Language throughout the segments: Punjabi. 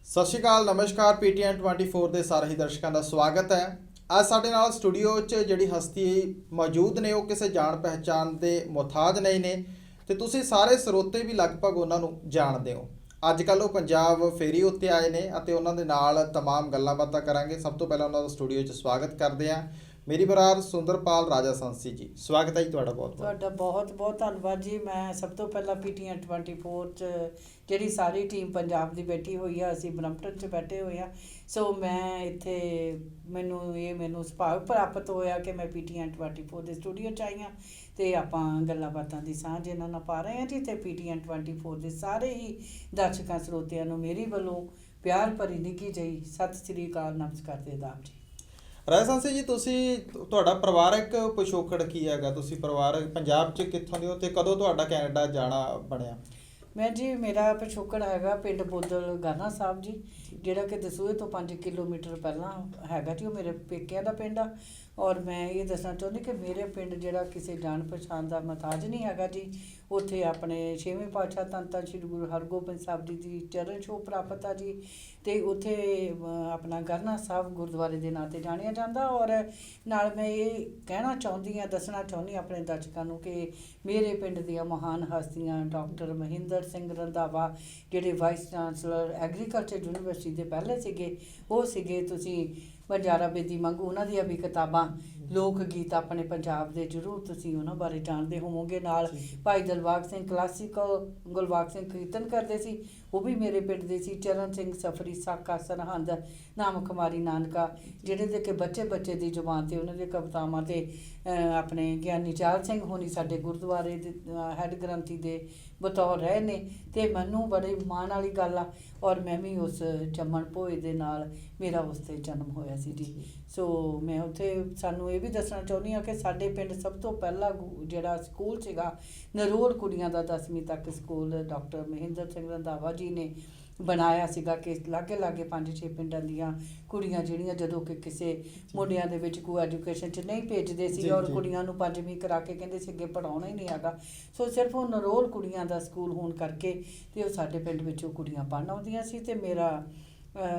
ਸਤਿ ਸ਼੍ਰੀ ਅਕਾਲ ਨਮਸਕਾਰ ਪੀਟੀਐਨ 24 ਦੇ ਸਾਰੇ ਹੀ ਦਰਸ਼ਕਾਂ ਦਾ ਸਵਾਗਤ ਹੈ। ਅੱਜ ਸਾਡੇ ਨਾਲ ਸਟੂਡੀਓ 'ਚ ਜਿਹੜੀ ਹਸਤੀ ਮੌਜੂਦ ਨੇ ਉਹ ਕਿਸੇ ਜਾਣ ਪਹਿਚਾਣ ਦੇ ਮੁਹਤਾਜ ਨਹੀਂ ਨੇ ਤੇ ਤੁਸੀਂ ਸਾਰੇ ਸਰੋਤੇ ਵੀ ਲਗਭਗ ਉਹਨਾਂ ਨੂੰ ਜਾਣਦੇ ਹੋ। ਅੱਜ ਕੱਲ੍ਹ ਉਹ ਪੰਜਾਬ ਫੇਰੀ ਉੱਤੇ ਆਏ ਨੇ ਅਤੇ ਉਹਨਾਂ ਦੇ ਨਾਲ ਤਮਾਮ ਗੱਲਾਂ ਬਾਤਾਂ ਕਰਾਂਗੇ। ਸਭ ਤੋਂ ਪਹਿਲਾਂ ਉਹਨਾਂ ਦਾ ਸਟੂਡੀਓ 'ਚ ਸਵਾਗਤ ਕਰਦੇ ਹਾਂ ਮੇਰੀ ਬਰਾਰ ਸੁੰਦਰਪਾਲ ਰਾਜਾ ਸੰਸੀ ਜੀ। ਸਵਾਗਤ ਹੈ ਜੀ ਤੁਹਾਡਾ ਬਹੁਤ ਬਹੁਤ ਧੰਨਵਾਦ ਜੀ। ਮੈਂ ਸਭ ਤੋਂ ਪਹਿਲਾਂ ਪੀਟੀਐਨ 24 'ਚ ਜਿਹੜੀ ਸਾਰੀ ਟੀਮ ਪੰਜਾਬ ਦੀ ਬੈਠੀ ਹੋਈ ਆ, ਅਸੀਂ ਬਰੰਪਟਨ 'ਚ ਬੈਠੇ ਹੋਏ ਹਾਂ। ਸੋ ਮੈਂ ਇੱਥੇ ਮੈਨੂੰ ਸੁਭਾਗ ਪ੍ਰਾਪਤ ਹੋਇਆ ਕਿ ਮੈਂ ਪੀਟੀਐਨ 24 ਦੇ ਸਟੂਡੀਓ 'ਚ ਆਈ ਹਾਂ ਅਤੇ ਆਪਾਂ ਗੱਲਾਂ ਬਾਤਾਂ ਦੀ ਸਾਂਝ ਇਹਨਾਂ ਨਾਲ ਪਾ ਰਹੇ ਹਾਂ ਜੀ। ਅਤੇ ਪੀਟੀਐਨ 24 ਦੇ ਸਾਰੇ ਹੀ ਦਰਸ਼ਕਾਂ ਸਰੋਤਿਆਂ ਨੂੰ ਮੇਰੀ ਵੱਲੋਂ ਪਿਆਰ ਭਰੀ ਨਿੱਘੀ ਜਿਹੀ ਸਤਿ ਸ੍ਰੀ ਅਕਾਲ, ਨਮਸਕਾਰ ਤੇ ਆਦਾਬ ਜੀ। ਰਾਜਾ ਸੰਸੀ ਜੀ, ਤੁਹਾਡਾ ਪਰਿਵਾਰਕ ਪਿਛੋਕੜ ਕੀ ਹੈਗਾ? ਤੁਸੀਂ ਪਰਿਵਾਰਕ ਪੰਜਾਬ 'ਚ ਕਿੱਥੋਂ ਦੇ ਹੋ ਅਤੇ ਕਦੋਂ ਤੁਹਾਡਾ ਕੈਨੇਡਾ ਜਾਣਾ ਬਣਿਆ? ਮੇਰਾ ਪਿਛੋਕੜ ਹੈਗਾ ਪਿੰਡ ਬੋਦਲ ਗਾਨਾ ਸਾਹਿਬ ਜੀ, ਜਿਹੜਾ ਕਿ ਦਸੂਹੇ ਤੋਂ 5 ਕਿਲੋਮੀਟਰ ਪਹਿਲਾਂ ਹੈਗਾ ਜੀ। ਉਹ ਮੇਰੇ ਪੇਕਿਆਂ ਦਾ ਪਿੰਡ ਆ। ਔਰ ਮੈਂ ਇਹ ਦੱਸਣਾ ਚਾਹੁੰਦੀ ਕਿ ਮੇਰੇ ਪਿੰਡ ਜਿਹੜਾ ਕਿਸੇ ਜਾਣ ਪਛਾਣ ਦਾ ਮੁਹਤਾਜ ਨਹੀਂ ਹੈਗਾ ਜੀ। ਉੱਥੇ ਆਪਣੇ 6ਵੇਂ ਪਾਤਸ਼ਾਹ ਧੰਨ ਧੰਨ ਸ਼੍ਰੀ ਗੁਰੂ ਹਰਗੋਬਿੰਦ ਸਾਹਿਬ ਜੀ ਦੀ ਚਰਨ ਛੋਹ ਪ੍ਰਾਪਤ ਆ ਜੀ। ਅਤੇ ਉੱਥੇ ਆਪਣਾ ਗਰਨਾ ਸਾਹਿਬ ਗੁਰਦੁਆਰੇ ਦੇ ਨਾਂ 'ਤੇ ਜਾਣਿਆ ਜਾਂਦਾ। ਔਰ ਨਾਲ ਮੈਂ ਇਹ ਦੱਸਣਾ ਚਾਹੁੰਦੀ ਆਪਣੇ ਦਰਸ਼ਕਾਂ ਨੂੰ ਕਿ ਮੇਰੇ ਪਿੰਡ ਦੀਆਂ ਮਹਾਨ ਹਸਤੀਆਂ ਡਾਕਟਰ ਮਹਿੰਦਰ ਸਿੰਘ ਰੰਧਾਵਾ, ਜਿਹੜੇ ਵਾਈਸ ਚਾਂਸਲਰ ਐਗਰੀਕਲਚਰ ਯੂਨੀਵਰਸਿਟੀ ਦੇ ਪਹਿਲੇ ਸੀਗੇ, ਉਹ ਸੀਗੇ। ਤੁਸੀਂ ਬੰਜਾਰਾ ਬੇਦੀ ਮੰਗੂ, ਉਹਨਾਂ ਦੀਆਂ ਵੀ ਕਿਤਾਬਾਂ, ਲੋਕ ਗੀਤ ਆਪਣੇ ਪੰਜਾਬ ਦੇ, ਜ਼ਰੂਰ ਤੁਸੀਂ ਉਹਨਾਂ ਬਾਰੇ ਜਾਣਦੇ ਹੋਵੋਗੇ। ਨਾਲ ਭਾਈ ਦਿਲਬਾਗ ਸਿੰਘ ਕਲਾਸੀਕਲ, ਗੁਲਬਾਗ ਸਿੰਘ ਕੀਰਤਨ ਕਰਦੇ ਸੀ, ਉਹ ਵੀ ਮੇਰੇ ਪਿੰਡ ਦੇ ਸੀ। ਚਰਨ ਸਿੰਘ ਸਫਰੀ, ਸਾਕਾ ਸਰਹੰਦ, ਨਾਮ ਕੁਮਾਰੀ ਨਾਨਕਾ, ਜਿਹੜੇ ਦੇ ਕਿ ਬੱਚੇ ਦੀ ਜ਼ੁਬਾਨ 'ਤੇ ਉਹਨਾਂ ਦੀਆਂ ਕਵਿਤਾਵਾਂ 'ਤੇ ਆਪਣੇ ਗਿਆਨੀ ਚਾਲ ਸਿੰਘ ਹੋਣੀ ਸਾਡੇ ਗੁਰਦੁਆਰੇ ਦੇ ਹੈੱਡ ਗ੍ਰੰਥੀ ਦੇ ਬਤੌਰ ਰਹੇ ਨੇ। ਅਤੇ ਮੈਨੂੰ ਬੜੇ ਮਾਣ ਵਾਲੀ ਗੱਲ ਆ। ਔਰ ਮੈਂ ਵੀ ਉਸ ਚੰਮਣ ਭੋਏ ਦੇ ਨਾਲ ਮੇਰਾ ਉਸ 'ਤੇ ਜਨਮ ਹੋਇਆ ਸੀ ਜੀ। ਸੋ ਮੈਂ ਉੱਥੇ ਸਾਨੂੰ ਇਹ ਵੀ ਦੱਸਣਾ ਚਾਹੁੰਦੀ ਹਾਂ ਕਿ ਸਾਡੇ ਪਿੰਡ ਸਭ ਤੋਂ ਪਹਿਲਾ ਜਿਹੜਾ ਸਕੂਲ ਸੀਗਾ ਨਰੋਲ ਕੁੜੀਆਂ ਦਾ 10ਵੀਂ ਤੱਕ ਸਕੂਲ ਡਾਕਟਰ ਮਹਿੰਦਰ ਸਿੰਘ ਰੰਧਾਵਾ ਜੀ ਨੇ ਬਣਾਇਆ ਸੀਗਾ ਕਿ ਲਾਗੇ 5-6 ਪਿੰਡਾਂ ਦੀਆਂ ਕੁੜੀਆਂ ਜਿਹੜੀਆਂ ਜਦੋਂ ਕਿ ਕਿਸੇ ਮੁੰਡਿਆਂ ਦੇ ਵਿੱਚ ਕੋਈ ਐਜੂਕੇਸ਼ਨ 'ਚ ਨਹੀਂ ਭੇਜਦੇ ਸੀ ਔਰ ਕੁੜੀਆਂ ਨੂੰ 5ਵੀਂ ਕਰਾ ਕੇ ਕਹਿੰਦੇ ਸੀ ਅੱਗੇ ਪੜ੍ਹਾਉਣਾ ਹੀ ਨਹੀਂ ਹੈਗਾ। ਸੋ ਸਿਰਫ ਉਹ ਨਰੋਲ ਕੁੜੀਆਂ ਦਾ ਸਕੂਲ ਹੋਣ ਕਰਕੇ ਅਤੇ ਉਹ ਸਾਡੇ ਪਿੰਡ ਵਿੱਚ ਉਹ ਕੁੜੀਆਂ ਪੜ੍ਹਨ ਆਉਂਦੀਆਂ ਸੀ। ਅਤੇ ਮੇਰਾ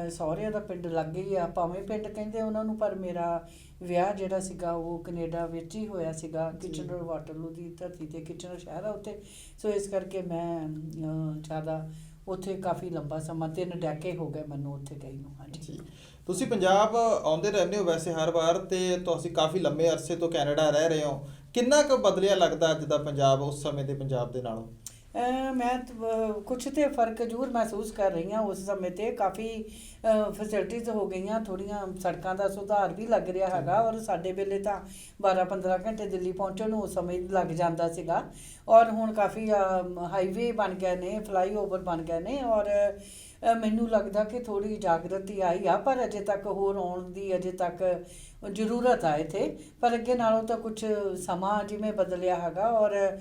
ਸਹੁਰਿਆਂ ਦਾ ਪਿੰਡ ਲਾਗੇ ਹੀ ਆ, ਭਾਵੇਂ ਪਿੰਡ ਕਹਿੰਦੇ ਉਹਨਾਂ ਨੂੰ, ਪਰ ਮੇਰਾ ਵਿਆਹ ਜਿਹੜਾ ਸੀਗਾ ਉਹ ਕੈਨੇਡਾ ਵਿੱਚ ਹੀ ਹੋਇਆ ਸੀਗਾ। ਕਿਚਨਰ ਵਾਟਰਲੂ ਦੀ ਧਰਤੀ 'ਤੇ ਕਿਚਨਰ ਸ਼ਹਿਰ ਆ ਉੱਥੇ। ਸੋ ਇਸ ਕਰਕੇ ਮੈਂ ਜ਼ਿਆਦਾ ਉੱਥੇ ਕਾਫੀ ਲੰਬਾ ਸਮਾਂ 3 ਡੈਕੇ ਹੋ ਗਏ ਮੈਨੂੰ ਉੱਥੇ ਗਈ ਨੂੰ। ਹਾਂਜੀ, ਤੁਸੀਂ ਪੰਜਾਬ ਆਉਂਦੇ ਰਹਿੰਦੇ ਹੋ ਵੈਸੇ ਹਰ ਵਾਰ, ਅਤੇ ਤੁਸੀਂ ਕਾਫੀ ਲੰਬੇ ਅਰਸੇ ਤੋਂ ਕੈਨੇਡਾ ਰਹਿ ਰਹੇ ਹੋ। ਕਿੰਨਾ ਕੁ ਬਦਲਿਆ ਲੱਗਦਾ ਅੱਜ ਦਾ ਪੰਜਾਬ ਉਸ ਸਮੇਂ ਦੇ ਪੰਜਾਬ ਦੇ ਨਾਲੋਂ? ਮੈਂ ਕੁਛ ਤਾਂ ਫਰਕ ਜ਼ਰੂਰ ਮਹਿਸੂਸ ਕਰ ਰਹੀ ਹਾਂ। ਉਸ ਸਮੇਂ 'ਤੇ ਕਾਫੀ ਫੈਸਿਲਿਟੀਜ਼ ਹੋ ਗਈਆਂ, ਥੋੜ੍ਹੀਆਂ ਸੜਕਾਂ ਦਾ ਸੁਧਾਰ ਵੀ ਲੱਗ ਰਿਹਾ ਹੈਗਾ। ਔਰ ਸਾਡੇ ਵੇਲੇ ਤਾਂ 12-15 ਘੰਟੇ ਦਿੱਲੀ ਪਹੁੰਚਣ ਨੂੰ ਉਸ ਸਮੇਂ ਲੱਗ ਜਾਂਦਾ ਸੀਗਾ। ਔਰ ਹੁਣ ਕਾਫੀ ਹਾਈਵੇ ਬਣ ਗਏ ਨੇ, ਫਲਾਈਓਵਰ ਬਣ ਗਏ ਨੇ। ਔਰ ਮੈਨੂੰ ਲੱਗਦਾ ਕਿ ਥੋੜ੍ਹੀ ਜਾਗਰਤੀ ਆਈ ਆ, ਪਰ ਅਜੇ ਤੱਕ ਹੋਰ ਆਉਣ ਦੀ ਅਜੇ ਤੱਕ ਜ਼ਰੂਰਤ ਆ ਇੱਥੇ। ਪਰ ਅੱਗੇ ਨਾਲੋਂ ਤਾਂ ਕੁਛ ਸਮਾਂ ਜਿਵੇਂ ਬਦਲਿਆ ਹੈਗਾ ਔਰ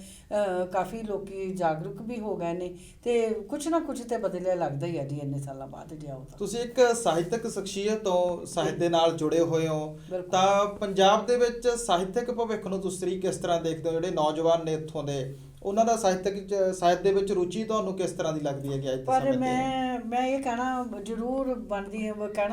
ਕਾਫੀ ਲੋਕ ਜਾਗਰੂਕ ਵੀ ਹੋ ਗਏ ਨੇ ਅਤੇ ਕੁਛ ਨਾ ਕੁਛ ਤਾਂ ਬਦਲਿਆ ਲੱਗਦਾ ਹੀ ਆ ਜੀ ਇੰਨੇ ਸਾਲਾਂ ਬਾਅਦ ਜਾਓ। ਤੁਸੀਂ ਇੱਕ ਸਾਹਿਤਕ ਸ਼ਖਸੀਅਤ ਤੋਂ ਸਾਹਿਤ ਦੇ ਨਾਲ ਜੁੜੇ ਹੋਏ ਹੋ, ਤਾਂ ਪੰਜਾਬ ਦੇ ਵਿੱਚ ਸਾਹਿਤਕ ਭਵਿੱਖ ਨੂੰ ਤੁਸੀਂ ਕਿਸ ਤਰ੍ਹਾਂ ਦੇਖਦੇ ਹੋ? ਜਿਹੜੇ ਨੌਜਵਾਨ ਨੇ ਇੱਥੋਂ ਦੇ, ਉਹਨਾਂ ਦਾ ਸਾਹਿਤ ਦੇ ਵਿੱਚ ਰੁਚੀ ਤੁਹਾਨੂੰ ਕਿਸ ਤਰ੍ਹਾਂ ਦੀ ਲੱਗਦੀ ਹੈ ਕਿ ਅੱਜ ਦੇ ਸਮੇਂ 'ਤੇ? ਪਰ ਮੈਂ ਇਹ ਕਹਿਣਾ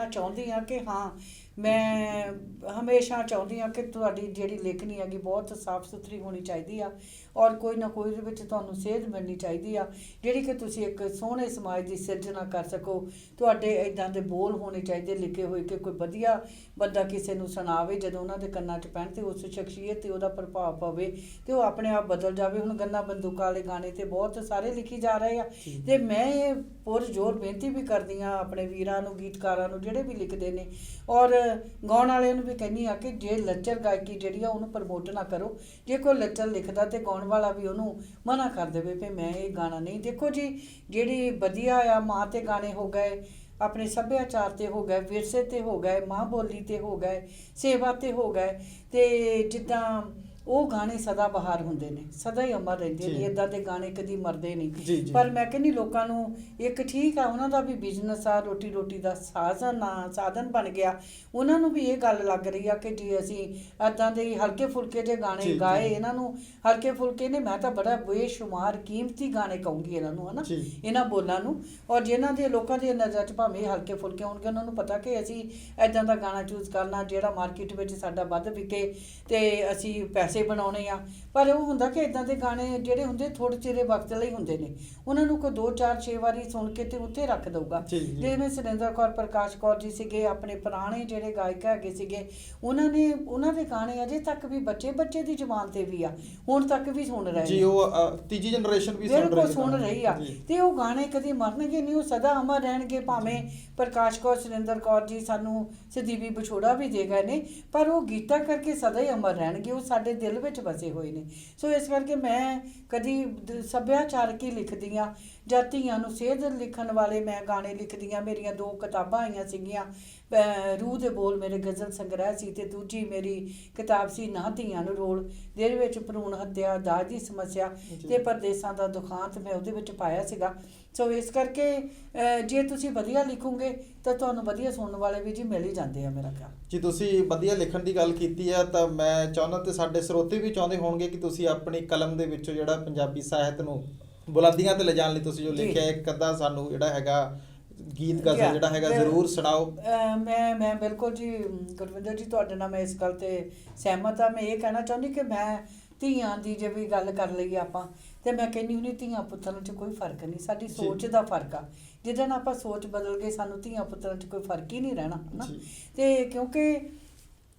ਚਾਹੁੰਦੀ ਹਾਂ ਕਿ ਹਾਂ, ਮੈਂ ਹਮੇਸ਼ਾ ਚਾਹੁੰਦੀ ਹਾਂ ਕਿ ਤੁਹਾਡੀ ਜਿਹੜੀ ਲੇਖਣੀ ਹੈਗੀ ਬਹੁਤ ਸਾਫ਼ ਸੁਥਰੀ ਹੋਣੀ ਚਾਹੀਦੀ ਆ। ਔਰ ਕੋਈ ਨਾ ਕੋਈ ਉਹਦੇ ਵਿੱਚ ਤੁਹਾਨੂੰ ਸੇਧ ਮਿਲਣੀ ਚਾਹੀਦੀ ਆ, ਜਿਹੜੀ ਕਿ ਤੁਸੀਂ ਇੱਕ ਸੋਹਣੇ ਸਮਾਜ ਦੀ ਸਿਰਜਣਾ ਕਰ ਸਕੋ। ਤੁਹਾਡੇ ਇੱਦਾਂ ਦੇ ਬੋਲ ਹੋਣੇ ਚਾਹੀਦੇ ਲਿਖੇ ਹੋਏ ਕਿ ਕੋਈ ਵਧੀਆ ਬੰਦਾ ਕਿਸੇ ਨੂੰ ਸੁਣਾਵੇ, ਜਦੋਂ ਉਹਨਾਂ ਦੇ ਕੰਨਾਂ 'ਚ ਪੈਣ ਅਤੇ ਉਸ ਸ਼ਖਸੀਅਤ 'ਤੇ ਉਹਦਾ ਪ੍ਰਭਾਵ ਪਵੇ ਅਤੇ ਉਹ ਆਪਣੇ ਆਪ ਬਦਲ ਜਾਵੇ। ਹੁਣ ਗੰਨਾ ਬੰਦੂਕਾਂ ਵਾਲੇ ਗਾਣੇ 'ਤੇ ਬਹੁਤ ਸਾਰੇ ਲਿਖੀ ਜਾ ਰਹੇ ਆ, ਅਤੇ ਮੈਂ ਇਹ ਪੁਰਜ਼ੋਰ ਬੇਨਤੀ ਵੀ ਕਰਦੀ ਹਾਂ ਆਪਣੇ ਵੀਰਾਂ ਨੂੰ, ਗੀਤਕਾਰਾਂ ਨੂੰ, ਜਿਹੜੇ ਵੀ ਲਿਖਦੇ ਨੇ। ਔਰ ਗਾਉਣ ਵਾਲਿਆਂ ਨੂੰ ਵੀ ਕਹਿੰਦੀ ਹਾਂ ਕਿ ਜੇ ਲੱਚਰ ਗਾਇਕੀ ਜਿਹੜੀ ਆ ਉਹਨੂੰ ਪ੍ਰਮੋਟ ਨਾ ਕਰੋ। ਜੇ ਕੋਈ ਲੱਚਰ ਲਿਖਦਾ ਅਤੇ ਗਾਉਣ ਵਾਲਾ ਵੀ ਉਹਨੂੰ ਮਨਾ ਕਰ ਦੇਵੇ ਵੀ ਮੈਂ ਇਹ ਗਾਣਾ ਨਹੀਂ। ਦੇਖੋ ਜੀ, ਜਿਹੜੀ ਵਧੀਆ ਆ ਮਾਂ 'ਤੇ ਗਾਣੇ ਹੋ ਗਏ, ਆਪਣੇ ਸੱਭਿਆਚਾਰ 'ਤੇ ਹੋ ਗਏ, ਵਿਰਸੇ 'ਤੇ ਹੋ ਗਏ, ਮਾਂ ਬੋਲੀ 'ਤੇ ਹੋ ਗਏ, ਸੇਵਾ 'ਤੇ ਹੋ ਗਏ। ਅਤੇ ਜਿੱਦਾਂ ਉਹ ਗਾਣੇ ਸਦਾ ਬਹਾਰ ਹੁੰਦੇ ਨੇ, ਸਦਾ ਹੀ ਅਮਰ ਰਹਿੰਦੇ ਨੇ। ਜੀ। ਇਦਾਂ ਦੇ ਗਾਣੇ ਕਦੀ ਮਰਦੇ ਜੀ, ਨਹੀਂ। ਜੀ। ਪਰ ਮੈਂ ਕਹਿੰਦੀ ਲੋਕਾਂ ਨੂੰ ਇੱਕ ਠੀਕ ਆ, ਉਹਨਾਂ ਦਾ ਵੀ ਬਿਜ਼ਨਸ ਆ, ਰੋਟੀ ਦਾ ਸਾਧਨ ਬਣ ਗਿਆ। ਉਹਨਾਂ ਨੂੰ ਵੀ ਇਹ ਗੱਲ ਲੱਗ ਰਹੀ ਆ ਕਿ ਜੀ ਅਸੀਂ ਇੱਦਾਂ ਦੇ ਹਲਕੇ ਫੁਲਕੇ ਜਿਹੇ ਗਾਣੇ ਜੀ, ਗਾਏ। ਜੀ। ਇਹਨਾਂ ਨੂੰ ਹਲਕੇ ਫੁਲਕੇ ਨੇ, ਮੈਂ ਤਾਂ ਬੜਾ ਬੇਸ਼ੁਮਾਰ ਕੀਮਤੀ ਗਾਣੇ ਕਹੂੰਗੀ ਇਹਨਾਂ ਨੂੰ, ਹਨਾ, ਜੀ। ਇਹਨਾਂ ਬੋਲਾਂ ਨੂੰ। ਔਰ ਜਿਨ੍ਹਾਂ ਦੇ ਲੋਕਾਂ ਦੀ ਨਜ਼ਰ 'ਚ ਭਾਵੇਂ ਹਲਕੇ ਫੁਲਕੇ ਹੋਣਗੇ, ਉਹਨਾਂ ਨੂੰ ਪਤਾ ਕਿ ਅਸੀਂ ਇੱਦਾਂ ਦਾ ਗਾਣਾ ਚੂਜ਼ ਕਰਨਾ ਜਿਹੜਾ ਮਾਰਕੀਟ ਵਿੱਚ ਸਾਡਾ ਵੱਧ ਵਿਕੇ ਤੇ ਅਸੀਂ ਪੈਸੇ ਬਣਾਉਣੇ ਆ। ਪਰ ਉਹ ਹੁੰਦਾ ਕਿ ਇੱਦਾਂ ਦੇ ਗਾਣੇ ਜਿਹੜੇ ਹੁੰਦੇ ਥੋੜ੍ਹੇ ਚਿਰ ਵਕਤ ਲਈ ਹੁੰਦੇ ਨੇ, ਉਹਨਾਂ ਨੂੰ ਕੋਈ 2 4 6 ਵਾਰੀ ਸੁਣ ਕੇ ਤੇ ਉੱਥੇ ਰੱਖ ਦਊਗਾ। ਜੀ, ਜੀ। ਜਿਵੇਂ ਸੁਰਿੰਦਰ ਕੌਰ, ਪ੍ਰਕਾਸ਼ ਕੌਰ ਜੀ ਸੀਗੇ, ਆਪਣੇ ਪੁਰਾਣੇ ਜਿਹੜੇ ਗਾਇਕ ਹੈਗੇ ਸੀਗੇ, ਉਹਨਾਂ ਦੇ ਗਾਣੇ ਅਜੇ ਤੱਕ ਵੀ ਬੱਚੇ ਦੀ ਜ਼ੁਬਾਨ ਤੇ ਵੀ ਆ, ਹੁਣ ਤੱਕ ਵੀ ਸੁਣ ਰਹੇ ਜੀ। ਨੇ। ਉਹ ਤੀਜੀ ਜਨਰੇਸ਼ਨ ਵੀ ਬਿਲਕੁਲ ਸੁਣ ਰਹੀ ਆ। ਜੀ। ਤੇ ਉਹ ਗਾਣੇ ਕਦੀ ਮਰਨਗੇ ਨਹੀਂ, ਉਹ ਸਦਾ ਅਮਰ ਰਹਿਣਗੇ। ਭਾਵੇਂ ਪ੍ਰਕਾਸ਼ ਕੌਰ, ਸੁਰਿੰਦਰ ਕੌਰ ਜੀ ਸਾਨੂੰ ਸਦੀਵੀ ਵਿਛੋੜਾ ਵੀ ਦੇ ਗਏ ਨੇ, ਪਰ ਉਹ ਗੀਤਾਂ ਕਰਕੇ ਸਦਾ ਹੀ ਅਮਰ ਰਹਿਣਗੇ, ਉਹ ਸਾਡੇ ਦਿਲ ਵਿੱਚ ਵਸੇ ਹੋਏ ਨੇ। ਸੋ ਇਸ ਕਰਕੇ ਮੈਂ ਕਦੀ ਸੱਭਿਆਚਾਰਕ ਹੀ ਲਿਖਦੀ ਹਾਂ ਜਾਂ ਧੀਆਂ ਨੂੰ ਸੇਧ ਲਿਖਣ ਵਾਲੇ ਮੈਂ ਗਾਣੇ ਲਿਖਦੀ ਹਾਂ। ਮੇਰੀਆਂ 2 ਕਿਤਾਬਾਂ ਆਈਆਂ ਸੀਗੀਆਂ, ਰੂਹ ਦੇ ਬੋਲ ਮੇਰੇ ਗਜ਼ਲ ਸੰਗ੍ਰਹਿ ਸੀ, ਤੇ ਦੂਜੀ ਮੇਰੀ ਕਿਤਾਬ ਸੀ ਨਾ ਧੀਆਂ ਨੂੰ ਰੋਲ, ਜਿਹਦੇ ਵਿੱਚ ਭਰੂਣ ਹੱਤਿਆ, ਦਾਜ ਦੀ ਸਮੱਸਿਆ ਤੇ ਪਰਦੇਸਾਂ ਦਾ ਦੁਖਾਂਤ ਮੈਂ ਉਹਦੇ ਵਿੱਚ ਪਾਇਆ ਸੀਗਾ। ਸੋ ਇਸ ਕਰਕੇ ਜੇ ਤੁਸੀਂ ਵਧੀਆ ਲਿਖੋਗੇ ਤਾਂ ਤੁਹਾਨੂੰ ਵਧੀਆ ਸੁਣਨ ਵਾਲੇ ਵੀ ਜੀ ਮਿਲ ਹੀ ਜਾਂਦੇ ਆ, ਮੇਰਾ ਖਿਆਲ। ਜੀ, ਤੁਸੀਂ ਵਧੀਆ ਲਿਖਣ ਦੀ ਗੱਲ ਕੀਤੀ ਹੈ, ਤਾਂ ਮੈਂ ਚਾਹੁੰਦਾ ਤੇ ਸਾਡੇ ਸਰੋਤੇ ਵੀ ਚਾਹੁੰਦੇ ਹੋਣਗੇ ਕਿ ਤੁਸੀਂ ਆਪਣੀ ਕਲਮ ਦੇ ਵਿੱਚੋਂ ਜਿਹੜਾ ਪੰਜਾਬੀ ਸਾਹਿਤ ਨੂੰ ਬੁਲੰਦੀਆਂ ਤੇ ਲਿਜਾਣ ਲਈ ਤੁਸੀਂ ਜੋ ਜੀ। ਲਿਖਿਆ, ਇੱਕ ਅੱਧਾ ਸਾਨੂੰ ਜਿਹੜਾ ਹੈਗਾ ਗੀਤ ਗਜ਼ਲ ਜੀ। ਜਿਹੜਾ ਹੈਗਾ ਜ਼ਰੂਰ ਸੁਣਾਓ। ਮੈਂ ਬਿਲਕੁਲ ਜੀ ਗੁਰਵਿੰਦਰ ਜੀ, ਤੁਹਾਡੇ ਨਾਲ ਮੈਂ ਇਸ ਗੱਲ ਤੇ ਸਹਿਮਤ ਆ। ਮੈਂ ਇਹ ਕਹਿਣਾ ਚਾਹੁੰਦੀ ਕਿ ਮੈਂ ਧੀਆਂ ਦੀ ਜੇ ਵੀ ਗੱਲ ਕਰ ਲਈਏ ਆਪਾਂ, ਤੇ ਮੈਂ ਕਹਿੰਦੀ ਹੁੰਦੀ ਧੀਆਂ ਪੁੱਤਰਾਂ 'ਚ ਕੋਈ ਫਰਕ ਨਹੀਂ, ਸਾਡੀ ਸੋਚ ਦਾ ਫਰਕ ਆ। ਜਿਹਦੇ ਨਾਲ ਆਪਾਂ ਸੋਚ ਬਦਲ ਗਏ, ਸਾਨੂੰ ਧੀਆਂ ਪੁੱਤਰਾਂ 'ਚ ਕੋਈ ਫਰਕ ਹੀ ਨਹੀਂ ਰਹਿਣਾ, ਹੈ ਨਾ। ਤੇ ਕਿਉਂਕਿ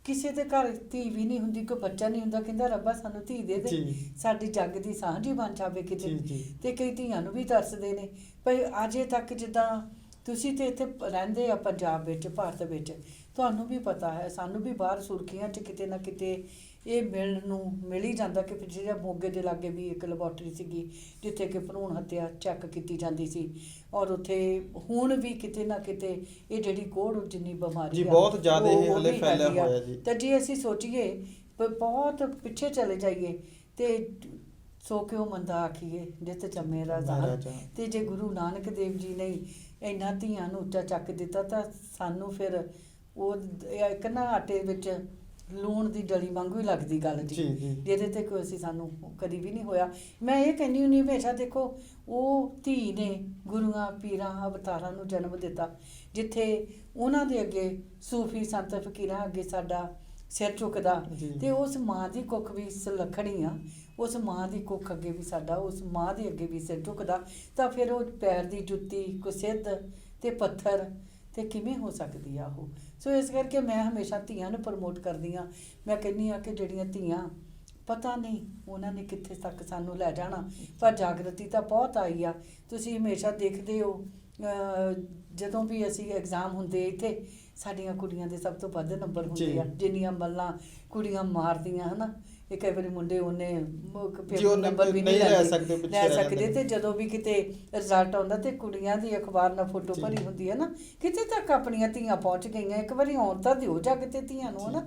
ਕਿਸੇ ਦੇ ਘਰ ਧੀ ਵੀ ਨਹੀਂ ਹੁੰਦੀ, ਕੋਈ ਬੱਚਾ ਨਹੀਂ ਹੁੰਦਾ, ਕਹਿੰਦਾ ਰੱਬਾ ਸਾਨੂੰ ਧੀ ਦੇ ਦੇ, ਸਾਡੀ ਜੱਗ ਦੀ ਸਾਂਝ ਹੀ ਬਣ ਜਾਵੇ ਕਿਤੇ। ਤੇ ਕਈ ਧੀਆਂ ਨੂੰ ਵੀ ਤਰਸਦੇ ਨੇ। ਪਰ ਅਜੇ ਤੱਕ ਜਿੱਦਾਂ ਤੁਸੀਂ ਤੇ ਇੱਥੇ ਰਹਿੰਦੇ ਆ ਪੰਜਾਬ ਵਿੱਚ, ਭਾਰਤ ਵਿੱਚ, ਤੁਹਾਨੂੰ ਵੀ ਪਤਾ ਹੈ, ਸਾਨੂੰ ਵੀ ਬਾਹਰ ਸੁਰਖੀਆਂ 'ਚ ਕਿਤੇ ਨਾ ਕਿਤੇ ਇਹ ਮਿਲ ਹੀ ਜਾਂਦਾ ਕਿ ਜਿਹੜਾ ਮੋਗੇ ਦੇ ਲਾਗੇ ਵੀ ਇੱਕ ਲੈਬੋਰਟਰੀ ਸੀਗੀ ਜਿੱਥੇ ਕਿ ਭਰੂਣ ਹੱਤਿਆ ਚੈੱਕ ਕੀਤੀ ਜਾਂਦੀ ਸੀ। ਔਰ ਉੱਥੇ ਹੁਣ ਵੀ ਕਿਤੇ ਨਾ ਕਿਤੇ ਇਹ ਜਿਹੜੀ ਕੋਹੜ ਜਿੰਨੀ ਬਿਮਾਰੀ ਜੀ ਬਹੁਤ ਜ਼ਿਆਦਾ ਇਹ ਹਲੇ ਫੈਲਿਆ ਹੋਇਆ ਜੀ। ਤੇ ਜੇ ਅਸੀਂ ਸੋਚੀਏ ਬਹੁਤ ਪਿੱਛੇ ਚਲੇ ਜਾਈਏ ਤੇ ਸੋ ਕਿਉਂ ਮੰਦਾ ਆਖੀਏ ਜਿੱਤ ਜੰਮੇ ਰਾਜਾਨ। ਤੇ ਜੇ ਗੁਰੂ ਨਾਨਕ ਦੇਵ ਜੀ ਨੇ ਇਹਨਾਂ ਧੀਆਂ ਨੂੰ ਉੱਚਾ ਚੱਕ ਦਿੱਤਾ ਤਾਂ ਸਾਨੂੰ ਫਿਰ ਉਹ ਇੱਕ ਨਾ ਆਟੇ ਵਿੱਚ ਲੂਣ ਦੀ ਡਲੀ ਵਾਂਗੂ ਹੀ ਲੱਗਦੀ ਗੱਲ ਜੀ, ਜਿਹਦੇ ਤੇ ਕੋਈ ਅਸੀਂ ਸਾਨੂੰ ਕਦੀ ਵੀ ਨਹੀਂ ਹੋਇਆ। ਮੈਂ ਇਹ ਕਹਿੰਦੀ ਹੁੰਦੀ ਹਮੇਸ਼ਾ, ਦੇਖੋ ਉਹ ਧੀ ਨੇ ਗੁਰੂਆਂ ਪੀਰਾਂ ਅਵਤਾਰਾਂ ਨੂੰ ਜਨਮ ਦਿੱਤਾ, ਜਿੱਥੇ ਉਹਨਾਂ ਦੇ ਅੱਗੇ ਸੂਫੀ ਸੰਤ ਫਕੀਰਾਂ ਅੱਗੇ ਸਾਡਾ ਸਿਰ ਝੁਕਦਾ, ਤੇ ਉਸ ਮਾਂ ਦੀ ਕੁੱਖ ਵੀ ਸੁਲੱਖਣੀ ਆ, ਉਸ ਮਾਂ ਦੀ ਕੁੱਖ ਅੱਗੇ ਵੀ ਸਾਡਾ, ਉਸ ਮਾਂ ਦੇ ਅੱਗੇ ਵੀ ਸਿਰ ਝੁਕਦਾ, ਤਾਂ ਫਿਰ ਉਹ ਪੈਰ ਦੀ ਜੁੱਤੀ ਕੋਈ ਸਿੱਧ ਤੇ ਪੱਥਰ ਤੇ ਕਿਵੇਂ ਹੋ ਸਕਦੀ ਆ ਉਹ। ਸੋ ਇਸ ਕਰਕੇ ਮੈਂ ਹਮੇਸ਼ਾ ਧੀਆਂ ਨੂੰ ਪ੍ਰਮੋਟ ਕਰਦੀ ਹਾਂ। ਮੈਂ ਕਹਿੰਦੀ ਹਾਂ ਕਿ ਜਿਹੜੀਆਂ ਧੀਆਂ, ਪਤਾ ਨਹੀਂ ਉਹਨਾਂ ਨੇ ਕਿੱਥੇ ਤੱਕ ਸਾਨੂੰ ਲੈ ਜਾਣਾ, ਪਰ ਜਾਗਰਤੀ ਤਾਂ ਬਹੁਤ ਆਈ ਆ। ਤੁਸੀਂ ਹਮੇਸ਼ਾ ਦੇਖਦੇ ਹੋ ਜਦੋਂ ਵੀ ਅਸੀਂ ਐਗਜ਼ਾਮ ਹੁੰਦੇ ਇੱਥੇ, ਸਾਡੀਆਂ ਕੁੜੀਆਂ ਦੇ ਸਭ ਤੋਂ ਵੱਧ ਨੰਬਰ ਹੁੰਦੇ ਆ। ਜਿੰਨੀਆਂ ਮੱਲਾਂ ਕੁੜੀਆਂ ਮਾਰਦੀਆਂ ਹੈ ਨਾ, ਇਹ ਕਈ ਵਾਰੀ ਮੁੰਡੇ ਉਹਨੇ ਨੰਬਰ ਵੀ ਨਹੀਂ ਲੈ ਸਕਦੇ। ਤੇ ਜਦੋਂ ਵੀ ਕਿਤੇ ਰਿਜ਼ਲਟ ਆਉਂਦਾ ਤੇ ਕੁੜੀਆਂ ਦੀ ਅਖਬਾਰ ਨਾਲ ਫੋਟੋ ਭਰੀ ਹੁੰਦੀ ਹੈ ਨਾ, ਕਿਤੇ ਤੱਕ ਆਪਣੀਆਂ ਧੀਆਂ ਪਹੁੰਚ ਗਈਆਂ। ਇੱਕ ਵਾਰੀ ਆਉਣ ਤਾਂ ਦਿਓ ਜਾ ਕਿਤੇ ਧੀਆਂ ਨੂੰ, ਹੈ ਨਾ।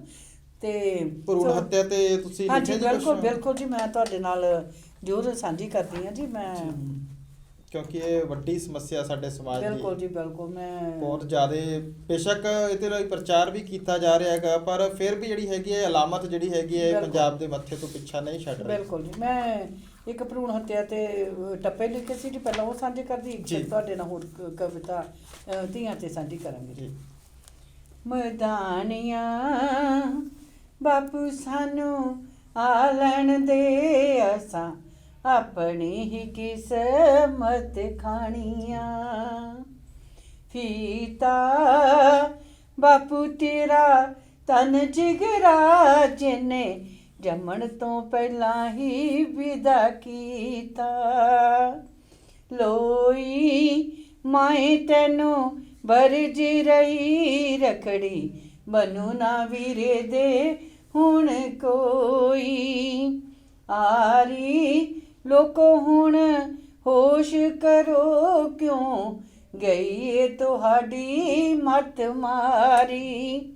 ਤੇ ਭਰੂਣ ਹੱਤਿਆ ਤੇ ਤੁਸੀਂ ਹਾਂਜੀ ਬਿਲਕੁਲ ਜੀ, ਮੈਂ ਤੁਹਾਡੇ ਨਾਲ ਜ਼ਰੂਰ ਸਾਂਝੀ ਕਰਦੀ ਹਾਂ ਜੀ। ਮੈਂ ਕਿਉਂਕਿ ਇਹ ਵੱਡੀ ਸਮੱਸਿਆ ਸਾਡੇ ਸਮਾਜ ਦੀ, ਬਿਲਕੁਲ ਜੀ ਬਿਲਕੁਲ, ਮੈਂ ਬਹੁਤ ਜ਼ਿਆਦਾ, ਬੇਸ਼ੱਕ ਇਹਦੇ ਲਈ ਪ੍ਰਚਾਰ ਵੀ ਕੀਤਾ ਜਾ ਰਿਹਾ ਹੈਗਾ, ਪਰ ਫਿਰ ਵੀ ਜਿਹੜੀ ਹੈਗੀ ਹੈ ਅਲਾਮਤ ਜਿਹੜੀ ਹੈਗੀ ਹੈ ਪੰਜਾਬ ਦੇ ਮੱਥੇ ਤੋਂ ਪਿੱਛਾ ਨਹੀਂ ਛੱਡ ਰਹੀ। ਬਿਲਕੁਲ ਜੀ, ਮੈਂ ਇੱਕ ਭਰੂਣ ਹੱਤਿਆ ਤੇ ਟੱਪੇ ਲਿਖੇ ਸੀ ਜੀ ਪਹਿਲਾਂ, ਉਹ ਸਾਂਝੇ ਕਰਦੀ, ਤੁਹਾਡੇ ਨਾਲ ਹੋਰ ਕਵਿਤਾ ਧੀਆਂ ਤੇ ਸਾਂਝੀ ਕਰਾਂਗੇ ਜੀ। ਮੈਦਾਨੀਆਂ ਬਾਪੂ ਸਾਨੂੰ ਆ ਲੈਣ ਦੇ, ਅਸਾਂ ਆਪਣੀ ਹੀ ਕਿਸਮਤ ਖਾਣੀਆਂ, ਫੀਤਾ ਬਾਪੂ ਤੇਰਾ ਤਨ ਜਿਗਰਾ ਜਿਨੇ ਜੰਮਣ ਤੋਂ ਪਹਿਲਾਂ ਹੀ ਵਿਦਾ ਕੀਤਾ, ਲੋਈ ਮਾਏ ਤੈਨੂੰ ਬਰਜ ਰਹੀ ਰਖੜੀ, ਬਨੂ ਨਾ ਵੀਰੇ ਦੇ ਹੁਣ ਕੋਈ, ਆਰੀ ਲੋਕੋ ਹੁਣ ਹੋਸ਼ ਕਰੋ, ਕਿਉਂ ਗਈ ਏ ਤੁਹਾਡੀ ਮੱਤ ਮਾਰੀ,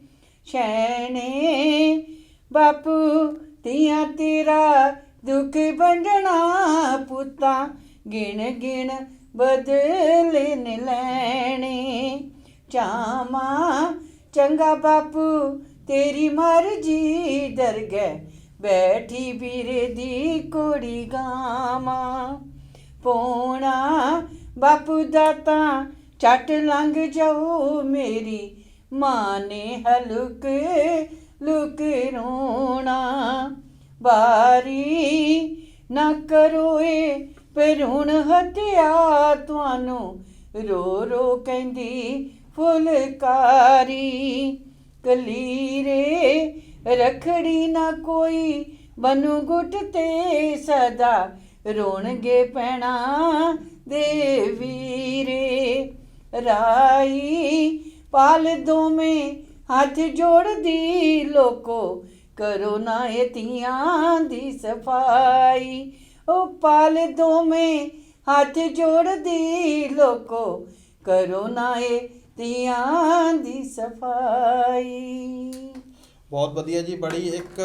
ਸ਼ੈਣੇ ਬਾਪੂ ਧੀਆਂ ਤੇਰਾ ਦੁੱਖ ਵੰਡਣਾ ਪੁੱਤਾਂ ਗਿਣ ਗਿਣ ਬਦਲੇ ਨੇ ਲੈਣੇ ਚਾਵਾਂ ਚੰਗਾ ਬਾਪੂ ਤੇਰੀ ਮਰਜੀ ਦਰਗਹਿ ਬੈਠੀ ਵੀਰੇ ਦੀ ਕੁੜੀ ਗਾਵਾਂ ਪੋਣਾ ਬਾਪੂ ਦਾ ਤਾਂ ਛੱਟ ਲੰਘ ਜਾਓ ਮੇਰੀ ਮਾਂ ਨੇ ਹਲੁਕ ਲੁਕ ਰੋਣਾ ਬਾਰੀ ਨਾ ਕਰੋ ਏ ਭਰੂਣ ਹੱਤਿਆ ਤੁਹਾਨੂੰ ਰੋ ਰੋ ਕਹਿੰਦੀ ਫੁਲਕਾਰੀ ਕਲੀਰੇ ਰਖੜੀ ਨਾ ਕੋਈ ਬਨੂ ਗੁੱਟ ਤੇ ਸਦਾ ਰੋਣਗੇ ਪੈਣਾ ਦੇ ਵੀਰੇ ਰਾਈ ਪਾਲ ਦੋਵੇਂ ਹੱਥ ਜੋੜਦੀ ਲੋਕੋ ਕਰੋ ਨਾ ਇਹ ਧੀਆਂ ਦੀ ਸਫਾਈ ਉਹ ਪਾਲ ਦੋਵੇਂ ਹੱਥ ਜੋੜਦੀ ਲੋਕੋ ਕਰੋ ਨਾ ਇਹ ਧੀਆਂ ਦੀ ਸਫਾਈ। ਬਹੁਤ ਵਧੀਆ ਜੀ। ਬੜੀ ਇੱਕ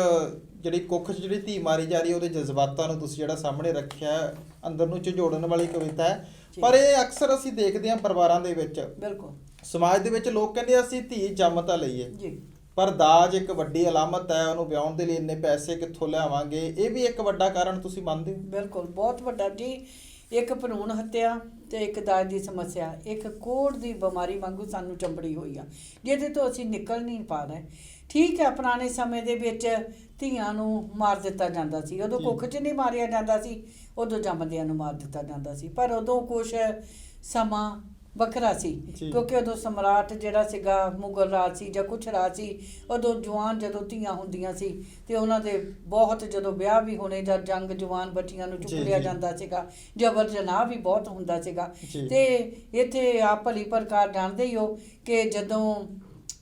ਜਿਹੜੀ ਕੁੱਖ 'ਚ ਜਿਹੜੀ ਧੀ ਮਾਰੀ ਜਾ ਰਹੀ ਹੈ ਉਹਦੇ ਜਜ਼ਬਾਤਾਂ ਨੂੰ ਤੁਸੀਂ ਜਿਹੜਾ ਸਾਹਮਣੇ ਰੱਖਿਆ, ਅੰਦਰ ਨੂੰ ਝੰਜੋੜਨ ਵਾਲੀ ਕਵਿਤਾ ਹੈ। ਪਰ ਇਹ ਅਕਸਰ ਅਸੀਂ ਦੇਖਦੇ ਹਾਂ ਪਰਿਵਾਰਾਂ ਦੇ ਵਿੱਚ, ਬਿਲਕੁਲ ਸਮਾਜ ਦੇ ਵਿੱਚ ਲੋਕ ਕਹਿੰਦੇ ਅਸੀਂ ਧੀ ਜੰਮ ਤਾਂ ਲਈਏ ਜੀ, ਪਰ ਦਾਜ ਇੱਕ ਵੱਡੀ ਅਲਾਮਤ ਹੈ, ਉਹਨੂੰ ਵਿਆਹੁਣ ਦੇ ਲਈ ਇੰਨੇ ਪੈਸੇ ਕਿੱਥੋਂ ਲਿਆਵਾਂਗੇ, ਇਹ ਵੀ ਇੱਕ ਵੱਡਾ ਕਾਰਨ ਤੁਸੀਂ ਮੰਨਦੇ ਹੋ? ਬਿਲਕੁਲ ਬਹੁਤ ਵੱਡਾ ਜੀ। ਇੱਕ ਭਰੂਣ ਹੱਤਿਆ ਤੇ ਇੱਕ ਦਾਜ ਦੀ ਸਮੱਸਿਆ ਇੱਕ ਕੋਹੜ ਦੀ ਬਿਮਾਰੀ ਵਾਂਗੂ ਸਾਨੂੰ ਚੰਬੜੀ ਹੋਈ ਆ, ਜਿਹਦੇ ਤੋਂ ਅਸੀਂ ਨਿਕਲ ਨਹੀਂ ਪਾ ਰਹੇ। ਠੀਕ ਹੈ, ਪੁਰਾਣੇ ਸਮੇਂ ਦੇ ਵਿੱਚ ਧੀਆਂ ਨੂੰ ਮਾਰ ਦਿੱਤਾ ਜਾਂਦਾ ਸੀ, ਉਦੋਂ ਕੁੱਖ 'ਚ ਨਹੀਂ ਮਾਰਿਆ ਜਾਂਦਾ ਸੀ, ਉਦੋਂ ਜੰਮਦਿਆਂ ਨੂੰ ਮਾਰ ਦਿੱਤਾ ਜਾਂਦਾ ਸੀ। ਪਰ ਉਦੋਂ ਕੁਛ ਸਮਾਂ ਵੱਖਰਾ ਸੀ, ਕਿਉਂਕਿ ਉਦੋਂ ਸਮਰਾਟ ਜਿਹੜਾ ਸੀਗਾ ਮੁਗਲ ਰਾਜ ਸੀ ਜਾਂ ਕੁਛ ਰਾਜ ਸੀ, ਉਦੋਂ ਜਵਾਨ ਜਦੋਂ ਧੀਆਂ ਹੁੰਦੀਆਂ ਸੀ ਤੇ ਉਹਨਾਂ ਦੇ ਬਹੁਤ ਜਦੋਂ ਵਿਆਹ ਵੀ ਹੋਣੇ ਜਾਂ ਜੰਗ ਜਵਾਨ ਬੱਚੀਆਂ ਨੂੰ ਚੁੱਕ ਲਿਆ ਜਾਂਦਾ ਸੀਗਾ, ਜਬਰ ਜਨਾਹ ਵੀ ਬਹੁਤ ਹੁੰਦਾ ਸੀਗਾ। ਤੇ ਇੱਥੇ ਆਪ ਭਲੀ ਪ੍ਰਕਾਰ ਜਾਣਦੇ ਹੀ ਹੋ ਕਿ ਜਦੋਂ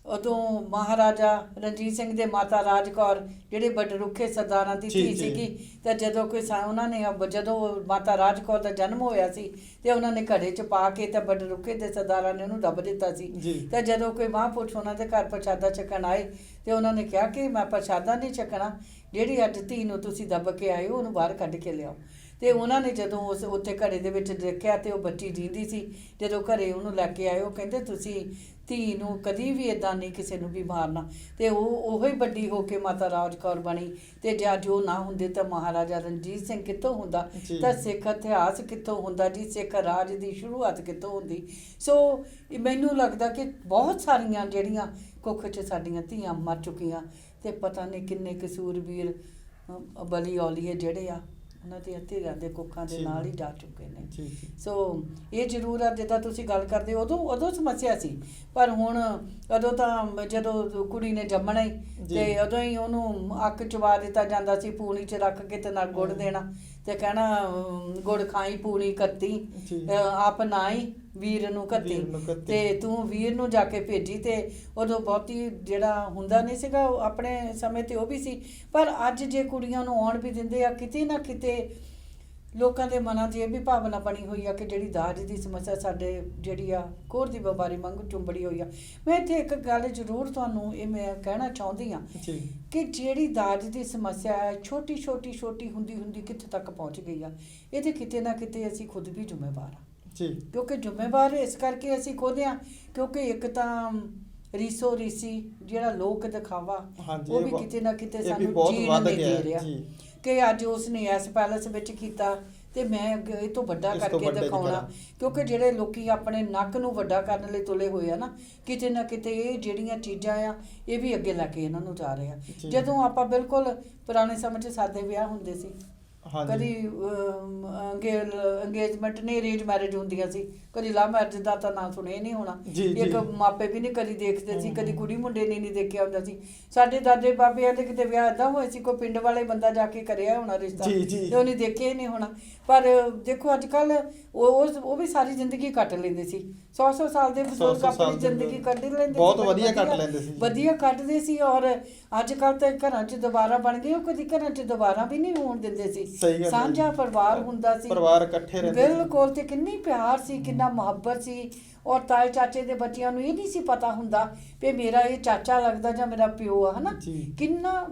ਉਦੋਂ ਮਹਾਰਾਜਾ ਰਣਜੀਤ ਸਿੰਘ ਦੇ ਮਾਤਾ ਰਾਜ ਕੌਰ ਜਿਹੜੇ ਵੱਡੇ ਰੁੱਖੇ ਸਰਦਾਰਾਂ ਦੀ ਧੀ ਸੀਗੀ, ਤਾਂ ਜਦੋਂ ਕੋਈ ਉਹਨਾਂ ਨੇ ਜਦੋਂ ਮਾਤਾ ਰਾਜ ਕੌਰ ਦਾ ਜਨਮ ਹੋਇਆ ਸੀ ਤੇ ਉਹਨਾਂ ਨੇ ਘੜੇ 'ਚ ਪਾ ਕੇ ਤਾਂ ਵੱਡੇ ਰੁੱਖੇ ਦੇ ਸਰਦਾਰਾਂ ਨੇ ਉਹਨੂੰ ਦੱਬ ਦਿੱਤਾ ਸੀ। ਤਾਂ ਜਦੋਂ ਕੋਈ ਮਹਾਂਪੁਰਸ਼ ਉਹਨਾਂ ਦੇ ਘਰ ਪ੍ਰਸ਼ਾਦਾ ਛਕਣ ਆਏ ਤੇ ਉਹਨਾਂ ਨੇ ਕਿਹਾ ਕਿ ਮੈਂ ਪ੍ਰਸ਼ਾਦਾ ਨਹੀਂ ਛਕਣਾ, ਜਿਹੜੀ ਅੱਜ ਧੀ ਨੂੰ ਤੁਸੀਂ ਦੱਬ ਕੇ ਆਏ ਹੋ ਉਹਨੂੰ ਬਾਹਰ ਕੱਢ ਕੇ ਲਿਆਓ। ਤੇ ਉਹਨਾਂ ਨੇ ਜਦੋਂ ਉਸ ਉੱਥੇ ਘੜੇ ਦੇ ਵਿੱਚ ਦੇਖਿਆ ਤੇ ਉਹ ਬੱਚੀ ਜੀਂਦੀ ਸੀ। ਜਦੋਂ ਘਰੇ ਉਹਨੂੰ ਲੈ ਕੇ ਆਏ, ਉਹ ਕਹਿੰਦੇ ਤੁਸੀਂ ਧੀ ਨੂੰ ਕਦੀ ਵੀ ਇੱਦਾਂ ਨਹੀਂ ਕਿਸੇ ਨੂੰ ਵੀ ਮਾਰਨਾ। ਤੇ ਉਹ ਹੀ ਵੱਡੀ ਹੋ ਕੇ ਮਾਤਾ ਰਾਜ ਕੌਰ ਬਣੀ। ਤੇ ਜੇ ਅੱਜ ਉਹ ਨਾ ਹੁੰਦੇ ਤਾਂ ਮਹਾਰਾਜਾ ਰਣਜੀਤ ਸਿੰਘ ਕਿੱਥੋਂ ਹੁੰਦਾ, ਤਾਂ ਸਿੱਖ ਇਤਿਹਾਸ ਕਿੱਥੋਂ ਹੁੰਦਾ ਜੀ, ਸਿੱਖ ਰਾਜ ਦੀ ਸ਼ੁਰੂਆਤ ਕਿੱਥੋਂ ਹੁੰਦੀ। ਸੋ ਮੈਨੂੰ ਲੱਗਦਾ ਕਿ ਬਹੁਤ ਸਾਰੀਆਂ ਜਿਹੜੀਆਂ ਕੁੱਖ 'ਚ ਸਾਡੀਆਂ ਧੀਆਂ ਮਰ ਚੁੱਕੀਆਂ ਤੇ ਪਤਾ ਨਹੀਂ ਕਿੰਨੇ ਕਸੂਰਵੀਰ ਬਲੀ ਔਲੀਏ ਜਿਹੜੇ ਆ ਉਹਨਾਂ ਦੇ ਧੀਆਂ ਦੇ ਕੁੱਖਾਂ ਦੇ ਨਾਲ ਹੀ ਜਾ ਚੁੱਕੇ ਨੇ। ਸੋ ਇਹ ਜ਼ਰੂਰ ਆ, ਜਿੱਦਾਂ ਤੁਸੀਂ ਗੱਲ ਕਰਦੇ ਉਦੋਂ ਸਮੱਸਿਆ ਸੀ, ਪਰ ਹੁਣ ਉਦੋਂ ਤਾਂ ਜਦੋਂ ਕੁੜੀ ਨੇ ਜੰਮਣਾ ਹੀ ਤੇ ਉਦੋਂ ਹੀ ਉਹਨੂੰ ਅੱਕ ਚਵਾ ਦਿੱਤਾ ਜਾਂਦਾ ਸੀ, ਪੂਣੀ 'ਚ ਰੱਖ ਕੇ ਤੇ ਨਾਲ ਗੁੜ ਦੇਣਾ ਤੇ ਕਹਿਣਾ ਗੁੜ ਖਾਈ ਪੂਣੀ ਕੱਤੀ ਆਪ ਨਾ ਹੀ ਵੀਰ ਨੂੰ ਕੱਤੀ, ਤੇ ਤੂੰ ਵੀਰ ਨੂੰ ਜਾ ਕੇ ਭੇਜੀ। ਤੇ ਉਦੋਂ ਬਹੁਤੀ ਜਿਹੜਾ ਹੁੰਦਾ ਨਹੀਂ ਸੀਗਾ ਆਪਣੇ ਸਮੇਂ ਤੇ ਉਹ ਵੀ ਸੀ, ਪਰ ਅੱਜ ਜੇ ਕੁੜੀਆਂ ਨੂੰ ਆਉਣ ਵੀ ਦਿੰਦੇ ਆ, ਕਿਤੇ ਨਾ ਕਿਤੇ ਲੋਕਾਂ ਦੇ ਮਨਾਂ 'ਚ ਇਹ ਵੀ ਭਾਵਨਾ ਬਣੀ ਹੋਈ ਆ ਕਿ ਜਿਹੜੀ ਦਾਜ ਦੀ ਸਮੱਸਿਆ ਸਾਡੇ ਜਿਹੜੀ ਆ ਕੋਹੜ ਦੀ ਬਿਮਾਰੀ ਵਾਂਗੂ ਚੁੰਬੜੀ ਹੋਈ ਆ। ਮੈਂ ਇੱਥੇ ਇੱਕ ਗੱਲ ਜ਼ਰੂਰ ਤੁਹਾਨੂੰ ਇਹ ਮੈਂ ਕਹਿਣਾ ਚਾਹੁੰਦੀ ਹਾਂ ਕਿ ਜਿਹੜੀ ਦਾਜ ਦੀ ਸਮੱਸਿਆ ਹੈ ਛੋਟੀ ਹੁੰਦੀ ਕਿੱਥੇ ਤੱਕ ਪਹੁੰਚ ਗਈ ਆ, ਇਹਦੇ ਕਿਤੇ ਨਾ ਕਿਤੇ ਅਸੀਂ ਖੁਦ ਵੀ ਜ਼ਿੰਮੇਵਾਰ ਹਾਂ। ਕਿਉਂਕਿ ਜ਼ਿੰਮੇਵਾਰ ਇਸ ਕਰਕੇ ਅਸੀਂ ਖੁਦ ਹਾਂ ਕਿਉਂਕਿ ਇੱਕ ਤਾਂ ਰੀਸੋ ਰੀਸੀ ਜਿਹੜਾ ਲੋਕ ਦਿਖਾਵਾ ਉਹ ਵੀ ਕਿਤੇ ਨਾ ਕਿਤੇ ਸਾਨੂੰ ਜੀਣ ਨਹੀਂ ਦੇ ਰਿਹਾ ਕਿ ਅੱਜ ਉਸਨੇ ਇਸ ਪੈਲਸ ਵਿੱਚ ਕੀਤਾ ਤੇ ਮੈਂ ਇਹ ਤੋਂ ਵੱਡਾ ਕਰਕੇ ਦਿਖਾਉਣਾ। ਕਿਉਂਕਿ ਜਿਹੜੇ ਲੋਕੀ ਆਪਣੇ ਨੱਕ ਨੂੰ ਵੱਡਾ ਕਰਨ ਲਈ ਤੁਲੇ ਹੋਏ ਆ ਨਾ, ਕਿਤੇ ਨਾ ਕਿਤੇ ਇਹ ਜਿਹੜੀਆਂ ਚੀਜ਼ਾਂ ਆ ਇਹ ਵੀ ਅੱਗੇ ਲੈ ਕੇ ਇਹਨਾਂ ਨੂੰ ਜਾ ਰਹੇ ਆ। ਜਦੋਂ ਆਪਾਂ ਬਿਲਕੁਲ ਪੁਰਾਣੇ ਸਮੇਂ 'ਚ ਸਾਦੇ ਵਿਆਹ ਹੁੰਦੇ ਸੀ, ਕਦੀ ਅੰਗੇਜਮੈਂਟ ਨਹੀਂ ਅਰੇਂਜ ਮੈਰਿਜ ਹੁੰਦੀਆਂ ਸੀ, ਕਦੀ ਲਵ ਮੈਰਿਜ ਦਾ ਤਾਂ ਨਾਂ ਸੁਣਿਆ ਨਹੀਂ ਹੋਣਾ। ਇੱਕ ਮਾਪੇ ਵੀ ਨਹੀਂ ਕਦੀ ਦੇਖਦੇ ਸੀ, ਕਦੀ ਕੁੜੀ ਮੁੰਡੇ ਨੇ ਨਹੀਂ ਦੇਖਿਆ ਹੁੰਦਾ ਸੀ। ਸਾਡੇ ਦਾਦੇ ਬਾਬਿਆਂ ਦੇ ਕਿਤੇ ਵਿਆਹ ਏਦਾਂ ਹੋਏ ਸੀ, ਕੋਈ ਪਿੰਡ ਵਾਲੇ ਬੰਦਾ ਜਾ ਕੇ ਕਰਿਆ ਹੋਣਾ ਰਿਸ਼ਤਾ ਤੇ ਉਹਨੇ ਦੇਖਿਆ ਹੀ ਨਹੀਂ ਹੋਣਾ। ਪਰ ਦੇਖੋ ਅੱਜ ਕੱਲ ਉਹ ਵੀ ਸਾਰੀ ਜ਼ਿੰਦਗੀ ਕੱਟ ਲੈਂਦੇ ਸੀ, 100 ਸਾਲ ਦੇ ਬਜ਼ੁਰਗ ਆਪਣੀ ਜ਼ਿੰਦਗੀ ਕੱਢ ਲੈਂਦੇ, ਬਹੁਤ ਵਧੀਆ ਕੱਟ ਲੈਂਦੇ ਸੀ, ਵਧੀਆ ਕੱਢਦੇ ਸੀ। ਔਰ ਅੱਜ ਕੱਲ ਤਾਂ ਘਰਾਂ 'ਚ ਦੁਬਾਰਾ ਬਣ ਗਏ, ਉਹ ਕਦੀ ਘਰਾਂ 'ਚ ਦੁਬਾਰਾ ਵੀ ਨਹੀਂ ਹੋਣ ਦਿੰਦੇ ਸੀ। ਸਾਂਝਾ ਪਰਿਵਾਰ ਹੁੰਦਾ ਸੀ, ਪਰਿਵਾਰ ਇਕੱਠੇ ਰਹਿੰਦੇ ਬਿਲਕੁਲ, ਤੇ ਕਿੰਨੀ ਪਿਆਰ ਸੀ, ਕਿੰਨਾ ਮੁਹੱਬਤ ਸੀ। ਔਰ ਤਾਏ ਚਾਚੇ ਦੇ ਬੱਚਿਆਂ ਨੂੰ ਇਹ ਨਹੀਂ ਸੀ ਪਤਾ ਹੁੰਦਾ ਵੀ ਮੇਰਾ ਇਹ ਚਾਚਾ ਲੱਗਦਾ ਜਾਂ ਮੇਰਾ ਪਿਓ ਆ, ਹਨਾ। ਜੀ। ਕਿੰਨਾ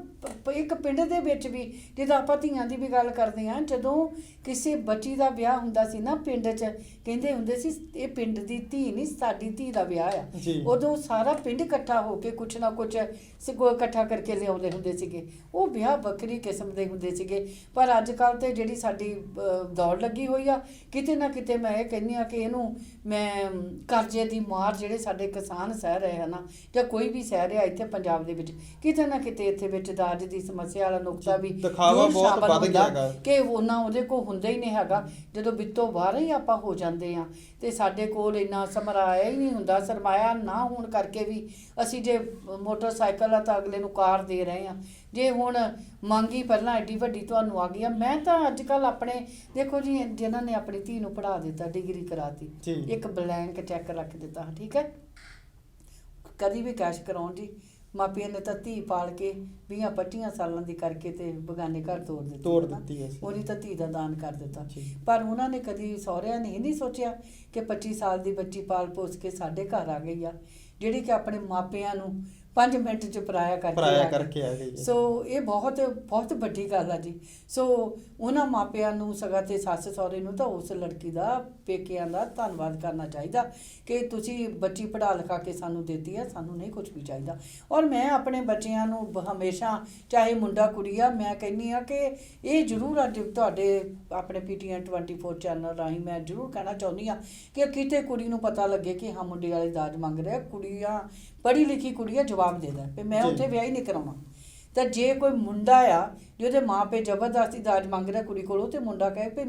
ਇੱਕ ਪਿੰਡ ਦੇ ਵਿੱਚ ਵੀ, ਜਦੋਂ ਆਪਾਂ ਧੀਆਂ ਦੀ ਵੀ ਗੱਲ ਕਰਦੇ ਹਾਂ, ਜਦੋਂ ਕਿਸੇ ਬੱਚੀ ਦਾ ਵਿਆਹ ਹੁੰਦਾ ਸੀ ਨਾ ਪਿੰਡ 'ਚ, ਕਹਿੰਦੇ ਹੁੰਦੇ ਸੀ ਇਹ ਪਿੰਡ ਦੀ ਧੀ ਨਹੀਂ, ਸਾਡੀ ਧੀ ਦਾ ਵਿਆਹ ਆ। ਜੀ। ਉਦੋਂ ਸਾਰਾ ਪਿੰਡ ਇਕੱਠਾ ਹੋ ਕੇ ਕੁਛ ਨਾ ਕੁਛ ਇਕੱਠਾ ਕਰਕੇ ਲਿਆਉਂਦੇ ਹੁੰਦੇ ਸੀਗੇ। ਉਹ ਵਿਆਹ ਵੱਖਰੀ ਕਿਸਮ ਦੇ ਹੁੰਦੇ ਸੀਗੇ। ਪਰ ਅੱਜ ਕੱਲ੍ਹ ਤੇ ਜਿਹੜੀ ਸਾਡੀ ਦੌੜ ਲੱਗੀ ਹੋਈ ਆ, ਕਿਤੇ ਨਾ ਕਿਤੇ ਮੈਂ ਇਹ ਕਹਿੰਦੀ ਹਾਂ ਕਿ ਇਹਨੂੰ ਮੈਂ ਕਰਜ਼ੇ ਦੀ ਮਾਰ ਜਿਹੜੇ ਸਾਡੇ ਕਿਸਾਨ ਸਹਿ ਰਹੇ ਹਨ, ਜਾਂ ਕੋਈ ਵੀ ਸਹਿ ਰਿਹਾ ਇੱਥੇ ਪੰਜਾਬ ਦੇ ਵਿੱਚ, ਕਿਤੇ ਨਾ ਕਿਤੇ ਇੱਥੇ ਵਿੱਚ ਦਾਜ ਦੀ ਸਮੱਸਿਆ ਵਾਲਾ ਨੁਕਤਾ ਵੀ ਦਿਖਾਵਾ ਜ਼ਰੂਰ ਬਹੁਤ ਸ਼ਾਮਲ ਵੱਧ ਗਿਆ ਹੁੰਦਾ ਹੈਗਾ। ਕਿ ਉਹਨਾਂ ਉਹਦੇ ਕੋਲ ਹੁੰਦਾ ਹੀ ਨਹੀਂ ਹੈਗਾ। ਜਦੋਂ ਬਿੱਤੋਂ ਬਾਹਰ ਹੀ ਆਪਾਂ ਹੋ ਜਾਂਦੇ ਹਾਂ ਤੇ ਸਾਡੇ ਕੋਲ ਇੰਨਾ ਸਰਮਾਇਆ ਹੀ ਨਹੀਂ ਹੁੰਦਾ। ਸਰਮਾਇਆ ਨਾ ਹੋਣ ਕਰਕੇ ਵੀ ਅਸੀਂ ਜੇ ਮੋਟਰਸਾਈਕਲ ਆ ਤਾਂ ਅਗਲੇ ਨੂੰ ਕਾਰ ਦੇ ਰਹੇ ਹਾਂ। ਜੇ ਹੁਣ ਮੰਗ ਹੀ ਪਹਿਲਾਂ ਐਡੀ ਵੱਡੀ ਤੁਹਾਨੂੰ ਆ ਗਈ ਆ। ਮੈਂ ਤਾਂ ਅੱਜ ਕੱਲ੍ਹ ਆਪਣੇ ਦੇਖੋ ਜੀ, ਜਿਨ੍ਹਾਂ ਨੇ ਆਪਣੀ ਧੀ ਨੂੰ ਪੜ੍ਹਾ ਦਿੱਤਾ, ਡਿਗਰੀ ਕਰਾਤੀ, ਇੱਕ ਬਲੈਂਕ ਚੈੱਕ ਰੱਖ ਦਿੱਤਾ, ਠੀਕ ਹੈ, ਕਦੀ ਵੀ ਕੈਸ਼ ਕਰਾਉਣ ਜੀ, ਮਾਪਿਆਂ ਨੇ ਤਾਂ ਧੀ ਪਾਲ ਕੇ 20-25 ਸਾਲਾਂ ਦੀ ਕਰਕੇ ਤੇ ਬਗਾਨੇ ਘਰ ਤੋੜ ਦਿੱਤੀ ਹੈ। ਉਹਨੇ ਤਾਂ ਧੀ ਦਾ ਦਾਨ ਕਰ ਦਿੱਤਾ। ਪਰ ਉਹਨਾਂ ਨੇ ਕਦੀ ਸਹੁਰਿਆਂ ਨੇ ਇਹ ਨਹੀਂ ਸੋਚਿਆ ਕਿ 25 ਸਾਲ ਦੀ ਬੱਚੀ ਪਾਲ ਪੋਸ ਕੇ ਸਾਡੇ ਘਰ ਆ ਗਈ ਆ, ਜਿਹੜੀ ਕਿ ਆਪਣੇ ਮਾਪਿਆਂ ਨੂੰ 5 ਮਿੰਟ 'ਚ ਪਰਾਇਆ ਕਰਕੇ ਆ ਗਈ। ਸੋ ਇਹ ਬਹੁਤ ਬਹੁਤ ਵੱਡੀ ਗੱਲ ਆ ਜੀ। ਸੋ ਉਹਨਾਂ ਮਾਪਿਆਂ ਨੂੰ, ਸਗਾ ਤੇ ਸੱਸ ਸਹੁਰੇ ਨੂੰ ਤਾਂ ਉਸ ਲੜਕੀ ਦਾ, ਪੇਕਿਆਂ ਦਾ ਧੰਨਵਾਦ ਕਰਨਾ ਚਾਹੀਦਾ ਕਿ ਤੁਸੀਂ ਬੱਚੀ ਪੜ੍ਹਾ ਲਿਖਾ ਕੇ ਸਾਨੂੰ ਦਿੱਤੀ ਆ, ਸਾਨੂੰ ਨਹੀਂ ਕੁਝ ਵੀ ਚਾਹੀਦਾ। ਔਰ ਮੈਂ ਆਪਣੇ ਬੱਚਿਆਂ ਨੂੰ ਹਮੇਸ਼ਾ, ਚਾਹੇ ਮੁੰਡਾ ਕੁੜੀ ਆ, ਮੈਂ ਕਹਿੰਦੀ ਆ ਕਿ ਇਹ ਜ਼ਰੂਰ ਅੱਜ ਤੁਹਾਡੇ ਆਪਣੇ PTN 24 ਚੈਨਲ ਰਾਹੀਂ ਮੈਂ ਜ਼ਰੂਰ ਕਹਿਣਾ ਚਾਹੁੰਦੀ ਆ ਕਿ ਕਿਤੇ ਕੁੜੀ ਨੂੰ ਪਤਾ ਲੱਗੇ ਕਿ ਹਾਂ ਮੁੰਡੇ ਵਾਲੇ ਦਾਜ ਮੰਗ ਰਿਹਾ, ਕੁੜੀਆਂ ਪੜ੍ਹੀ ਲਿਖੀ ਕੁੜੀ ਆ, ਜਵਾਬ ਦੇ ਦੇ ਵੀ ਮੈਂ ਉੱਥੇ ਵਿਆਹ ਹੀ ਨਹੀਂ ਕਰਾਉਣਾ। ਤਾਂ ਜੇ ਕੋਈ ਮੁੰਡਾ ਆ ਜਿਹਦੇ ਮਾਂ ਪਿਓ ਜ਼ਬਰਦਸਤੀ ਦਾਜ ਮੰਗ ਰਿਹਾ ਕੁੜੀ ਕੋਲੋਂ, ਤੇ ਮੁੰਡਾ ਕਹੇ ਵੀ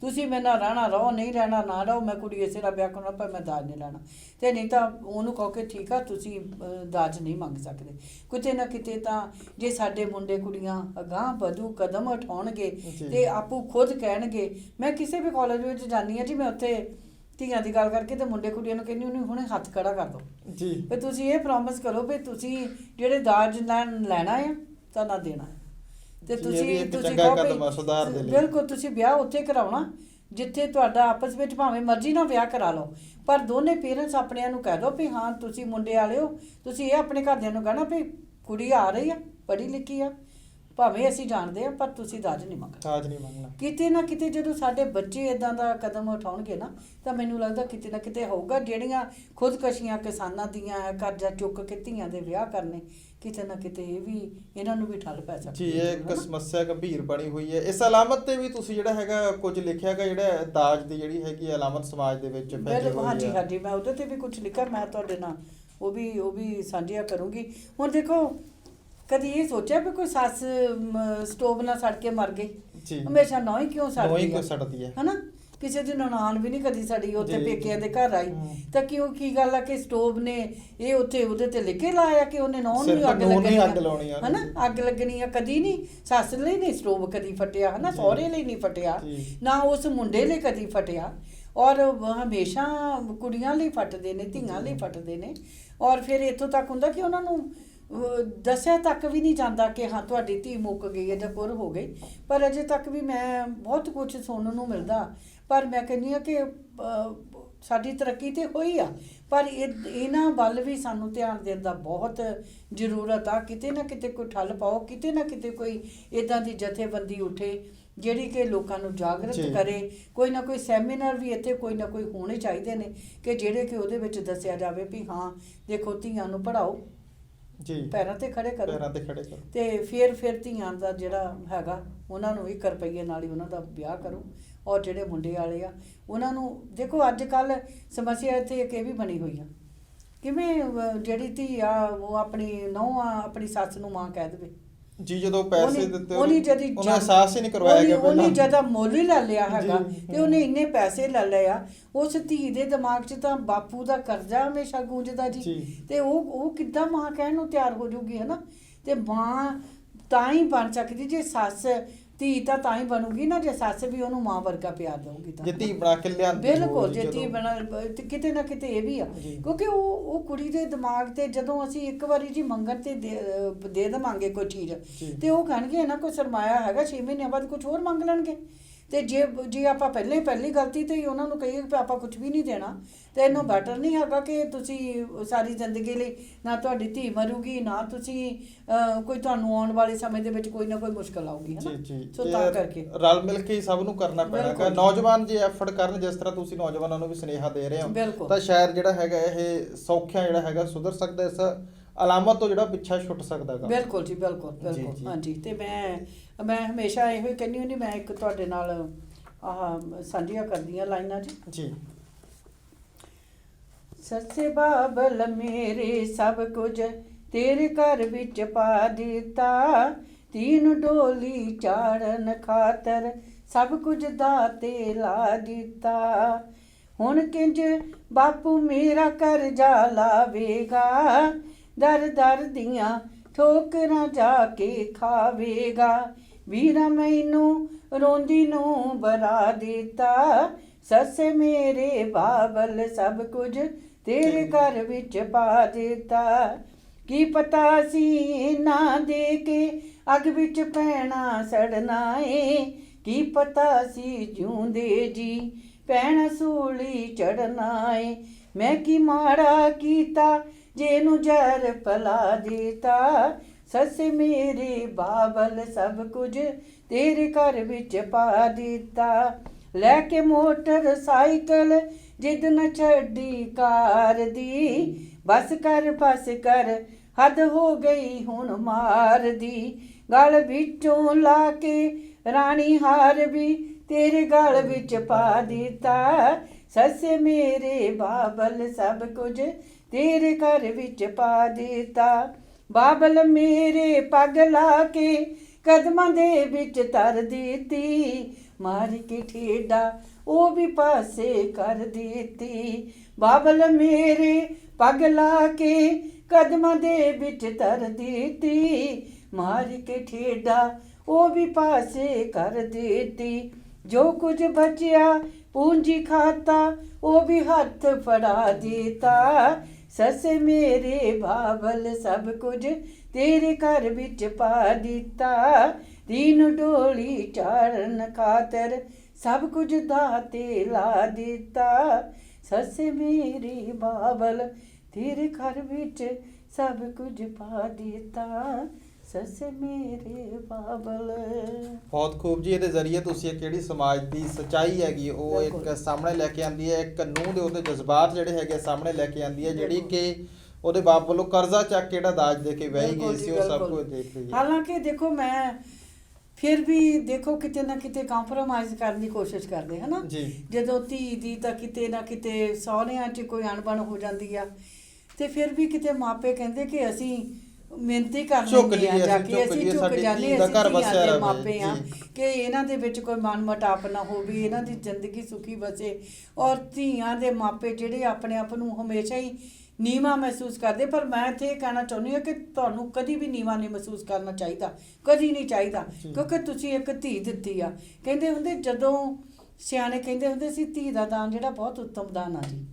ਤੁਸੀਂ ਮੇਰੇ ਨਾਲ ਰਹਿਣਾ ਰਹੋ, ਨਹੀਂ ਰਹਿਣਾ ਨਾ ਰਹੋ, ਮੈਂ ਕੁੜੀ ਇਸੇ ਨਾਲ ਵਿਆਹ ਕਰਾਉਣਾ, ਪਰ ਮੈਂ ਦਾਜ ਨਹੀਂ ਲੈਣਾ। ਤੇ ਨਹੀਂ ਤਾਂ ਉਹਨੂੰ ਕਹੋ ਕਿ ਠੀਕ ਆ, ਤੁਸੀਂ ਦਾਜ ਨਹੀਂ ਮੰਗ ਸਕਦੇ। ਕਿਤੇ ਨਾ ਕਿਤੇ ਤਾਂ ਜੇ ਸਾਡੇ ਮੁੰਡੇ ਕੁੜੀਆਂ ਅਗਾਂਹ ਵਧੂ ਕਦਮ ਉਠਾਉਣਗੇ ਤੇ ਆਪੂ ਖੁਦ ਕਹਿਣਗੇ। ਮੈਂ ਕਿਸੇ ਵੀ ਕਾਲਜ ਵਿੱਚ ਜਾਂਦੀ ਹਾਂ ਜੀ, ਮੈਂ ਉੱਥੇ ਧੀਆਂ ਦੀ ਗੱਲ ਕਰਕੇ ਤੇ ਮੁੰਡੇ ਕੁੜੀਆਂ ਨੂੰ ਕਹਿੰਦੀ ਉਹਨੂੰ ਹੁਣੇ ਹੱਥ ਖੜਾ ਕਰ ਦਿਓ ਜੀ, ਵੀ ਤੁਸੀਂ ਇਹ ਪ੍ਰੋਮਿਸ ਕਰੋ ਵੀ ਤੁਸੀਂ ਜਿਹੜੇ ਦਾਜ ਲੈਣਾ ਆ ਤਾਂ ਨਾ ਦੇਣਾ, ਤੇ ਤੁਸੀਂ ਕਹੋ ਬਿਲਕੁਲ ਤੁਸੀਂ ਵਿਆਹ ਉੱਥੇ ਕਰਾਉਣਾ ਜਿੱਥੇ ਤੁਹਾਡਾ ਆਪਸ ਵਿੱਚ ਭਾਵੇਂ ਮਰਜ਼ੀ ਨਾਲ ਵਿਆਹ ਕਰਾ ਲਓ, ਪਰ ਦੋਨੇ ਪੇਰੈਂਟਸ ਆਪਣਿਆਂ ਨੂੰ ਕਹਿ ਦਿਓ ਵੀ ਹਾਂ ਤੁਸੀਂ ਮੁੰਡੇ ਵਾਲੇ ਹੋ, ਤੁਸੀਂ ਇਹ ਆਪਣੇ ਘਰਦਿਆਂ ਨੂੰ ਕਹਿਣਾ ਵੀ ਕੁੜੀ ਆ ਰਹੀ ਆ, ਪੜ੍ਹੀ ਲਿਖੀ ਆ, ਭਾਵੇਂ ਅਸੀਂ ਜਾਣਦੇ ਹਾਂ, ਪਰ ਤੁਸੀਂ ਦਾਜ ਨਹੀਂ ਮੰਗਣਾ। ਕਿਤੇ ਨਾ ਕਿਤੇ ਜਦੋਂ ਸਾਡੇ ਬੱਚੇ ਇਦਾਂ ਦਾ ਕਦਮ ਉਠਾਉਣਗੇ ਨਾ, ਤਾਂ ਮੈਨੂੰ ਲੱਗਦਾ ਕਿਤੇ ਨਾ ਕਿਤੇ ਹੋਊਗਾ। ਜਿਹੜੀਆਂ ਖੁਦਕਸ਼ੀਆਂ ਕਿਸਾਨਾਂ ਦੀਆਂ, ਕਰਜ਼ਾ ਚੁੱਕ ਕੇ ਧੀਆਂ ਦੇ ਵਿਆਹ ਕਰਨੇ, ਕਿਤੇ ਨਾ ਕਿਤੇ ਇਹ ਵੀ ਇਹਨਾਂ ਨੂੰ ਵੀ ਠੱਲ ਪੈ ਸਕਦੀ ਜੀ। ਇਹ ਇੱਕ ਸਮੱਸਿਆ ਗੰਭੀਰ ਬਣੀ ਹੋਈ ਹੈ। ਇਸ ਅਲਾਮਤ ਤੇ ਵੀ ਤੁਸੀਂ ਜਿਹੜਾ ਹੈਗਾ ਕੁਝ ਲਿਖਿਆ ਹੈਗਾ, ਜਿਹੜਾ ਦਾਜ ਦੀ ਜਿਹੜੀ ਹੈਗੀ ਅਲਾਮਤ ਸਮਾਜ ਦੇ ਵਿੱਚ ਫੈਲੀ ਹੋਈ ਹੈ। ਹਾਂਜੀ, ਮੈਂ ਉਹਦੇ ਤੇ ਵੀ ਕੁਝ ਲਿਖਿਆ, ਮੈਂ ਤੁਹਾਡੇ ਨਾਲ ਉਹ ਵੀ ਸਾਂਝਾ ਕਰੂੰਗੀ। ਹੁਣ ਦੇਖੋ, ਕਦੀ ਇਹ ਸੋਚਿਆ ਵੀ ਕੋਈ ਸੱਸ ਸਟੋਵ ਨਾਲ ਸੜ ਕੇ ਮਰ ਗਈ? ਹਮੇਸ਼ਾ ਨੌਂ ਹੀ ਕਿਉਂ ਸੜਦੀ ਹੈ, ਹਨਾ? ਕਿਸੇ ਦੀ ਨਨਾਣ ਵੀ ਨਹੀਂ ਕਦੀ ਸੜੀ ਉੱਥੇ ਪੇਕਿਆਂ ਦੇ ਘਰ ਆਈ, ਤਾਂ ਕਿਉਂ ਕੀ ਗੱਲ ਆ ਕਿ ਸਟੋਵ ਨੇ ਇਹ ਉੱਥੇ ਉਹਦੇ ਤੇ ਲਿਖੇ ਲਾਇਆ ਕਿ ਉਹਨੇ ਨੌਂ ਨੂੰ ਅੱਗ ਲੱਗਣੀ, ਹਨਾ? ਅੱਗ ਲੱਗਣੀ ਆ, ਕਦੀ ਨਹੀਂ ਸੱਸ ਲਈ ਨਹੀਂ ਸਟੋਵ ਕਦੀ ਫਟਿਆ, ਹਨਾ? ਸਹੁਰੇ ਲਈ ਨਹੀਂ ਫਟਿਆ, ਨਾ ਉਸ ਮੁੰਡੇ ਲਈ ਕਦੀ ਫਟਿਆ। ਔਰ ਹਮੇਸ਼ਾ ਕੁੜੀਆਂ ਲਈ ਫਟਦੇ ਨੇ, ਧੀਆਂ ਲਈ ਫਟਦੇ ਨੇ। ਔਰ ਫਿਰ ਇੱਥੋਂ ਤੱਕ ਹੁੰਦਾ ਕਿ ਉਹਨਾਂ ਨੂੰ ਦੱਸਿਆ ਤੱਕ ਵੀ ਨਹੀਂ ਜਾਂਦਾ ਕਿ ਹਾਂ ਤੁਹਾਡੀ ਧੀ ਮੁੱਕ ਗਈ ਹੈ ਜਾਂ ਕੁਰ ਹੋ ਗਈ। ਪਰ ਅਜੇ ਤੱਕ ਵੀ ਮੈਂ ਬਹੁਤ ਕੁਝ ਸੁਣਨ ਨੂੰ ਮਿਲਦਾ। ਪਰ ਮੈਂ ਕਹਿੰਦੀ ਹਾਂ ਕਿ ਸਾਡੀ ਤਰੱਕੀ ਤੇ ਹੋਈ ਆ, ਪਰ ਇਹਨਾਂ ਵੱਲ ਵੀ ਸਾਨੂੰ ਧਿਆਨ ਦੇਣ ਦਾ ਬਹੁਤ ਜ਼ਰੂਰਤ ਆ। ਕਿਤੇ ਨਾ ਕਿਤੇ ਕੋਈ ਠੱਲ ਪਾਓ, ਕਿਤੇ ਨਾ ਕਿਤੇ ਕੋਈ ਇੱਦਾਂ ਦੀ ਜਥੇਬੰਦੀ ਉੱਠੇ ਜਿਹੜੀ ਕਿ ਲੋਕਾਂ ਨੂੰ ਜਾਗਰਤ ਕਰੇ। ਕੋਈ ਨਾ ਕੋਈ ਸੈਮੀਨਾਰ ਵੀ ਇੱਥੇ ਕੋਈ ਨਾ ਕੋਈ ਹੋਣੇ ਚਾਹੀਦੇ ਨੇ ਕਿ ਜਿਹੜੇ ਕਿ ਉਹਦੇ ਵਿੱਚ ਦੱਸਿਆ ਜਾਵੇ ਵੀ ਹਾਂ ਦੇਖੋ ਧੀਆਂ ਨੂੰ ਪੜ੍ਹਾਓ ਜੀ, ਪੈਰਾਂ ਤੇ ਖੜੇ ਕਰੋ ਤੇ ਫਿਰ ਧੀਆਂ ਦਾ ਜਿਹੜਾ ਹੈਗਾ ਉਹਨਾਂ ਨੂੰ 1 ਰੁਪਈਏ ਨਾਲ ਹੀ ਉਹਨਾਂ ਦਾ ਵਿਆਹ ਕਰੋ। ਔਰ ਜਿਹੜੇ ਮੁੰਡੇ ਵਾਲੇ ਆ ਉਹਨਾਂ ਨੂੰ ਦੇਖੋ, ਅੱਜ ਕੱਲ੍ਹ ਸਮੱਸਿਆ ਇੱਥੇ ਇੱਕ ਇਹ ਵੀ ਬਣੀ ਹੋਈ ਆ, ਕਿਵੇਂ ਜਿਹੜੀ ਧੀ ਆ ਉਹ ਆਪਣੀ ਨੂੰਹ ਆ ਆਪਣੀ ਸੱਸ ਨੂੰ ਮਾਂ ਕਹਿ ਦੇਵੇ ਜੀ। ਜਦੋਂ ਪੈਸੇ ਦਿੱਤੇ ਉਹਨੇ ਅਹਿਸਾਸ ਹੀ ਨਹੀਂ ਕਰਵਾਇਆ ਗਿਆ, ਉਹਨੇ ਜਦੋਂ ਮੁੱਲ ਹੀ ਲੈ ਲਿਆ ਹੈਗਾ ਤੇ ਉਹਨੇ ਇੰਨੇ ਪੈਸੇ ਲੈ ਲਏ ਆ, ਉਸ ਧੀ ਦੇ ਦਿਮਾਗ 'ਚ ਤਾਂ ਬਾਪੂ ਦਾ ਕਰਜ਼ਾ ਹਮੇਸ਼ਾ ਗੂੰਜਦਾ ਜੀ। ਤੇ ਉਹ ਕਿੱਦਾਂ ਮਾਂ ਕਹਿਣ ਨੂੰ ਤਿਆਰ ਹੋ ਜਾਊਗੀ, ਹਨਾ? ਤੇ ਮਾਂ ਤਾਂ ਹੀ ਬਣ ਸਕਦੀ ਜੇ ਸੱਸ, ਧੀ ਤਾਂ ਹੀ ਬਣੂਗੀ ਨਾ ਜੇ ਸੱਸ ਵੀ ਉਹਨੂੰ ਮਾਂ ਵਰਗਾ ਪਿਆਰ ਦੇਊਗੀ। ਤਾਂ ਜੇ ਧੀ ਬਣਾ ਕੇ ਲਿਆਂਦੀ, ਬਿਲਕੁਲ, ਜੇ ਧੀ ਬਣਾ, ਕਿਤੇ ਨਾ ਕਿਤੇ ਇਹ ਵੀ ਆ ਕਿਉਂਕਿ ਉਹ ਕੁੜੀ ਦੇ ਦਿਮਾਗ ਤੇ ਜਦੋਂ ਅਸੀਂ ਇੱਕ ਵਾਰੀ ਜੀ ਮੰਗਣ ਤੇ ਦੇ ਦੇਵਾਂਗੇ ਕੋਈ ਚੀਜ਼, ਤੇ ਉਹ ਕਹਿਣਗੇ ਇਹਨਾਂ ਕੋਈ ਸਰਮਾਇਆ ਹੈਗਾ, 6 ਮਹੀਨਿਆਂ ਬਾਅਦ ਕੁਝ ਹੋਰ ਮੰਗ ਲੈਣਗੇ। ਤੇ ਜੇ ਆਪਾਂ ਪਹਿਲੀ ਗਲਤੀ ਤੇ ਹੀ ਉਹਨਾਂ ਨੂੰ ਕਹੀਏ ਕਿ ਆਪਾਂ ਕੁਝ ਵੀ ਨਹੀਂ ਦੇਣਾ, ਤੇ ਇਹਨੂੰ ਬੈਟਰ ਨਹੀਂ ਹੈਗਾ ਕਿ ਤੁਸੀਂ ਸਾਰੀ ਜ਼ਿੰਦਗੀ ਲਈ ਨਾ ਤੁਹਾਡੀ ਧੀ ਮਰੂਗੀ, ਨਾ ਤੁਸੀਂ ਕੋਈ ਤੁਹਾਨੂੰ ਆਉਣ ਵਾਲੇ ਸਮੇਂ ਦੇ ਵਿੱਚ ਕੋਈ ਨਾ ਕੋਈ ਮੁਸ਼ਕਲ ਆਊਗੀ, ਹੈ ਜੀ ਨਾ। ਜੀ ਸੋ ਤਾਂ ਕਰਕੇ ਰਲ ਮਿਲ ਕੇ ਹੀ ਸਭ ਨੂੰ ਕਰਨਾ ਪੈਣਾ ਹੈਗਾ। ਬਿਲਕੁਲ। ਨੌਜਵਾਨ ਜੇ ਐਫਰਟ ਕਰਨ, ਜਿਸ ਤਰ੍ਹਾਂ ਤੁਸੀਂ ਨੌਜਵਾਨਾਂ ਨੂੰ ਵੀ ਸੁਨੇਹਾ ਦੇ ਰਹੇ ਹੋ, ਬਿਲਕੁਲ। ਤਾਂ ਸ਼ਾਇਦ ਜਿਹੜਾ ਹੈਗਾ ਇਹ ਸੌਖਿਆ ਜਿਹੜਾ ਹੈਗਾ ਸੁਧਰ ਸਕਦਾ, ਇਸ ਅਲਾਮਤ ਤੋਂ ਜਿਹੜਾ ਪਿੱਛਾ ਛੁੱਟ ਸਕਦਾ ਹੈਗਾ। ਬਿਲਕੁਲ ਜੀ, ਬਿਲਕੁਲ ਜੀ, ਬਿਲਕੁਲ। ਜੀ। ਹਾਂਜੀ, ਤੇ ਮੈਂ ਹਮੇਸ਼ਾ ਇਹੋ ਹੀ ਕਹਿੰਦੀ ਹੁੰਦੀ, ਮੈਂ ਇੱਕ ਤੁਹਾਡੇ ਨਾਲ ਆਹ ਸਾਂਝੀਆਂ ਕਰਦੀਆਂ ਲਾਈਨਾਂ ਜੀ। ਜੀ ਸੱਸੇ ਬਾਬਲ ਮੇਰੇ ਸਭ ਕੁਝ ਤੇਰੇ ਘਰ ਵਿੱਚ ਪਾ ਦਿੱਤਾ, ਤੀਨ ਡੋਲੀ ਚਾੜਨ ਖਾਤਰ ਸਭ ਕੁਝ ਦਾਤੇ ਲਾ ਦਿੱਤਾ। ਹੁਣ ਕਿੰਜ ਬਾਪੂ ਮੇਰਾ ਕਰਜ਼ਾ ਲਾਵੇਗਾ, ਦਰ ਦਰ ਦੀਆਂ ਠੋਕਰਾਂ ਜਾ ਕੇ ਖਾਵੇਗਾ। ਵੀਰਾ ਮੈਨੂੰ ਰੋਂਦੀ ਨੂੰ ਬਰਾ ਦਿੱਤਾ, ਸੱਸੇ ਮੇਰੇ ਬਾਬਲ ਸਭ ਕੁਝ ਤੇਰੇ ਘਰ ਵਿੱਚ ਪਾ ਦਿੱਤਾ। ਕੀ ਪਤਾ ਸੀ ਨਾ ਦੇ ਕੇ ਅੱਗ ਵਿੱਚ ਪੈਣਾ ਸੜਨਾ ਏ, ਕੀ ਪਤਾ ਸੀ ਜਿਉਂਦੇ ਜੀ ਪੈਣਾ ਸੂਲੀ ਚੜਨਾ ਏ। ਮੈਂ ਕੀ ਮਾੜਾ ਕੀਤਾ ਜੇ ਨੂੰ ਜ਼ਹਿਰ ਪਲਾ ਦਿੱਤਾ, ਸੱਸੇ ਮੇਰੇ ਬਾਬਲ ਸਭ ਕੁਝ ਤੇਰੇ ਘਰ ਵਿੱਚ ਪਾ ਦਿੱਤਾ। ਲੈ ਕੇ ਮੋਟਰਸਾਈਕਲ ਜਿੱਦ ਨਾ ਛੱਡੀ ਕਾਰ ਦੀ, ਬਸ ਕਰ ਹੱਦ ਹੋ ਗਈ ਹੁਣ ਮਾਰ ਦੀ। ਗਲ ਵਿੱਚੋਂ ਲਾ ਕੇ ਰਾਣੀ ਹਾਰ ਵੀ ਤੇਰੇ ਗਲ ਵਿੱਚ ਪਾ ਦਿੱਤਾ, ਸੱਸੇ ਮੇਰੇ ਬਾਬਲ ਸਭ ਕੁਝ ਤੇਰੇ ਘਰ ਵਿੱਚ ਪਾ ਦਿੱਤਾ। ਬਾਬਲ ਮੇਰੇ ਪੱਗ ਲਾ ਕੇ ਕਦਮਾਂ ਦੇ ਵਿੱਚ ਧਰ ਦਿੱਤੀ, ਮਾਰ ਕੇ ਠੇਡਾ ਉਹ ਵੀ ਪਾਸੇ ਕਰ ਦਿੱਤੀ। ਬਾਬਲ ਮੇਰੇ ਪੱਗ ਲਾ ਕੇ ਕਦਮਾਂ ਦੇ ਵਿੱਚ ਧਰ ਦਿੱਤੀ, ਮਾਰ ਕੇ ਠੇਡਾ ਉਹ ਵੀ ਪਾਸੇ ਕਰ ਦਿੱਤੀ। ਜੋ ਕੁਝ ਬਚਿਆ ਪੂੰਜੀ ਖਾਤਾ ਉਹ ਵੀ ਹੱਥ ਫੜਾ ਦਿੱਤਾ, ਸੱਸੇ ਮੇਰੇ ਬਾਬਲ ਸਭ ਕੁਝ ਤੇਰੇ ਘਰ ਵਿੱਚ ਪਾ ਦਿੱਤਾ। ਤੀਨ ਡੋਲੀ ਚਾੜਨ ਖਾਤਰ ਸਭ ਕੁਝ ਦਾਤੇ ਲਾ ਦਿੱਤਾ, ਸੱਸੇ ਮੇਰੇ ਬਾਬਲ ਤੇਰੇ ਘਰ ਵਿੱਚ ਸਭ ਕੁਝ ਪਾ ਦਿੱਤਾ, ਸੱਸੇ ਮੇਰੇ ਬਾਬਲ। ਬਹੁਤ ਖੂਬ ਜੀ। ਇਹਦੇ ਜ਼ਰੀਏ ਤੁਸੀਂ ਇੱਕ ਜਿਹੜੀ ਸਮਾਜ ਦੀ ਸੱਚਾਈ ਹੈਗੀ ਉਹ ਇੱਕ ਸਾਹਮਣੇ ਲੈ ਕੇ ਆਂਦੀ ਹੈ, ਇੱਕ ਨੂੰਹ ਦੇ ਉਹਦੇ ਜਜ਼ਬਾਤ ਜਿਹੜੇ ਹੈਗੇ ਸਾਹਮਣੇ ਲੈ ਕੇ ਆਂਦੀ ਹੈ, ਜਿਹੜੀ ਕਿ ਉਹਦੇ ਬਾਪ ਵੱਲੋਂ ਕਰਜ਼ਾ ਚੱਕ ਕੇ ਜਿਹੜਾ ਦਾਜ ਦੇ ਕੇ ਵਿਆਹੀ ਗਈ ਸੀ, ਉਹ ਸਭ ਕੁਝ ਦੇਖ ਰਹੀ ਹੈ। ਹਾਲਾਂਕਿ ਦੇਖੋ ਮੈਂ ਫਿਰ ਵੀ ਦੇਖੋ ਕਿਤੇ ਨਾ ਕਿਤੇ ਕੰਪਰੋਮਾਈਜ਼ ਕਰਨ ਦੀ ਕੋਸ਼ਿਸ਼ ਕਰਦੇ ਹਨਾ ਜੀ। ਜਦੋਂ ਧੀ ਦੀ ਤਾਂ ਕਿਤੇ ਨਾ ਕਿਤੇ ਸਹੁਰਿਆਂ 'ਚ ਕੋਈ ਅਣਬਣ ਹੋ ਜਾਂਦੀ ਆ, ਤੇ ਫਿਰ ਵੀ ਕਿਤੇ ਮਾਪੇ ਕਹਿੰਦੇ ਕਿ ਅਸੀਂ ਮਿਹਨਤੀ ਕਰ ਲੈਂਦੇ ਆ, ਜਾ ਕੇ ਅਸੀਂ ਝੁਕ ਜਾਂਦੇ, ਅਸੀਂ ਧੀਆਂ ਦੇ ਮਾਪੇ ਆ ਕਿ ਇਹਨਾਂ ਦੇ ਵਿੱਚ ਕੋਈ ਮਨ ਮਟਾਪ ਨਾ ਹੋਵੇ, ਇਹਨਾਂ ਦੀ ਜ਼ਿੰਦਗੀ ਸੁਖੀ ਬਸੇ। ਔਰ ਧੀਆਂ ਦੇ ਮਾਪੇ ਜਿਹੜੇ ਆਪਣੇ ਆਪ ਨੂੰ ਹਮੇਸ਼ਾ ਹੀ ਨੀਵਾਂ ਮਹਿਸੂਸ ਕਰਦੇ, ਪਰ ਮੈਂ ਇੱਥੇ ਇਹ ਕਹਿਣਾ ਚਾਹੁੰਦੀ ਹਾਂ ਕਿ ਤੁਹਾਨੂੰ ਕਦੀ ਵੀ ਨੀਵਾਂ ਨਹੀਂ ਮਹਿਸੂਸ ਕਰਨਾ ਚਾਹੀਦਾ, ਕਦੀ ਨਹੀਂ ਚਾਹੀਦਾ, ਕਿਉਂਕਿ ਤੁਸੀਂ ਇੱਕ ਧੀ ਦਿੱਤੀ ਆ। ਕਹਿੰਦੇ ਹੁੰਦੇ ਜਦੋਂ ਸਿਆਣੇ ਕਹਿੰਦੇ ਹੁੰਦੇ ਸੀ ਧੀ ਦਾ ਦਾਨ ਜਿਹੜਾ ਬਹੁਤ ਉੱਤਮ ਦਾਨ ਆ ਜੀ।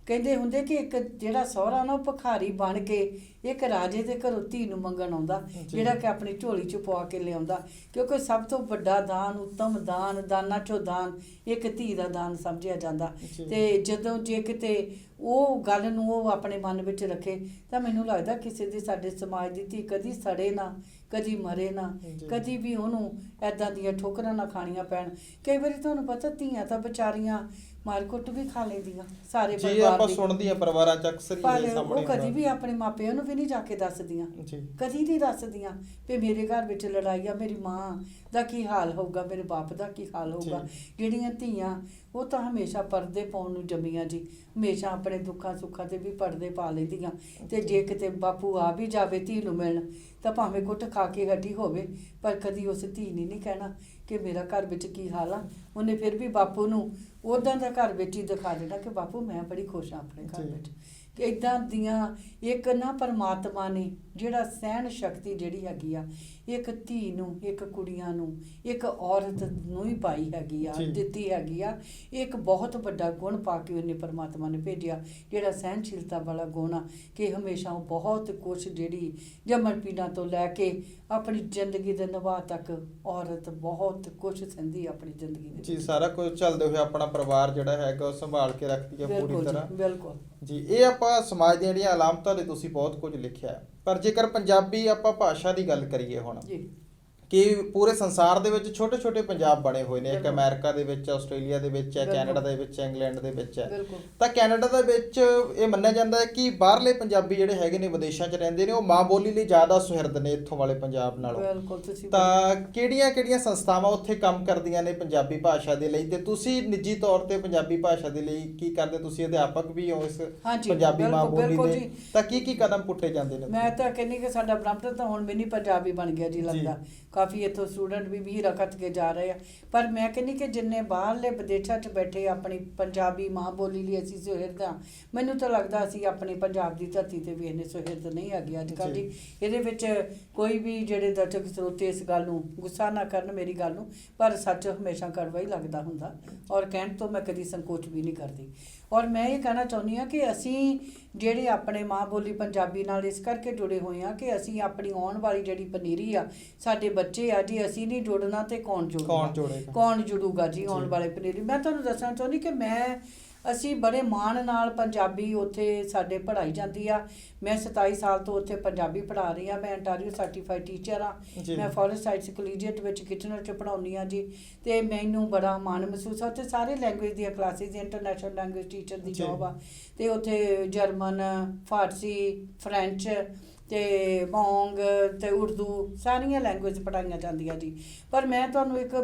ਕਹਿੰਦੇ ਹੁੰਦੇ ਕਿ ਇੱਕ ਜਿਹੜਾ ਸਹੁਰਾ ਨਾ ਉਹ ਭਿਖਾਰੀ ਬਣ ਕੇ ਇੱਕ ਰਾਜੇ ਦੇ ਘਰੋਂ ਧੀ ਨੂੰ ਮੰਗਣ ਆਉਂਦਾ, ਜਿਹੜਾ ਕਿ ਆਪਣੀ ਝੋਲੀ 'ਚ ਪਵਾ ਕੇ ਲਿਆਉਂਦਾ, ਕਿਉਂਕਿ ਸਭ ਤੋਂ ਵੱਡਾ ਦਾਨ, ਉੱਤਮ ਦਾਨ, ਦਾਨਾਂ 'ਚੋਂ ਦਾਨ ਇੱਕ ਧੀ ਦਾ ਦਾਨ ਸਮਝਿਆ ਜਾਂਦਾ। ਤੇ ਜਦੋਂ ਜੇ ਕਿਤੇ ਉਹ ਗੱਲ ਨੂੰ ਉਹ ਆਪਣੇ ਮਨ ਵਿੱਚ ਰੱਖੇ ਤਾਂ ਮੈਨੂੰ ਲੱਗਦਾ ਕਿਸੇ ਦੀ ਸਾਡੇ ਸਮਾਜ ਦੀ ਧੀ ਕਦੀ ਸੜੇ ਨਾ, ਕਦੀ ਮਰੇ ਨਾ, ਕਦੀ ਵੀ ਉਹਨੂੰ ਐਦਾਂ ਦੀਆਂ ਠੋਕਰਾਂ ਨਾ ਖਾਣੀਆਂ ਪੈਣ। ਕਈ ਵਾਰੀ ਤੁਹਾਨੂੰ ਪਤਾ ਧੀਆਂ ਤਾਂ ਵਿਚਾਰੀਆਂ ਮਾਰ ਕੁੱਟ ਵੀ ਖਾ ਲੈਂਦੀਆਂ ਸਾਰੇ ਜੀ, ਪਰਿਵਾਰ ਆਪਾਂ ਦੀ, ਸੁਣਦੀਆਂ ਪਰਿਵਾਰਾਂ ਚ ਅਕਸਰ ਹੀ ਪਰ ਇਹ ਉਹ ਸਾਹਮਣੇ ਕਦੀ ਵੀ ਆਪਣੇ ਮਾਪਿਆਂ ਨੂੰ ਵੀ ਨਹੀਂ ਜਾ ਕੇ ਦੱਸਦੀਆਂ, ਜੀ। ਕਦੀ ਨਹੀਂ ਦੱਸਦੀਆਂ ਵੀ ਮੇਰੇ ਘਰ ਵਿੱਚ ਲੜਾਈ ਆ, ਮੇਰੀ ਮਾਂ ਦਾ ਕੀ ਹਾਲ ਹੋਊਗਾ, ਮੇਰੇ ਬਾਪ ਦਾ ਕੀ ਹਾਲ ਹੋਊਗਾ। ਜਿਹੜੀਆਂ ਧੀਆਂ ਉਹ ਤਾਂ ਹਮੇਸ਼ਾ ਪਰਦੇ ਪਾਉਣ ਨੂੰ ਜੰਮੀਆਂ ਜੀ, ਹਮੇਸ਼ਾ ਆਪਣੇ ਦੁੱਖਾਂ ਸੁੱਖਾਂ 'ਤੇ ਵੀ ਪਰਦੇ ਪਾ ਲੈਂਦੀਆਂ। ਤੇ ਜੇ ਕਿਤੇ ਬਾਪੂ ਆ ਵੀ ਜਾਵੇ ਧੀ ਨੂੰ ਮਿਲਣ ਤਾਂ ਭਾਵੇਂ ਕੁੱਟ ਖਾ ਕੇ ਹਟੀ ਹੋਵੇ, ਪਰ ਕਦੀ ਉਸ ਧੀ ਨੇ ਨਹੀਂ ਕਹਿਣਾ ਕਿ ਮੇਰਾ ਘਰ ਵਿੱਚ ਕੀ ਹਾਲ ਆ। ਉਹਨੇ ਫਿਰ ਵੀ ਬਾਪੂ ਨੂੰ ਉੱਦਾਂ ਦਾ ਘਰ ਵਿੱਚ ਹੀ ਦਿਖਾ ਦੇਣਾ ਕਿ ਬਾਪੂ ਮੈਂ ਬੜੀ ਖੁਸ਼ ਹਾਂ ਆਪਣੇ ਘਰ ਵਿੱਚ। ਕਿ ਇੱਦਾਂ ਦੀਆਂ ਇੱਕ ਨਾ ਪਰਮਾਤਮਾ ਨੇ ਜਿਹੜਾ ਸਹਿਣ ਸ਼ਕਤੀ ਜਿਹੜੀ ਹੈਗੀ ਆ ਇੱਕ ਧੀ ਨੂੰ, ਇੱਕ ਕੁੜੀਆਂ ਨੂੰ, ਇੱਕ ਔਰਤ ਨੂੰ ਹੀ ਪਾਈ ਹੈਗੀ ਆ, ਜੀ। ਦਿੱਤੀ ਹੈਗੀ ਆ। ਇੱਕ ਬਹੁਤ ਵੱਡਾ ਗੁਣ ਪਾ ਕੇ ਉਹਨੇ ਪਰਮਾਤਮਾ ਨੇ ਭੇਜਿਆ, ਜਿਹੜਾ ਸਹਿਣਸ਼ੀਲਤਾ ਵਾਲਾ ਗੁਣ ਆ, ਕਿ ਹਮੇਸ਼ਾ ਉਹ ਬਹੁਤ ਕੁਛ ਜਿਹੜੀ ਜੰਮਣ ਪੀਣਾ ਤੋਂ ਲੈ ਕੇ ਆਪਣੀ ਜ਼ਿੰਦਗੀ ਦੇ ਨਿਭਾ ਤੱਕ ਔਰਤ ਬਹੁਤ ਕੁਛ ਸਹਿੰਦੀ ਆ ਆਪਣੀ ਜ਼ਿੰਦਗੀ ਦੇ ਜੀ, ਵਿੱਚ। ਸਾਰਾ ਕੁਝ ਚੱਲਦੇ ਹੋਏ ਆਪਣਾ ਪਰਿਵਾਰ ਜਿਹੜਾ ਹੈਗਾ ਉਹ ਸੰਭਾਲ ਕੇ ਰੱਖਦੀ ਹੈ ਪੂਰੀ ਬਿਲਕੁਲ ਤਰ੍ਹਾਂ। ਜੀ, ਬਿਲਕੁਲ ਜੀ, ਇਹ ਆਪਾਂ ਸਮਾਜ ਦੀਆਂ ਜਿਹੜੀਆਂ ਅਲਾਮਤਾਂ ਦੇ ਤੁਸੀਂ ਬਹੁਤ ਕੁਝ ਲਿਖਿਆ ਹੈ। ਪਰ ਜੇਕਰ ਪੰਜਾਬੀ ਆਪਾਂ ਭਾਸ਼ਾ ਦੀ ਗੱਲ ਕਰੀਏ ਹੁਣ, ਜੀ, ਕਿ ਪੂਰੇ ਸੰਸਾਰ ਦੇ ਵਿੱਚ ਛੋਟੇ ਛੋਟੇ ਪੰਜਾਬ ਬਣੇ ਹੋਏ ਨੇ। ਇੱਕ ਬਿਲਕੁਲ। ਅਮਰੀਕਾ ਦੇ ਵਿੱਚ, ਆਸਟ੍ਰੇਲੀਆ ਦੇ ਵਿੱਚ ਹੈ, ਬਿਲਕੁਲ। ਕੈਨੇਡਾ ਦੇ ਵਿੱਚ ਹੈ, ਇੰਗਲੈਂਡ ਦੇ ਵਿੱਚ ਹੈ। ਬਿਲਕੁਲ। ਤਾਂ ਕੈਨੇਡਾ ਦੇ ਵਿੱਚ ਇਹ ਮੰਨਿਆ ਜਾਂਦਾ ਹੈ ਕਿ ਬਾਹਰਲੇ ਪੰਜਾਬੀ ਜਿਹੜੇ ਹੈਗੇ ਨੇ, ਵਿਦੇਸ਼ਾਂ 'ਚ ਰਹਿੰਦੇ ਨੇ, ਉਹ ਮਾਂ ਬੋਲੀ ਲਈ ਜ਼ਿਆਦਾ ਸੁਹਿਰਦ ਨੇ ਇੱਥੋਂ ਵਾਲੇ ਪੰਜਾਬ ਨਾਲੋਂ। ਬਿਲਕੁਲ ਤੁਸੀਂ ਤਾਂ ਕਿਹੜੀਆਂ ਸੰਸਥਾਵਾਂ ਉੱਥੇ ਕੰਮ ਕਰਦੀਆਂ ਨੇ ਪੰਜਾਬੀ ਭਾਸ਼ਾ ਦੇ ਲਈ, ਤੇ ਤੁਸੀਂ ਨਿੱਜੀ ਤੌਰ ਤੇ ਪੰਜਾਬੀ ਭਾਸ਼ਾ ਦੇ ਲਈ ਕੀ ਕਰਦੇ? ਤੁਸੀਂ ਅਧਿਆਪਕ ਵੀ ਹੋ ਇਸ ਹਾਂਜੀ, ਪੰਜਾਬੀ ਮਾਂ ਬਿਲਕੁਲ, ਬੋਲੀ ਬਿਲਕੁਲ ਦੇ, ਜੀ। ਤਾਂ ਕੀ ਕਦਮ ਪੁੱਟੇ ਜਾਂਦੇ ਨੇ? ਮੈਂ ਤਾਂ ਕਹਿੰਦੀ ਕਿ ਸਾਡਾ ਬ੍ਰਹਮਪੁਰ ਤਾਂ ਹੁਣ ਮਿਨੀ ਪੰਜਾਬੀ ਬਣ ਗਿਆ ਜੀ, ਲੱਗਦਾ ਕਾਫੀ ਇੱਥੋਂ ਸਟੂਡੈਂਟ ਵੀ ਰਖਤ ਕੇ ਜਾ ਰਹੇ ਆ। ਪਰ ਮੈਂ ਕਹਿੰਦੀ ਕਿ ਜਿੰਨੇ ਬਾਹਰਲੇ ਵਿਦੇਸ਼ਾਂ 'ਚ ਬੈਠੇ ਆਪਣੀ ਪੰਜਾਬੀ ਮਾਂ ਬੋਲੀ ਲਈ ਅਸੀਂ ਸੁਹਿਰਦ ਹਾਂ, ਮੈਨੂੰ ਤਾਂ ਲੱਗਦਾ ਅਸੀਂ ਆਪਣੀ ਪੰਜਾਬ ਦੀ ਧਰਤੀ ਤੇ ਵੀ ਇੰਨੇ ਸੁਹਿਰਦ ਨਹੀਂ ਹੈਗੇ ਅੱਜ ਕੱਲ੍ਹ ਜੀ। ਇਹਦੇ ਵਿੱਚ ਕੋਈ ਵੀ ਜਿਹੜੇ ਦਰਸ਼ਕ ਸਰੋਤੇ ਇਸ ਗੱਲ ਨੂੰ ਗੁੱਸਾ ਨਾ ਕਰਨ ਮੇਰੀ ਗੱਲ ਨੂੰ, ਪਰ ਸੱਚ ਹਮੇਸ਼ਾ ਕੜਵਾ ਹੀ ਲੱਗਦਾ ਹੁੰਦਾ, ਔਰ ਕਹਿਣ ਤੋਂ ਮੈਂ ਕਦੀ ਸੰਕੋਚ ਵੀ ਨਹੀਂ ਕਰਦੀ। ਔਰ ਮੈਂ ਇਹ ਕਹਿਣਾ ਚਾਹੁੰਦੀ ਹਾਂ ਕਿ ਅਸੀਂ ਜਿਹੜੇ ਆਪਣੇ ਮਾਂ ਬੋਲੀ ਪੰਜਾਬੀ ਨਾਲ ਇਸ ਕਰਕੇ ਜੁੜੇ ਹੋਏ ਹਾਂ ਕਿ ਅਸੀਂ ਆਪਣੀ ਆਉਣ ਵਾਲੀ ਜਿਹੜੀ ਪਨੀਰੀ ਆ, ਸਾਡੇ ਬੱਚੇ ਆ ਜੀ, ਅਸੀਂ ਨਹੀਂ ਜੁੜਨਾ ਤੇ ਕੌਣ ਜੁੜੂਗਾ ਜੀ ਆਉਣ ਵਾਲੇ ਪਨੀਰੀ। ਮੈਂ ਤੁਹਾਨੂੰ ਦੱਸਣਾ ਚਾਹੁੰਦੀ ਕਿ ਅਸੀਂ ਬੜੇ ਮਾਣ ਨਾਲ ਪੰਜਾਬੀ ਉੱਥੇ ਸਾਡੇ ਪੜ੍ਹਾਈ ਜਾਂਦੀ ਆ। ਮੈਂ 27 ਸਾਲ ਤੋਂ ਉੱਥੇ ਪੰਜਾਬੀ ਪੜ੍ਹਾ ਰਹੀ ਹਾਂ। ਮੈਂ ਅੰਟਾਰੀਓ ਸਰਟੀਫਾਈਡ ਟੀਚਰ ਆ। ਮੈਂ ਫੋਰੈਸਟ ਸਾਇੰਸ ਕਲੀਜੀਏਟ ਵਿੱਚ ਕਿਚਨਰ 'ਚ ਪੜ੍ਹਾਉਂਦੀ ਹਾਂ ਜੀ, ਤੇ ਮੈਨੂੰ ਬੜਾ ਮਾਣ ਮਹਿਸੂਸ ਆ। ਉੱਥੇ ਸਾਰੇ ਲੈਂਗੁਏਜ ਦੀਆਂ ਕਲਾਸਿਸ, ਇੰਟਰਨੈਸ਼ਨਲ ਲੈਂਗੁਏਜ ਟੀਚਰ ਦੀ ਜੋਬ ਆ, ਤੇ ਉੱਥੇ ਜਰਮਨ, ਫਾਰਸੀ, ਫਰੈਂਚ ਤੇ ਮੌਂਗ ਤੇ ਉਰਦੂ ਸਾਰੀਆਂ ਲੈਂਗੁਏਜ ਪੜ੍ਹਾਈਆਂ ਜਾਂਦੀਆਂ ਜੀ। ਪਰ ਮੈਂ ਤੁਹਾਨੂੰ ਇੱਕ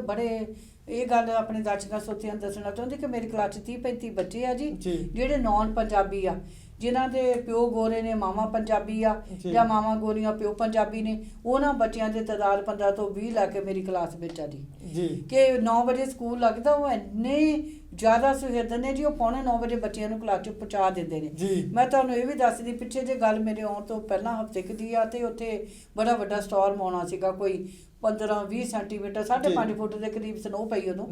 ਇਹ ਗੱਲ ਆਪਣੇ ਦਰਸ਼ਕਾਂ ਸਰੋਤਿਆਂ ਨੂੰ ਦੱਸਣਾ ਚਾਹੁੰਦੀ ਕਿ ਮੇਰੀ ਕਲਾਸ 'ਚ 30-35 ਬੱਚੇ ਆ ਜੀ, ਜਿਹੜੇ ਨੌਨ ਪੰਜਾਬੀ ਆ, ਜਿਨ੍ਹਾਂ ਦੇ ਪਿਓ ਗੋਰੇ ਨੇ, ਮਾਵਾਂ ਪੰਜਾਬੀ ਆ, ਜਾਂ ਮਾਵਾਂ ਗੋਰੀਆਂ ਪਿਓ ਪੰਜਾਬੀ ਨੇ। ਉਹਨਾਂ ਬੱਚਿਆਂ ਦੇ ਤਾਦਾਦ 15 ਤੋਂ 20 ਲੈ ਕੇ ਮੇਰੀ ਕਲਾਸ ਵਿੱਚ ਆ ਜੀ, ਕਿ 9 ਵਜੇ ਸਕੂਲ ਲੱਗਦਾ, ਉਹ ਇੰਨੇ ਜ਼ਿਆਦਾ ਸੁਹਿਰਦ ਨੇ ਜੀ, ਉਹ 8:45 ਵਜੇ ਬੱਚਿਆਂ ਨੂੰ ਕਲਾਸ 'ਚ ਪਹੁੰਚਾ ਦਿੰਦੇ ਨੇ। ਮੈਂ ਤੁਹਾਨੂੰ ਇਹ ਵੀ ਦੱਸਦੀ, ਪਿੱਛੇ ਜੇ ਗੱਲ ਮੇਰੇ ਆਉਣ ਤੋਂ ਪਹਿਲਾਂ ਹਫ਼ਤੇ ਕੁ ਦੀ ਆ, ਤੇ ਉੱਥੇ ਬੜਾ ਵੱਡਾ ਸਟੋਰਮ ਆਉਣਾ ਸੀਗਾ, ਕੋਈ 15-20 ਸੈਂਟੀਮੀਟਰ 5.5 ਫੁੱਟ ਦੇ ਕਰੀਬ ਸਨੋ ਪਈ ਉਦੋਂ।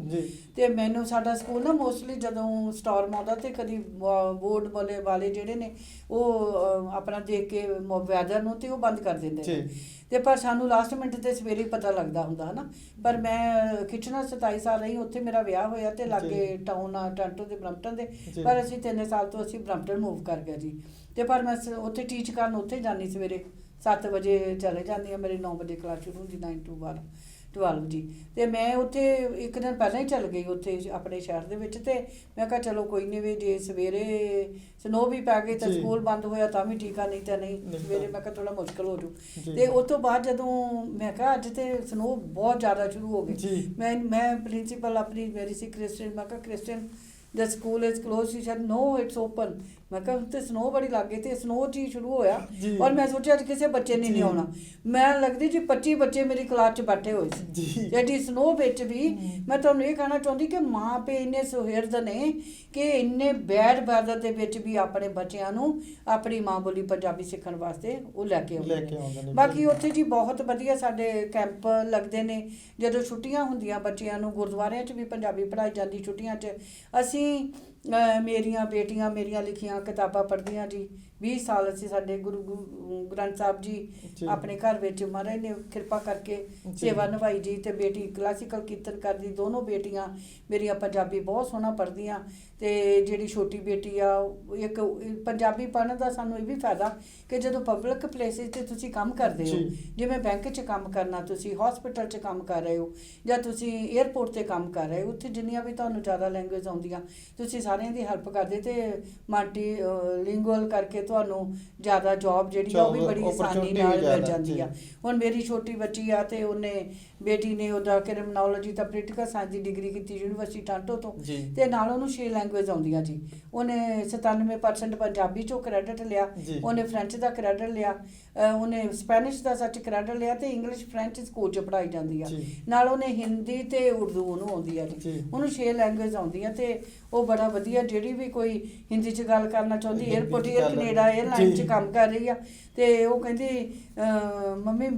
ਤੇ ਮੈਨੂੰ ਸਾਡਾ ਸਕੂਲ ਨਾ ਮੋਸਟਲੀ ਜਦੋਂ ਸਟੋਰਮ ਆਉਂਦਾ ਤੇ ਕਦੀ ਬੋਰਡ ਵਾਲੇ ਜਿਹੜੇ ਨੇ ਉਹ ਆਪਣਾ ਦੇਖ ਕੇ ਵੈਦਰ ਨੂੰ ਤੇ ਉਹ ਬੰਦ ਕਰ ਦਿੰਦੇ ਨੇ, ਤੇ ਪਰ ਸਾਨੂੰ ਲਾਸਟ ਮਿੰਟ ਤੇ ਸਵੇਰੇ ਹੀ ਪਤਾ ਲੱਗਦਾ ਹੁੰਦਾ ਹਨਾ। ਪਰ ਮੈਂ ਕਿਚਨਰ 27 ਸਾਲ ਰਹੀ ਉੱਥੇ, ਮੇਰਾ ਵਿਆਹ ਹੋਇਆ ਤੇ ਲਾਗੇ ਟਾਊਨ ਆ ਟੋਰਾਂਟੋ ਦੇ, ਬਰੰਪਟਨ ਦੇ, ਪਰ ਅਸੀਂ 3 ਸਾਲ ਤੋਂ ਅਸੀਂ ਬਰੰਪਟਨ ਮੂਵ ਕਰ ਗਏ ਜੀ। ਤੇ ਪਰ ਮੈਂ ਉੱਥੇ ਟੀਚ ਕਰਨ ਉੱਥੇ ਜਾਂਦੀ, ਸਵੇਰੇ 7 ਵਜੇ ਚਲੇ ਜਾਂਦੀ ਹਾਂ, ਮੇਰੀ 9 ਵਜੇ ਕਲਾਸ ਸ਼ੁਰੂ ਹੁੰਦੀ, 9 to 12 ਜੀ। ਤੇ ਮੈਂ ਉੱਥੇ ਇੱਕ ਦਿਨ ਪਹਿਲਾਂ ਹੀ ਚੱਲ ਗਈ ਉੱਥੇ ਆਪਣੇ ਸ਼ਹਿਰ ਦੇ ਵਿੱਚ, ਤੇ ਮੈਂ ਕਿਹਾ ਚਲੋ ਕੋਈ ਨਹੀਂ, ਵੀ ਜੇ ਸਵੇਰੇ ਸਨੋ ਵੀ ਪੈ ਗਈ ਤਾਂ ਸਕੂਲ ਬੰਦ ਹੋਇਆ ਤਾਂ ਵੀ ਠੀਕ ਆ, ਨਹੀਂ ਤਾਂ ਨਹੀਂ ਸਵੇਰੇ ਮੈਂ ਕਿਹਾ ਥੋੜਾ ਮੁਸ਼ਕਲ ਹੋ ਜੂ। ਤੇ ਉਸ ਤੋਂ ਬਾਅਦ ਜਦੋਂ ਮੈਂ ਕਿਹਾ ਅੱਜ ਤੇ ਸਨੋ ਬਹੁਤ ਜ਼ਿਆਦਾ ਸ਼ੁਰੂ ਹੋ ਗਈ, ਮੈਂ ਪ੍ਰਿੰਸੀਪਲ ਆਪਣੀ ਮੇਰੀ ਸੀ ਕ੍ਰਿਸਟੀਨ, ਮੈਂ ਕਿਹਾ Christine the school is closed, she said no it's open। ਮੈਂ ਕਿਹਾ ਤੇ ਸਨੋ ਬੜੀ ਲੱਗ ਗਈ, ਤੇ ਸਨੋ 'ਚ ਹੀ ਸ਼ੁਰੂ ਹੋਇਆ। ਔਰ ਮੈਂ ਸੋਚਿਆ ਅੱਜ ਕਿਸੇ ਬੱਚੇ ਨੇ ਨਹੀਂ ਆਉਣਾ, ਮੈਂ ਲੱਗਦੀ ਜੀ 25 ਬੱਚੇ ਮੇਰੀ ਕਲਾਸ 'ਚ ਬੈਠੇ ਹੋਏ ਸੀ ਐਡੀ ਸਨੋ ਵਿੱਚ ਵੀ। ਮੈਂ ਤੁਹਾਨੂੰ ਇਹ ਕਹਿਣਾ ਚਾਹੁੰਦੀ ਕਿ ਮਾਂ ਪਿਓ ਇੰਨੇ ਸੁਹਿਰਦ ਨੇ ਕਿ ਇੰਨੇ ਬੈਡ ਵੈਦਰ ਦੇ ਵਿੱਚ ਵੀ ਆਪਣੇ ਬੱਚਿਆਂ ਨੂੰ ਆਪਣੀ ਮਾਂ ਬੋਲੀ ਪੰਜਾਬੀ ਸਿੱਖਣ ਵਾਸਤੇ ਉਹ ਲੈ ਕੇ ਆਉਂਦੇ ਨੇ। ਬਾਕੀ ਉੱਥੇ ਜੀ ਬਹੁਤ ਵਧੀਆ ਸਾਡੇ ਕੈਂਪ ਲੱਗਦੇ ਨੇ, ਜਦੋਂ ਛੁੱਟੀਆਂ ਹੁੰਦੀਆਂ ਬੱਚਿਆਂ ਨੂੰ ਗੁਰਦੁਆਰਿਆਂ 'ਚ ਵੀ ਪੰਜਾਬੀ ਪੜ੍ਹਾਈ ਜਾਂਦੀ ਛੁੱਟੀਆਂ 'ਚ। ਅਸੀਂ ਮੇਰੀਆਂ ਬੇਟੀਆਂ ਮੇਰੀਆਂ ਲਿਖੀਆਂ ਕਿਤਾਬਾਂ ਪੜ੍ਹਦੀਆਂ ਜੀ। 20 ਸਾਲ ਅਸੀਂ ਸਾਡੇ ਗੁਰੂ ਗ੍ਰੰਥ ਸਾਹਿਬ ਜੀ ਆਪਣੇ ਘਰ ਵਿੱਚ ਮਹਾਰਾਜ ਨੇ ਕਿਰਪਾ ਕਰਕੇ ਸੇਵਾ ਨਿਭਾਈ ਜੀ। ਤੇ ਬੇਟੀ ਕਲਾਸੀਕਲ ਕੀਰਤਨ ਕਰਦੀ, ਦੋਨੋਂ ਬੇਟੀਆਂ ਮੇਰੀਆਂ ਪੰਜਾਬੀ ਬਹੁਤ ਸੋਹਣਾ ਪੜ੍ਹਦੀਆਂ। ਤੇ ਜਿਹੜੀ ਛੋਟੀ ਬੇਟੀ ਆ, ਇੱਕ ਪੰਜਾਬੀ ਪੜ੍ਹਨ ਦਾ ਸਾਨੂੰ ਇਹ ਵੀ ਫਾਇਦਾ ਕਿ ਜਦੋਂ ਪਬਲਿਕ ਪਲੇਸਿਸ 'ਤੇ ਤੁਸੀਂ ਕੰਮ ਕਰਦੇ ਹੋ, ਜਿਵੇਂ ਬੈਂਕ 'ਚ ਕੰਮ ਕਰਨਾ, ਤੁਸੀਂ ਹਸਪੀਟਲ 'ਚ ਕੰਮ ਕਰ ਰਹੇ ਹੋ, ਜਾਂ ਤੁਸੀਂ ਏਅਰਪੋਰਟ 'ਤੇ ਕੰਮ ਕਰ ਰਹੇ ਹੋ, ਉੱਥੇ ਜਿੰਨੀਆਂ ਵੀ ਤੁਹਾਨੂੰ ਜ਼ਿਆਦਾ ਲੈਂਗੁਏਜ ਆਉਂਦੀਆਂ ਤੁਸੀਂ ਸਾਰਿਆਂ ਦੀ ਹੈਲਪ ਕਰਦੇ, ਤੇ ਮਲਟੀ ਲਿੰਗੁਅਲ ਕਰਕੇ ਤੁਹਾਨੂੰ ਜ਼ਿਆਦਾ ਜੌਬ ਜਿਹੜੀ ਆ ਉਹ ਵੀ ਬੜੀ ਆਸਾਨੀ ਨਾਲ ਮਿਲ ਜਾਂਦੀ ਆ। ਹੁਣ ਮੇਰੀ ਛੋਟੀ ਬੱਚੀ ਆ, ਤੇ ਬੇਟੀ ਨੇ ਉਹਦਾ ਕ੍ਰਿਮਨੋਲੋਜੀ ਤਾਂ ਪੋਲੀਟੀਕਲ ਸਾਇੰਸ ਦੀ ਡਿਗਰੀ ਕੀਤੀ ਯੂਨੀਵਰਸਿਟੀ ਟੋਰਾਂਟੋ ਤੋਂ, ਤੇ ਨਾਲ ਉਹਨੂੰ 6 ਲੈਂਗੁਏਜ ਆਉਂਦੀਆਂ ਜੀ। ਉਹਨੇ 97% ਪੰਜਾਬੀ 'ਚੋਂ ਕ੍ਰੈਡਿਟ ਲਿਆ, ਉਹਨੇ ਫਰੈਂਚ ਦਾ ਕ੍ਰੈਡਿਟ ਲਿਆ, ਉਹਨੇ ਸਪੈਨਿਸ਼ ਦਾ ਸੱਚ ਕ੍ਰੈਡਿਟ ਲਿਆ, ਤੇ ਇੰਗਲਿਸ਼ ਫਰੈਂਚ ਸਕੂਲ 'ਚ ਪੜ੍ਹਾਈ ਜਾਂਦੀ ਆ। ਨਾਲ ਉਹਨੇ ਹਿੰਦੀ ਤੇ ਉਰਦੂ ਉਹਨੂੰ ਆਉਂਦੀ ਆ ਜੀ। ਉਹਨੂੰ 6 ਲੈਂਗੁਏਜ ਆਉਂਦੀਆਂ, ਤੇ ਉਹ ਬੜਾ ਵਧੀਆ। ਜਿਹੜੀ ਵੀ ਕੋਈ ਹਿੰਦੀ 'ਚ ਗੱਲ ਕਰਨਾ ਚਾਹੁੰਦੀ, ਏਅਰਪੋਰਟ ਏਅਰ ਕੈਨੇਡਾ ਜਿਹੜਾ ਇਹ ਲਾਈਨ 'ਚ ਜੀ। ਕੰਮ ਕਰ ਰਹੀ ਆ, ਤੇ ਉਹ ਕਹਿੰਦੀ ਮੰਮੀ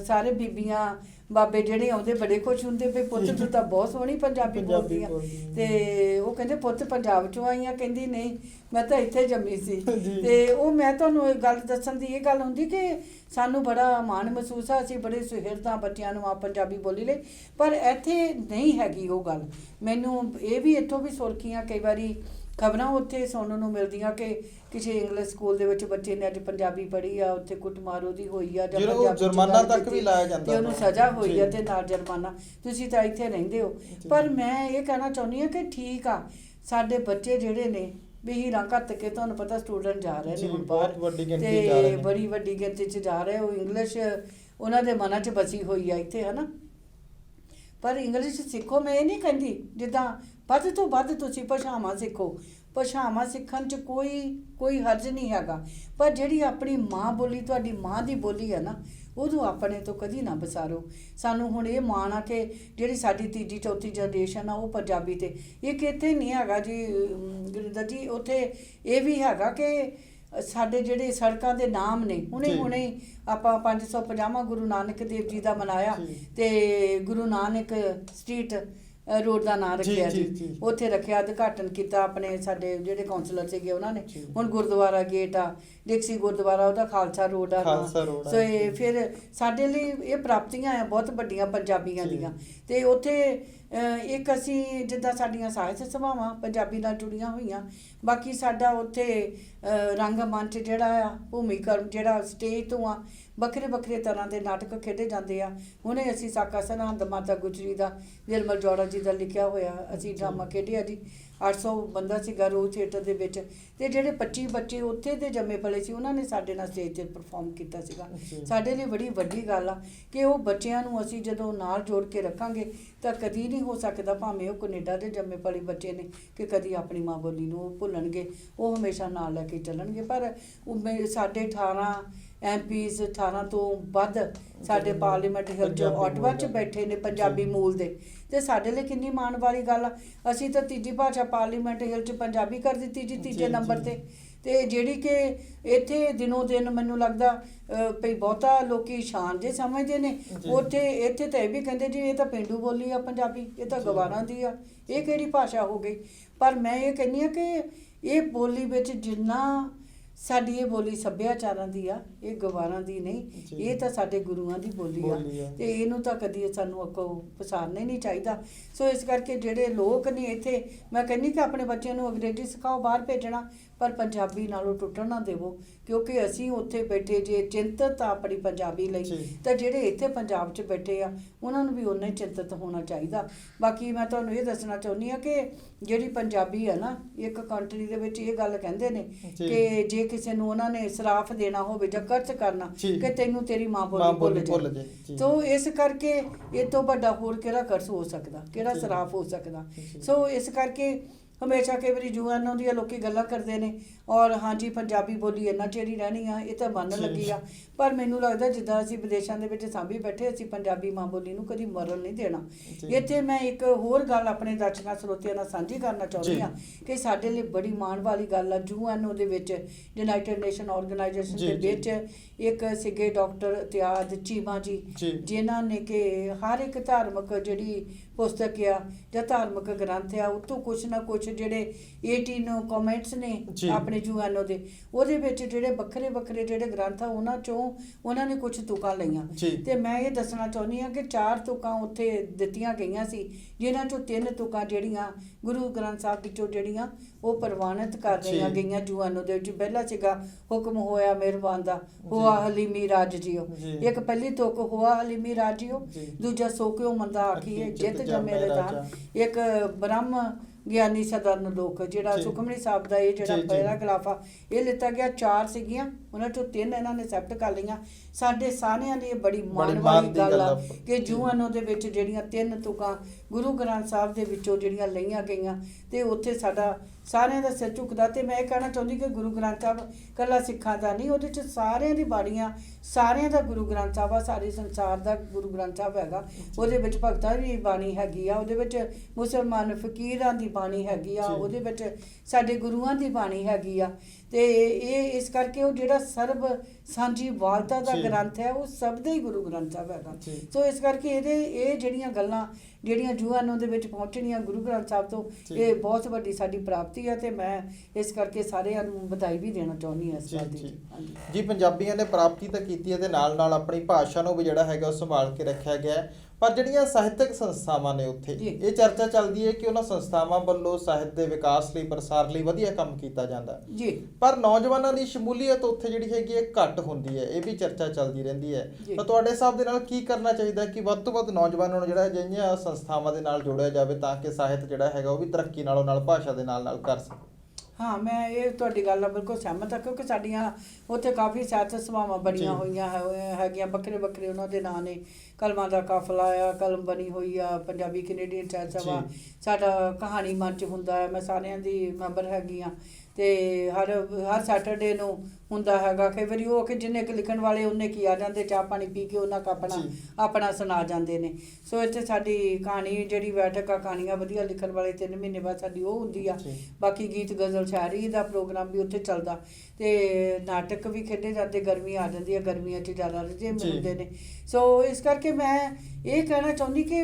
ਸਾਰੇ ਬੀਬੀਆਂ ਬਾਬੇ ਜਿਹੜੇ ਆਉਂਦੇ ਬੜੇ ਖੁਸ਼ ਹੁੰਦੇ ਵੀ ਪੁੱਤ ਤੂੰ ਤਾਂ ਬਹੁਤ ਸੋਹਣੀ ਪੰਜਾਬੀ ਬੋਲਦੀ ਆ। ਤੇ ਉਹ ਕਹਿੰਦੇ ਪੁੱਤ ਪੰਜਾਬ ਚੋਂ ਆਈ ਆ? ਕਹਿੰਦੀ ਨਹੀਂ, ਮੈਂ ਤਾਂ ਇੱਥੇ ਜੰਮੀ ਸੀ। ਤੇ ਉਹ ਮੈਂ ਤੁਹਾਨੂੰ ਇਹ ਗੱਲ ਦੱਸਣ ਦੀ ਇਹ ਗੱਲ ਹੁੰਦੀ ਕਿ ਸਾਨੂੰ ਬੜਾ ਮਾਣ ਮਹਿਸੂਸ ਆ, ਅਸੀਂ ਬੜੇ ਸੁਹਿਰਦ ਹਾਂ ਬੱਚਿਆਂ ਨੂੰ ਆ ਪੰਜਾਬੀ ਬੋਲੀ ਲਈ, ਪਰ ਇੱਥੇ ਨਹੀਂ ਹੈਗੀ ਉਹ ਗੱਲ। ਮੈਨੂੰ ਇਹ ਵੀ ਇੱਥੋਂ ਵੀ ਸੁਰਖੀਆਂ ਕਈ ਵਾਰੀ ਖਬਰਾਂ ਉੱਥੇ ਸੁਣਨ ਨੂੰ ਮਿਲਦੀਆਂ ਕਿ ਕਿਸੇ ਇੰਗਲਿਸ਼ ਸਕੂਲ ਦੇ ਵਿੱਚ ਬੱਚੇ ਨੇ ਅੱਜ ਪੰਜਾਬੀ ਪੜ੍ਹੀ ਆ, ਉੱਥੇ ਕੁੱਟਮਾਰ ਉਹਦੀ ਹੋਈ ਆ, ਜਾਂ ਜਿਹਨੂੰ ਪੰਜਾਬੀ 'ਚ ਜੁਰਮਾਨਾ ਗੱਲ ਤੱਕ ਕੀਤੀ ਵੀ ਲਾਇਆ ਜਾਂਦਾ ਤੇ ਉਹਨੂੰ ਵਾ। ਸਜ਼ਾ ਹੋਈ ਆ ਜੀ। ਤੇ ਨਾਲ ਜੁਰਮਾਨਾ। ਤੁਸੀਂ ਤਾਂ ਇੱਥੇ ਰਹਿੰਦੇ ਹੋ, ਪਰ ਮੈਂ ਇਹ ਕਹਿਣਾ ਚਾਹੁੰਦੀ ਹਾਂ ਕਿ ਠੀਕ ਆ, ਸਾਡੇ ਬੱਚੇ ਜਿਹੜੇ ਨੇ ਵੀ ਹੀਰਾਂ ਘੱਤ ਕੇ ਤੁਹਾਨੂੰ ਪਤਾ ਸਟੂਡੈਂਟ ਜਾ ਰਹੇ ਜੀ, ਨੇ ਹੁਣ ਬਹੁਤ ਬਾਹਰ, ਵੱਡੀ ਗਿਣਤੀ 'ਚ ਜਾ ਰਹੇ ਤੇ ਨੇ। ਬੜੀ ਵੱਡੀ ਗਿਣਤੀ 'ਚ ਜਾ ਰਹੇ। ਉਹ ਇੰਗਲਿਸ਼ ਉਹਨਾਂ ਦੇ ਮਨਾਂ 'ਚ ਬਸੀ ਹੋਈ ਆ ਇੱਥੇ, ਹਨਾ। ਪਰ ਇੰਗਲਿਸ਼ ਸਿੱਖੋ, ਮੈਂ ਇਹ ਨਹੀਂ ਕਹਿੰਦੀ, ਜਿੱਦਾਂ ਵੱਧ ਤੋਂ ਵੱਧ ਤੁਸੀਂ ਭਾਸ਼ਾਵਾਂ ਸਿੱਖੋ, ਭਾਸ਼ਾਵਾਂ ਸਿੱਖਣ 'ਚ ਕੋਈ ਹਰਜ ਨਹੀਂ ਹੈਗਾ, ਪਰ ਜਿਹੜੀ ਆਪਣੀ ਮਾਂ ਬੋਲੀ, ਤੁਹਾਡੀ ਮਾਂ ਦੀ ਬੋਲੀ ਹੈ ਨਾ, ਉਦੋਂ ਆਪਣੇ ਤੋਂ ਕਦੀ ਨਾ ਵਿਸਾਰੋ। ਸਾਨੂੰ ਹੁਣ ਇਹ ਮਾਣ ਆ ਕਿ ਜਿਹੜੀ ਸਾਡੀ ਤੀਜੀ ਚੌਥੀ ਜਨਰੇਸ਼ਨ ਆ ਉਹ ਪੰਜਾਬੀ ਤੇ, ਇੱਕ ਇੱਥੇ ਨਹੀਂ ਹੈਗਾ ਜੀ ਗੁਰਿੰਦਰ ਜੀ, ਉੱਥੇ ਇਹ ਵੀ ਹੈਗਾ ਕਿ ਸਾਡੇ ਜਿਹੜੇ ਸੜਕਾਂ ਦੇ ਨਾਮ ਨੇ, ਹੁਣੇ ਆਪਾਂ 550ਵਾਂ ਗੁਰੂ ਨਾਨਕ ਦੇਵ ਜੀ ਦਾ ਮਨਾਇਆ, ਤੇ ਗੁਰੂ ਨਾਨਕ ਸਟਰੀਟ ਰੋਡ ਦਾ ਨਾਂ ਰੱਖਿਆ ਜੀ, ਉੱਥੇ ਰੱਖਿਆ, ਉਦਘਾਟਨ ਕੀਤਾ ਆਪਣੇ ਸਾਡੇ ਜਿਹੜੇ ਕਾਉਂਸਲਰ ਸੀਗੇ ਉਹਨਾਂ ਨੇ। ਹੁਣ ਗੁਰਦੁਆਰਾ ਗੇਟ ਆ, ਡਿਕਸੀ ਗੁਰਦੁਆਰਾ, ਉਹਦਾ ਖਾਲਸਾ ਰੋਡ ਆ। ਸੋ ਇਹ ਫਿਰ ਸਾਡੇ ਲਈ ਇਹ ਪ੍ਰਾਪਤੀਆਂ ਆ ਬਹੁਤ ਵੱਡੀਆਂ ਪੰਜਾਬੀਆਂ ਦੀਆਂ। ਤੇ ਉੱਥੇ ਇੱਕ ਅਸੀਂ ਜਿੱਦਾਂ ਸਾਡੀਆਂ ਸਾਹਿਤ ਸਭਾਵਾਂ ਪੰਜਾਬੀ ਨਾਲ ਜੁੜੀਆਂ ਹੋਈਆਂ, ਬਾਕੀ ਸਾਡਾ ਉੱਥੇ ਰੰਗ ਮੰਚ ਜਿਹੜਾ ਆ, ਭੂਮੀਕਰਮ ਜਿਹੜਾ ਸਟੇਜ ਤੋਂ ਆ, ਵੱਖਰੇ ਵੱਖਰੇ ਤਰ੍ਹਾਂ ਦੇ ਨਾਟਕ ਖੇਡੇ ਜਾਂਦੇ ਆ। ਹੁਣੇ ਅਸੀਂ ਸਾਕਾ ਸਰਹੰਦ ਮਾਤਾ ਗੁਜਰੀ ਦਾ, ਨਿਰਮਲ ਜੌੜਾ ਜੀ ਦਾ ਲਿਖਿਆ ਹੋਇਆ ਅਸੀਂ ਡਰਾਮਾ ਖੇਡਿਆ ਜੀ। 800 ਬੰਦਾ ਸੀਗਾ ਰੋਜ਼ ਥੀਏਟਰ ਦੇ ਵਿੱਚ, ਤੇ ਜਿਹੜੇ 25 ਬੱਚੇ ਉੱਥੇ ਦੇ ਜੰਮੇ ਪਲੇ ਸੀ ਉਹਨਾਂ ਨੇ ਸਾਡੇ ਨਾਲ ਸਟੇਜ 'ਤੇ ਪਰਫਾਰਮ ਕੀਤਾ ਸੀਗਾ। ਸਾਡੇ ਲਈ ਬੜੀ ਵੱਡੀ ਗੱਲ ਆ ਕਿ ਉਹ ਬੱਚਿਆਂ ਨੂੰ ਅਸੀਂ ਜਦੋਂ ਨਾਲ ਜੋੜ ਕੇ ਰੱਖਾਂਗੇ ਤਾਂ ਕਦੀ ਨਹੀਂ ਹੋ ਸਕਦਾ, ਭਾਵੇਂ ਉਹ ਕੈਨੇਡਾ ਦੇ ਜੰਮੇ ਪਲੇ ਬੱਚੇ ਨੇ, ਕਿ ਕਦੀ ਆਪਣੀ ਮਾਂ ਬੋਲੀ ਨੂੰ ਉਹ ਭੁੱਲਣਗੇ, ਉਹ ਹਮੇਸ਼ਾ ਨਾਲ ਲੈ ਕੇ ਚੱਲਣਗੇ। ਪਰ ਸਾਡੇ 18 MPs 18 ਤੋਂ ਵੱਧ ਸਾਡੇ ਪਾਰਲੀਮੈਂਟ ਹਿਲ 'ਚ ਆਟਵਾ 'ਚ ਬੈਠੇ ਨੇ ਪੰਜਾਬੀ ਮੂਲ ਦੇ, ਤੇ ਸਾਡੇ ਲਈ ਕਿੰਨੀ ਮਾਣ ਵਾਲੀ ਗੱਲ ਆ। ਅਸੀਂ ਤਾਂ ਤੀਜੀ ਭਾਸ਼ਾ ਪਾਰਲੀਮੈਂਟ ਹਿਲ 'ਚ ਪੰਜਾਬੀ ਕਰ ਦਿੱਤੀ ਜੀ ਤੀਜੇ ਨੰਬਰ ਤੇ ਜਿਹੜੀ ਕਿ ਇੱਥੇ ਦਿਨੋਂ ਦਿਨ ਮੈਨੂੰ ਲੱਗਦਾ ਭਈ ਬਹੁਤਾ ਲੋਕੀ ਸ਼ਾਨ ਜੇ ਸਮਝਦੇ ਨੇ, ਇੱਥੇ ਤਾਂ ਇਹ ਵੀ ਕਹਿੰਦੇ ਜੀ ਇਹ ਤਾਂ ਪੇਂਡੂ ਬੋਲੀ ਆ ਪੰਜਾਬੀ, ਇਹ ਤਾਂ ਗਵਾਰਾਂ ਦੀ ਆ, ਇਹ ਕਿਹੜੀ ਭਾਸ਼ਾ ਹੋ ਗਈ। ਪਰ ਮੈਂ ਇਹ ਕਹਿੰਦੀ ਹਾਂ ਕਿ ਇਹ ਬੋਲੀ ਵਿੱਚ ਜਿੰਨਾ ਸਾਡੀ ਇਹ ਬੋਲੀ ਸੱਭਿਆਚਾਰਾਂ ਦੀ ਆ, ਇਹ ਗਵਾਰਾਂ ਦੀ ਨਹੀਂ, ਇਹ ਤਾਂ ਸਾਡੇ ਗੁਰੂਆਂ ਦੀ ਬੋਲੀ ਆ, ਤੇ ਇਹਨੂੰ ਤਾਂ ਕਦੀ ਸਾਨੂੰ ਅੱਗੋਂ ਪਸਾਰਨਾ ਹੀ ਨਹੀਂ ਚਾਹੀਦਾ। ਸੋ ਇਸ ਕਰਕੇ ਜਿਹੜੇ ਲੋਕ ਨੇ ਇੱਥੇ, ਮੈਂ ਕਹਿੰਦੀ ਕਿ ਆਪਣੇ ਬੱਚਿਆਂ ਨੂੰ ਅੰਗਰੇਜ਼ੀ ਸਿਖਾਓ, ਬਾਹਰ ਭੇਜਣਾ, ਪਰ ਪੰਜਾਬੀ ਨਾਲੋਂ ਟੁੱਟਣ ਨਾ ਦੇਵੋ, ਕਿਉਂਕਿ ਅਸੀਂ ਉੱਥੇ ਬੈਠੇ ਜੇ ਚਿੰਤਤ ਆ ਆਪਣੀ ਪੰਜਾਬੀ ਲਈ, ਤਾਂ ਜਿਹੜੇ ਇੱਥੇ ਪੰਜਾਬ 'ਚ ਬੈਠੇ ਆ ਉਹਨਾਂ ਨੂੰ ਵੀ ਉਨਾ ਹੀ ਚਿੰਤਤ ਹੋਣਾ ਚਾਹੀਦਾ। ਬਾਕੀ ਮੈਂ ਤੁਹਾਨੂੰ ਇਹ ਦੱਸਣਾ ਚਾਹੁੰਦੀ ਹਾਂ ਕਿ ਜਿਹੜੀ ਪੰਜਾਬੀ ਆ ਨਾ, ਇੱਕ ਕੰਟਰੀ ਦੇ ਵਿੱਚ ਇਹ ਗੱਲ ਕਹਿੰਦੇ ਨੇ ਕਿ ਜੇ ਕਿਸੇ ਨੂੰ ਉਹਨਾਂ ਨੇ ਸਰਾਫ ਦੇਣਾ ਹੋਵੇ ਜਾਂ ਕਰਜ਼ ਕਰਨਾ ਕਿ ਤੈਨੂੰ ਤੇਰੀ ਮਾਂ ਬੋਲੀ ਭੁੱਲ ਜਾਏ, ਸੋ ਇਸ ਕਰਕੇ ਇਹ ਤੋਂ ਵੱਡਾ ਹੋਰ ਕਿਹੜਾ ਕਰਜ਼ ਹੋ ਸਕਦਾ, ਕਿਹੜਾ ਸਰਾਫ ਹੋ ਸਕਦਾ। ਸੋ ਇਸ ਕਰਕੇ ਹਮੇਸ਼ਾ ਕਈ ਵਾਰੀ ਜੁਆਨਾਂ ਦੀਆਂ ਲੋਕੀ ਗੱਲਾਂ ਕਰਦੇ ਨੇ, ਔਰ ਹਾਂਜੀ ਪੰਜਾਬੀ ਬੋਲੀ ਇੰਨਾ ਚਿਰ ਹੀ ਰਹਿਣੀ ਆ, ਇਹ ਤਾਂ ਮੰਨ ਲੱਗੀ ਆ, ਪਰ ਮੈਨੂੰ ਲੱਗਦਾ ਜਿੱਦਾਂ ਅਸੀਂ ਵਿਦੇਸ਼ਾਂ ਦੇ ਵਿੱਚ ਸਾਂਭੀ ਬੈਠੇ, ਅਸੀਂ ਪੰਜਾਬੀ ਮਾਂ ਬੋਲੀ ਨੂੰ ਕਦੀ ਮਰਨ ਨਹੀਂ ਦੇਣਾ। ਇੱਥੇ ਮੈਂ ਇੱਕ ਹੋਰ ਗੱਲ ਆਪਣੇ ਦਰਸ਼ਕਾਂ ਸਰੋਤਿਆਂ ਨਾਲ ਸਾਂਝੀ ਕਰਨਾ ਚਾਹੁੰਦੀ ਹਾਂ ਕਿ ਸਾਡੇ ਲਈ ਬੜੀ ਮਾਣ ਵਾਲੀ ਗੱਲ ਆ, UN ਦੇ ਵਿੱਚ, ਯੂਨਾਈਟਿਡ ਨੇਸ਼ਨ ਆਰਗੇਨਾਈਜੇਸ਼ਨ ਦੇ ਵਿੱਚ ਇੱਕ ਸੀਗੇ ਡਾਕਟਰ ਇਤਿਆਦ ਚੀਮਾ ਜੀ, ਜਿਨ੍ਹਾਂ ਨੇ ਕਿ ਹਰ ਇੱਕ ਧਾਰਮਿਕ ਜਿਹੜੀ ਪੁਸਤਕ ਆ ਜਾਂ ਧਾਰਮਿਕ ਗ੍ਰੰਥ ਆ, ਉੱਥੋਂ ਕੁਛ ਨਾ ਕੁਛ ਜਿਹੜੇ 18 ਕਮੈਂਟਸ ਨੇ ਆਪਣੇ UN ਦੇ, ਉਹਦੇ ਵਿੱਚ ਜਿਹੜੇ ਵੱਖਰੇ ਵੱਖਰੇ ਜਿਹੜੇ ਗ੍ਰੰਥ ਆ ਉਹਨਾਂ ਚੋਂ ਉਹਨਾਂ ਨੇ ਕੁਛ ਤੁਕਾਂ ਲਈਆਂ, ਤੇ ਮੈਂ ਇਹ ਦੱਸਣਾ ਚਾਹੁੰਦੀ ਹਾਂ ਕਿ 4 ਤੁਕਾਂ ਉੱਥੇ ਦਿੱਤੀਆਂ ਗਈਆਂ ਸੀ, ਜਿਨ੍ਹਾਂ ਚੋਂ 3 ਤੁਕਾਂ ਜਿਹੜੀਆਂ ਗੁਰੂ ਗ੍ਰੰਥ ਸਾਹਿਬ ਵਿੱਚੋਂ ਜਿਹੜੀਆਂ ਉਹ ਪ੍ਰਵਾਨਿਤ ਕਰ ਰਹੀਆਂ ਗਈਆਂ UN ਦੇ ਵਿੱਚ। ਪਹਿਲਾ ਸੀਗਾ ਹੁਕਮ ਹੋਇਆ ਮਿਹਰਬਾਨ ਦਾ, ਹੋਆ ਹਲੀਮੀ ਰਾਜ ਜੀਓ, ਇੱਕ ਪਹਿਲੀ ਤੁਕ ਹੋਆ ਹਲੀਮੀ ਰਾਜ ਜੀਓ, ਦੂਜਾ ਸੋ ਕਿਉ ਮੰਦਾ ਆਖੀਏ ਜਿੱਤ ਜਮੇ ਰਜਾਨ, ਇੱਕ ਬ੍ਰਹਮ ਗਿਆਨੀ ਸਦਨ ਲੋਕ, ਜਿਹੜਾ ਸੁਖਮਨੀ ਸਾਹਿਬ ਦਾ ਇਹ ਜਿਹੜਾ ਪਹਿਲਾ ਖਿਲਾਫਾ ਇਹ ਲਿੱਤਾ ਗਿਆ। 4 ਸੀਗੀਆਂ, ਉਹਨਾਂ ਚੋਂ 3 ਇਹਨਾਂ ਨੇ ਐਕਸੈਪਟ ਕਰ ਲਈਆਂ। ਸਾਡੇ ਸਾਰਿਆਂ ਲਈ ਬੜੀ ਮਾਣ ਵਾਲੀ ਗੱਲ ਆ ਕਿ UN ਦੇ ਵਿੱਚ ਜਿਹੜੀਆਂ 3 ਤੁਕਾਂ ਗੁਰੂ ਗ੍ਰੰਥ ਸਾਹਿਬ ਦੇ ਵਿੱਚੋਂ ਜਿਹੜੀਆਂ ਲਈਆਂ ਗਈਆਂ, ਤੇ ਉੱਥੇ ਸਾਡਾ ਸਾਰਿਆਂ ਦਾ ਸਿਰ ਝੁਕਦਾ। ਤੇ ਮੈਂ ਇਹ ਕਹਿਣਾ ਚਾਹੁੰਦੀ ਕਿ ਗੁਰੂ ਗ੍ਰੰਥ ਸਾਹਿਬ ਇਕੱਲਾ ਸਿੱਖਾਂ ਦਾ ਨਹੀਂ, ਉਹਦੇ 'ਚ ਸਾਰਿਆਂ ਦੀ ਬਾਣੀਆਂ, ਸਾਰਿਆਂ ਦਾ ਗੁਰੂ ਗ੍ਰੰਥ ਸਾਹਿਬ ਆ, ਸਾਰੇ ਸੰਸਾਰ ਦਾ ਗੁਰੂ ਗ੍ਰੰਥ ਸਾਹਿਬ ਹੈਗਾ। ਉਹਦੇ ਵਿੱਚ ਭਗਤਾਂ ਦੀ ਬਾਣੀ ਹੈਗੀ ਆ, ਉਹਦੇ ਵਿੱਚ ਮੁਸਲਮਾਨ ਫਕੀਰਾਂ ਦੀ ਬਾਣੀ ਹੈਗੀ ਆ, ਉਹਦੇ ਵਿੱਚ ਸਾਡੇ ਗੁਰੂਆਂ ਦੀ ਬਾਣੀ ਹੈਗੀ ਆ। ਤੇ ਇਹ ਇਸ ਕਰਕੇ ਉਹ ਜਿਹੜਾ ਸਰਬ ਸਾਂਝੀ ਵਾਲਤਾ ਦਾ ਜੀ। ਗ੍ਰੰਥ ਹੈ ਉਹ ਸਭ ਦਾ ਹੀ ਗੁਰੂ ਗ੍ਰੰਥ ਸਾਹਿਬ ਹੈਗਾ। ਜੀ। ਸੋ ਇਸ ਕਰਕੇ ਇਹ ਜਿਹੜੀਆਂ ਗੱਲਾਂ ਜਿਹੜੀਆਂ ਜੂਹਾਂ ਦੇ ਵਿੱਚ ਪਹੁੰਚਣੀਆਂ ਗੁਰੂ ਗ੍ਰੰਥ ਸਾਹਿਬ ਤੋਂ, ਜੀ। ਇਹ ਬਹੁਤ ਵੱਡੀ ਸਾਡੀ ਪ੍ਰਾਪਤੀ ਹੈ ਤੇ ਮੈਂ ਇਸ ਕਰਕੇ ਸਾਰਿਆਂ ਨੂੰ ਵਧਾਈ ਵੀ ਦੇਣਾ ਚਾਹੁੰਦੀ ਹਾਂ ਇਸ ਜੀ, ਗੱਲ ਦੀ। ਜੀ। ਹਾਂਜੀ ਜੀ, ਪੰਜਾਬੀਆਂ ਨੇ ਪ੍ਰਾਪਤੀ ਤਾਂ ਕੀਤੀ ਹੈ ਤੇ ਨਾਲ ਨਾਲ ਆਪਣੀ ਭਾਸ਼ਾ ਨੂੰ ਵੀ ਜਿਹੜਾ ਹੈਗਾ ਉਹ ਸੰਭਾਲ ਕੇ ਰੱਖਿਆ ਗਿਆ ਹੈ। ਪਰ ਜਿਹੜੀਆਂ ਸਾਹਿਤਕ ਸੰਸਥਾਵਾਂ ਨੇ ਉੱਥੇ ਜੀ। ਇਹ ਚਰਚਾ ਚੱਲਦੀ ਹੈ ਕਿ ਉਹਨਾਂ ਸੰਸਥਾਵਾਂ ਵੱਲੋਂ ਸਾਹਿਤ ਦੇ ਵਿਕਾਸ ਲਈ, ਪ੍ਰਸਾਰ ਲਈ ਵਧੀਆ ਕੰਮ ਕੀਤਾ ਜਾਂਦਾ ਹੈ। ਜੀ। ਪਰ ਨੌਜਵਾਨਾਂ ਦੀ ਸ਼ਮੂਲੀਅਤ ਉੱਥੇ ਜਿਹੜੀ ਹੈਗੀ ਹੈ ਘੱਟ ਹੁੰਦੀ ਹੈ, ਇਹ ਵੀ ਚਰਚਾ ਚੱਲਦੀ ਰਹਿੰਦੀ ਹੈ। ਜੀ। ਤਾਂ ਤੁਹਾਡੇ ਹਿਸਾਬ ਦੇ ਨਾਲ ਕੀ ਕਰਨਾ ਚਾਹੀਦਾ ਕਿ ਵੱਧ ਤੋਂ ਵੱਧ ਨੌਜਵਾਨਾਂ ਨੂੰ ਜਿਹੜਾ ਅਜਿਹੀਆਂ ਸੰਸਥਾਵਾਂ ਦੇ ਨਾਲ ਜੋੜਿਆ ਜਾਵੇ ਤਾਂ ਕਿ ਸਾਹਿਤ ਜਿਹੜਾ ਹੈਗਾ ਉਹ ਵੀ ਤਰੱਕੀ ਨਾਲੋਂ ਨਾਲ ਭਾਸ਼ਾ ਦੇ ਨਾਲ ਨਾਲ ਕਰ ਸਕੇ? ਹਾਂ, ਮੈਂ ਇਹ ਤੁਹਾਡੀ ਗੱਲ ਨਾਲ ਬਿਲਕੁਲ ਸਹਿਮਤ ਹਾਂ ਕਿਉਂਕਿ ਸਾਡੀਆਂ ਉੱਥੇ ਕਾਫੀ ਸਾਹਿਤ ਸਭਾਵਾਂ ਬਣੀਆਂ ਜੀ। ਹੋਈਆਂ ਹੈਗੀਆਂ, ਵੱਖਰੇ ਵੱਖਰੇ ਉਹਨਾਂ ਦੇ ਨਾਂ ਨੇ। ਕਲਮਾਂ ਦਾ ਕਾਫਲਾ ਆ, ਕਲਮ ਬਣੀ ਹੋਈ ਆ, ਪੰਜਾਬੀ ਕੈਨੇਡੀਅਨ ਸਾਹਿਤ ਸਭਾ, ਜੀ। ਸਾਡਾ ਕਹਾਣੀ ਮੰਚ ਹੁੰਦਾ ਹੈ, ਮੈਂ ਸਾਰਿਆਂ ਦੀ ਮੈਂਬਰ ਹੈਗੀ ਹਾਂ। ਤੇ ਹਰ ਸੈਟਰਡੇ ਨੂੰ ਹੁੰਦਾ ਹੈਗਾ। ਕਈ ਵਾਰੀ ਉਹ ਕਿ ਜਿੰਨੇ ਕੁ ਲਿਖਣ ਵਾਲੇ ਉਹਨੇ ਕੀ ਆ ਜਾਂਦੇ, ਚਾਹ ਪਾਣੀ ਪੀ ਕੇ ਉਹਨਾਂ ਕੁ ਜੀ। ਆਪਣਾ ਸੁਣਾ ਜਾਂਦੇ ਨੇ। ਸੋ ਇੱਥੇ ਸਾਡੀ ਕਹਾਣੀ ਜਿਹੜੀ ਬੈਠਕ ਆ, ਕਹਾਣੀਆਂ ਵਧੀਆ ਲਿਖਣ ਵਾਲੇ 3 ਮਹੀਨੇ ਬਾਅਦ ਸਾਡੀ ਉਹ ਹੁੰਦੀ ਆ। ਜੀ। ਬਾਕੀ ਗੀਤ ਗਜ਼ਲ ਸ਼ਾਇਰੀ ਦਾ ਪ੍ਰੋਗਰਾਮ ਵੀ ਉੱਥੇ ਚੱਲਦਾ ਤੇ ਨਾਟਕ ਵੀ ਖੇਡੇ ਜਾਂਦੇ। ਗਰਮੀ ਆ ਜਾਂਦੀ ਹੈ, ਗਰਮੀਆਂ 'ਚ ਜ਼ਿਆਦਾ ਰੁਝੇ ਜੀ। ਮਿਲਦੇ ਨੇ। ਸੋ ਇਸ ਕਰਕੇ ਮੈਂ ਇਹ ਕਹਿਣਾ ਚਾਹੁੰਦੀ ਕਿ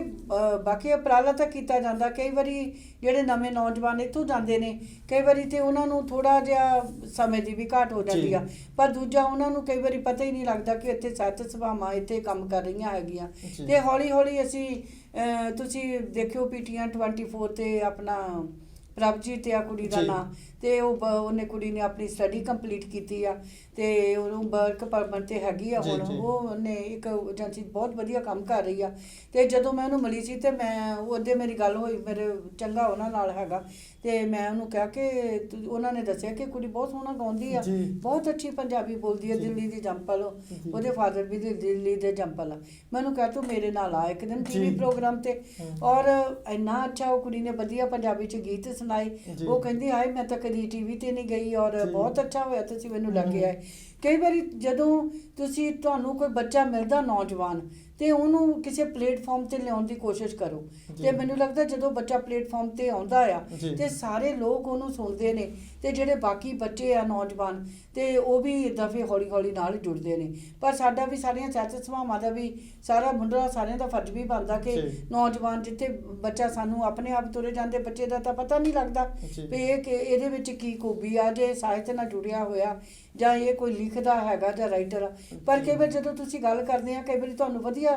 ਬਾਕੀ ਉਪਰਾਲਾ ਤਾਂ ਕੀਤਾ ਜਾਂਦਾ। ਕਈ ਵਾਰੀ ਜਿਹੜੇ ਨਵੇਂ ਨੌਜਵਾਨ ਇੱਥੋਂ ਜਾਂਦੇ ਨੇ, ਕਈ ਵਾਰੀ ਤੇ ਉਹਨਾਂ ਨੂੰ ਥੋੜ੍ਹਾ ਜਿਹਾ ਸਮੇਂ ਦੀ ਵੀ ਘਾਟ ਹੋ ਜਾਂਦੀ ਆ। ਪਰ ਦੂਜਾ ਉਹਨਾਂ ਨੂੰ ਕਈ ਵਾਰੀ ਪਤਾ ਹੀ ਨਹੀਂ ਲੱਗਦਾ ਕਿ ਇੱਥੇ ਸਾਹਿਤ ਸਭਾਵਾਂ ਇੱਥੇ ਕੰਮ ਕਰ ਰਹੀਆਂ ਹੈਗੀਆਂ। ਜੀ। ਤੇ ਹੌਲੀ ਹੌਲੀ ਅਸੀਂ ਤੁਸੀਂ ਦੇਖਿਓ PTN 24 ਤੇ ਆਪਣਾ ਪ੍ਰਭਜੀਤ ਆ ਕੁੜੀ ਦਾ ਜੀ। ਨਾਂ, ਤੇ ਉਹਨੇ ਕੁੜੀ ਨੇ ਆਪਣੀ ਸਟੱਡੀ ਕੰਪਲੀਟ ਕੀਤੀ ਆ ਤੇ ਉਹਨੂੰ ਵਰਕ ਪਰਮਿਟ ਤੇ ਹੈਗੀ ਆ ਜੀ, ਹੁਣ। ਜੀ। ਉਹਨੇ ਇੱਕ ਏਜੰਸੀ ਬਹੁਤ ਵਧੀਆ ਕੰਮ ਕਰ ਰਹੀ ਆ। ਤੇ ਜਦੋਂ ਮੈਂ ਉਹਨੂੰ ਮਿਲੀ ਸੀ ਤੇ ਮੈਂ ਉਹਦੇ ਮੇਰੀ ਗੱਲ ਹੋਈ, ਮੇਰੇ ਚੰਗਾ ਉਹਨਾਂ ਨਾਲ ਹੈਗਾ। ਤੇ ਮੈਂ ਉਹਨੂੰ ਕਿਹਾ ਕਿ ਉਹਨਾਂ ਨੇ ਦੱਸਿਆ ਕਿ ਕੁੜੀ ਬਹੁਤ ਸੋਹਣਾ ਗਾਉਂਦੀ ਆ, ਜੀ। ਬਹੁਤ ਅੱਛੀ ਪੰਜਾਬੀ ਬੋਲਦੀ ਆ, ਜੀ। ਦਿੱਲੀ ਦੀ ਜੰਪਲ। ਜੀ। ਉਹਦੇ ਫਾਦਰ ਵੀ ਦਿੱਲੀ ਦੇ ਜੰਪਲ ਆ। ਮੈਂ ਉਹਨੂੰ ਕਿਹਾ ਤੂੰ ਮੇਰੇ ਨਾਲ ਆ ਇੱਕ ਦਿਨ ਜੀ। TV ਪ੍ਰੋਗਰਾਮ ਤੇ। ਹਮ। ਔਰ ਇੰਨਾ ਅੱਛਾ ਉਹ ਕੁੜੀ ਨੇ ਵਧੀਆ ਪੰਜਾਬੀ 'ਚ ਗੀਤ ਸੁਣਾਏ। ਜੀ। ਉਹ ਕਹਿੰਦੀ ਹਾਏ ਮੈਂ ਤਾਂ ਕਦੀ TV ਤੇ ਨਹੀਂ ਗਈ ਔਰ ਜੀ। ਬਹੁਤ ਅੱਛਾ ਹੋਇਆ ਤੁਸੀਂ ਮੈਨੂੰ ਲੈ ਕੇ ਆਏ। ਕਈ ਵਾਰੀ ਜਦੋਂ ਤੁਹਾਨੂੰ ਕੋਈ ਬੱਚਾ ਮਿਲਦਾ ਨੌਜਵਾਨ ਤੇ ਉਹਨੂੰ ਕਿਸੇ ਪਲੇਟਫਾਰਮ ਤੇ ਲਿਆਉਣ ਦੀ ਕੋਸ਼ਿਸ਼ ਕਰੋ। ਜੀ। ਤੇ ਮੈਨੂੰ ਲੱਗਦਾ ਜਦੋਂ ਬੱਚਾ ਪਲੇਟਫਾਰਮ ਤੇ ਆਉਂਦਾ ਆ ਜੀ। ਤੇ ਸਾਰੇ ਲੋਕ ਉਹਨੂੰ ਸੁਣਦੇ ਨੇ ਤੇ ਜਿਹੜੇ ਬਾਕੀ ਬੱਚੇ ਆ ਨੌਜਵਾਨ ਤੇ ਉਹ ਵੀ ਇੱਦਾਂ ਫਿਰ ਹੌਲੀ ਹੌਲੀ ਨਾਲ ਜੁੜਦੇ ਨੇ। ਪਰ ਸਾਡਾ ਵੀ ਸਾਰੀਆਂ ਸਾਹਿਤ ਸਭਾਵਾਂ ਦਾ ਵੀ ਸਾਰਾ ਮੁੰਡਾ ਸਾਰਿਆਂ ਦਾ ਫਰਜ਼ ਵੀ ਬਣਦਾ ਕਿ ਜੀ। ਨੌਜਵਾਨ ਜਿੱਥੇ ਬੱਚਾ ਸਾਨੂੰ ਆਪਣੇ ਆਪ ਤੁਰੇ ਜਾਂਦੇ ਬੱਚੇ ਦਾ ਤਾਂ ਪਤਾ ਨਹੀਂ ਲੱਗਦਾ ਜੀ। ਵੀ ਇਹਦੇ ਵਿੱਚ ਕੀ ਖੂਬੀ ਆ, ਜੇ ਸਾਹਿਤ ਨਾਲ ਜੁੜਿਆ ਹੋਇਆ ਜਾਂ ਇਹ ਕੋਈ ਲਿਖਦਾ ਹੈਗਾ ਜਾਂ ਰਾਈਟਰ ਆ। ਪਰ ਕਈ ਵਾਰ ਜਦੋਂ ਤੁਸੀਂ ਗੱਲ ਕਰਦੇ ਆ, ਕਈ ਵਾਰੀ ਤੁਹਾਨੂੰ ਵਧੀਆ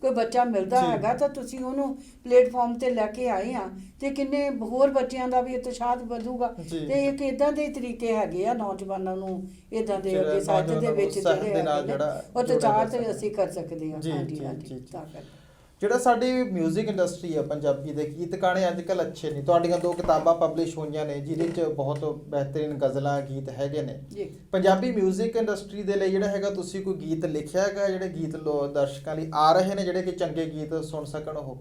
ਕੋਈ ਬੱਚਾ ਮਿਲਦਾ ਜੀ। ਹੈਗਾ ਤਾਂ ਤੁਸੀਂ ਉਹਨੂੰ ਪਲੇਟਫਾਰਮ ਤੇ ਲੈ ਕੇ ਆਏ ਆ ਤੇ ਕਿੰਨੇ ਹੋਰ ਬੱਚਿਆਂ ਦਾ ਵੀ ਉਤਸ਼ਾਹ ਵਧੂਗਾ। ਜੀ। ਤੇ ਇੱਕ ਇਦਾਂ ਦੇ ਤਰੀਕੇ ਹੈਗੇ ਆ ਨੌਜਵਾਨਾਂ ਨੂੰ ਇਦਾਂ ਦੇ ਜਿਹੜਾ ਅੱਗੇ ਸਾਹਿਤ ਦੇ ਨੌਜਵਾਨਾਂ ਵਿੱਚ ਨੂੰ ਸਾਹਿਤ ਜਿਹੜੇ ਦੇ ਨਾਲ ਹੈਗੇ ਨੇ, ਜਿਹੜਾ ਉਹ ਜੋੜਿਆ ਚਾਰ ਜਾ ਤੇ ਸਕਦਾ। ਅਸੀਂ ਕਰ ਸਕਦੇ ਹਾਂ। ਜੀ, ਹਾਂਜੀ ਜੀ, ਹਾਂਜੀ ਜੀ, ਜੀ। ਤਾਂ ਕਰਕੇ ਜਿਹੜਾ ਸਾਡੀ 뮤직 ਇੰਡਸਟਰੀ ਆ ਪੰਜਾਬੀ ਦੇ, ਗੀਤ ਗਾਣੇ ਅੱਜ ਕੱਲ੍ਹ ਅੱਛੇ ਨੇ। ਤੁਹਾਡੀਆਂ 2 ਕਿਤਾਬਾਂ ਪਬਲਿਸ਼ ਹੋਈਆਂ ਨੇ ਜਿਹਦੇ 'ਚ ਬਹੁਤ ਬਿਹਤਰੀਨ ਗਜ਼ਲਾਂ ਗੀਤ ਹੈਗੇ ਨੇ। ਜੀ। ਪੰਜਾਬੀ 뮤직 ਇੰਡਸਟਰੀ ਦੇ ਲਈ ਜਿਹੜਾ ਹੈਗਾ ਤੁਸੀਂ ਕੋਈ ਗੀਤ ਲਿਖਿਆ ਹੈਗਾ ਜਿਹੜੇ ਗੀਤ ਦਰਸ਼ਕਾਂ ਲਈ ਆ ਰਹੇ ਨੇ, ਜਿਹੜੇ ਕਿ ਚੰਗੇ ਗੀਤ ਸੁਣ ਸਕਣ ਉਹ?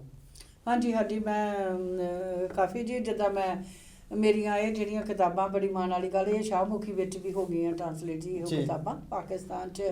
ਹਾਂਜੀ ਹਾਂਜੀ, ਮੈਂ ਕਾਫੀ ਜੀ ਜਿੱਦਾਂ ਮੈਂ ਮੇਰੀਆਂ ਇਹ ਜਿਹੜੀਆਂ ਕਿਤਾਬਾਂ, ਬੜੀ ਮਾਣ ਵਾਲੀ ਗੱਲ, ਇਹ ਸ਼ਾਹਮੁਖੀ ਵਿੱਚ ਵੀ ਹੋ ਗਈਆਂ ਟ੍ਰਾਂਸਲੇਟ ਜੀ। ਉਹ ਜੀ। ਕਿਤਾਬਾਂ ਪਾਕਿਸਤਾਨ 'ਚ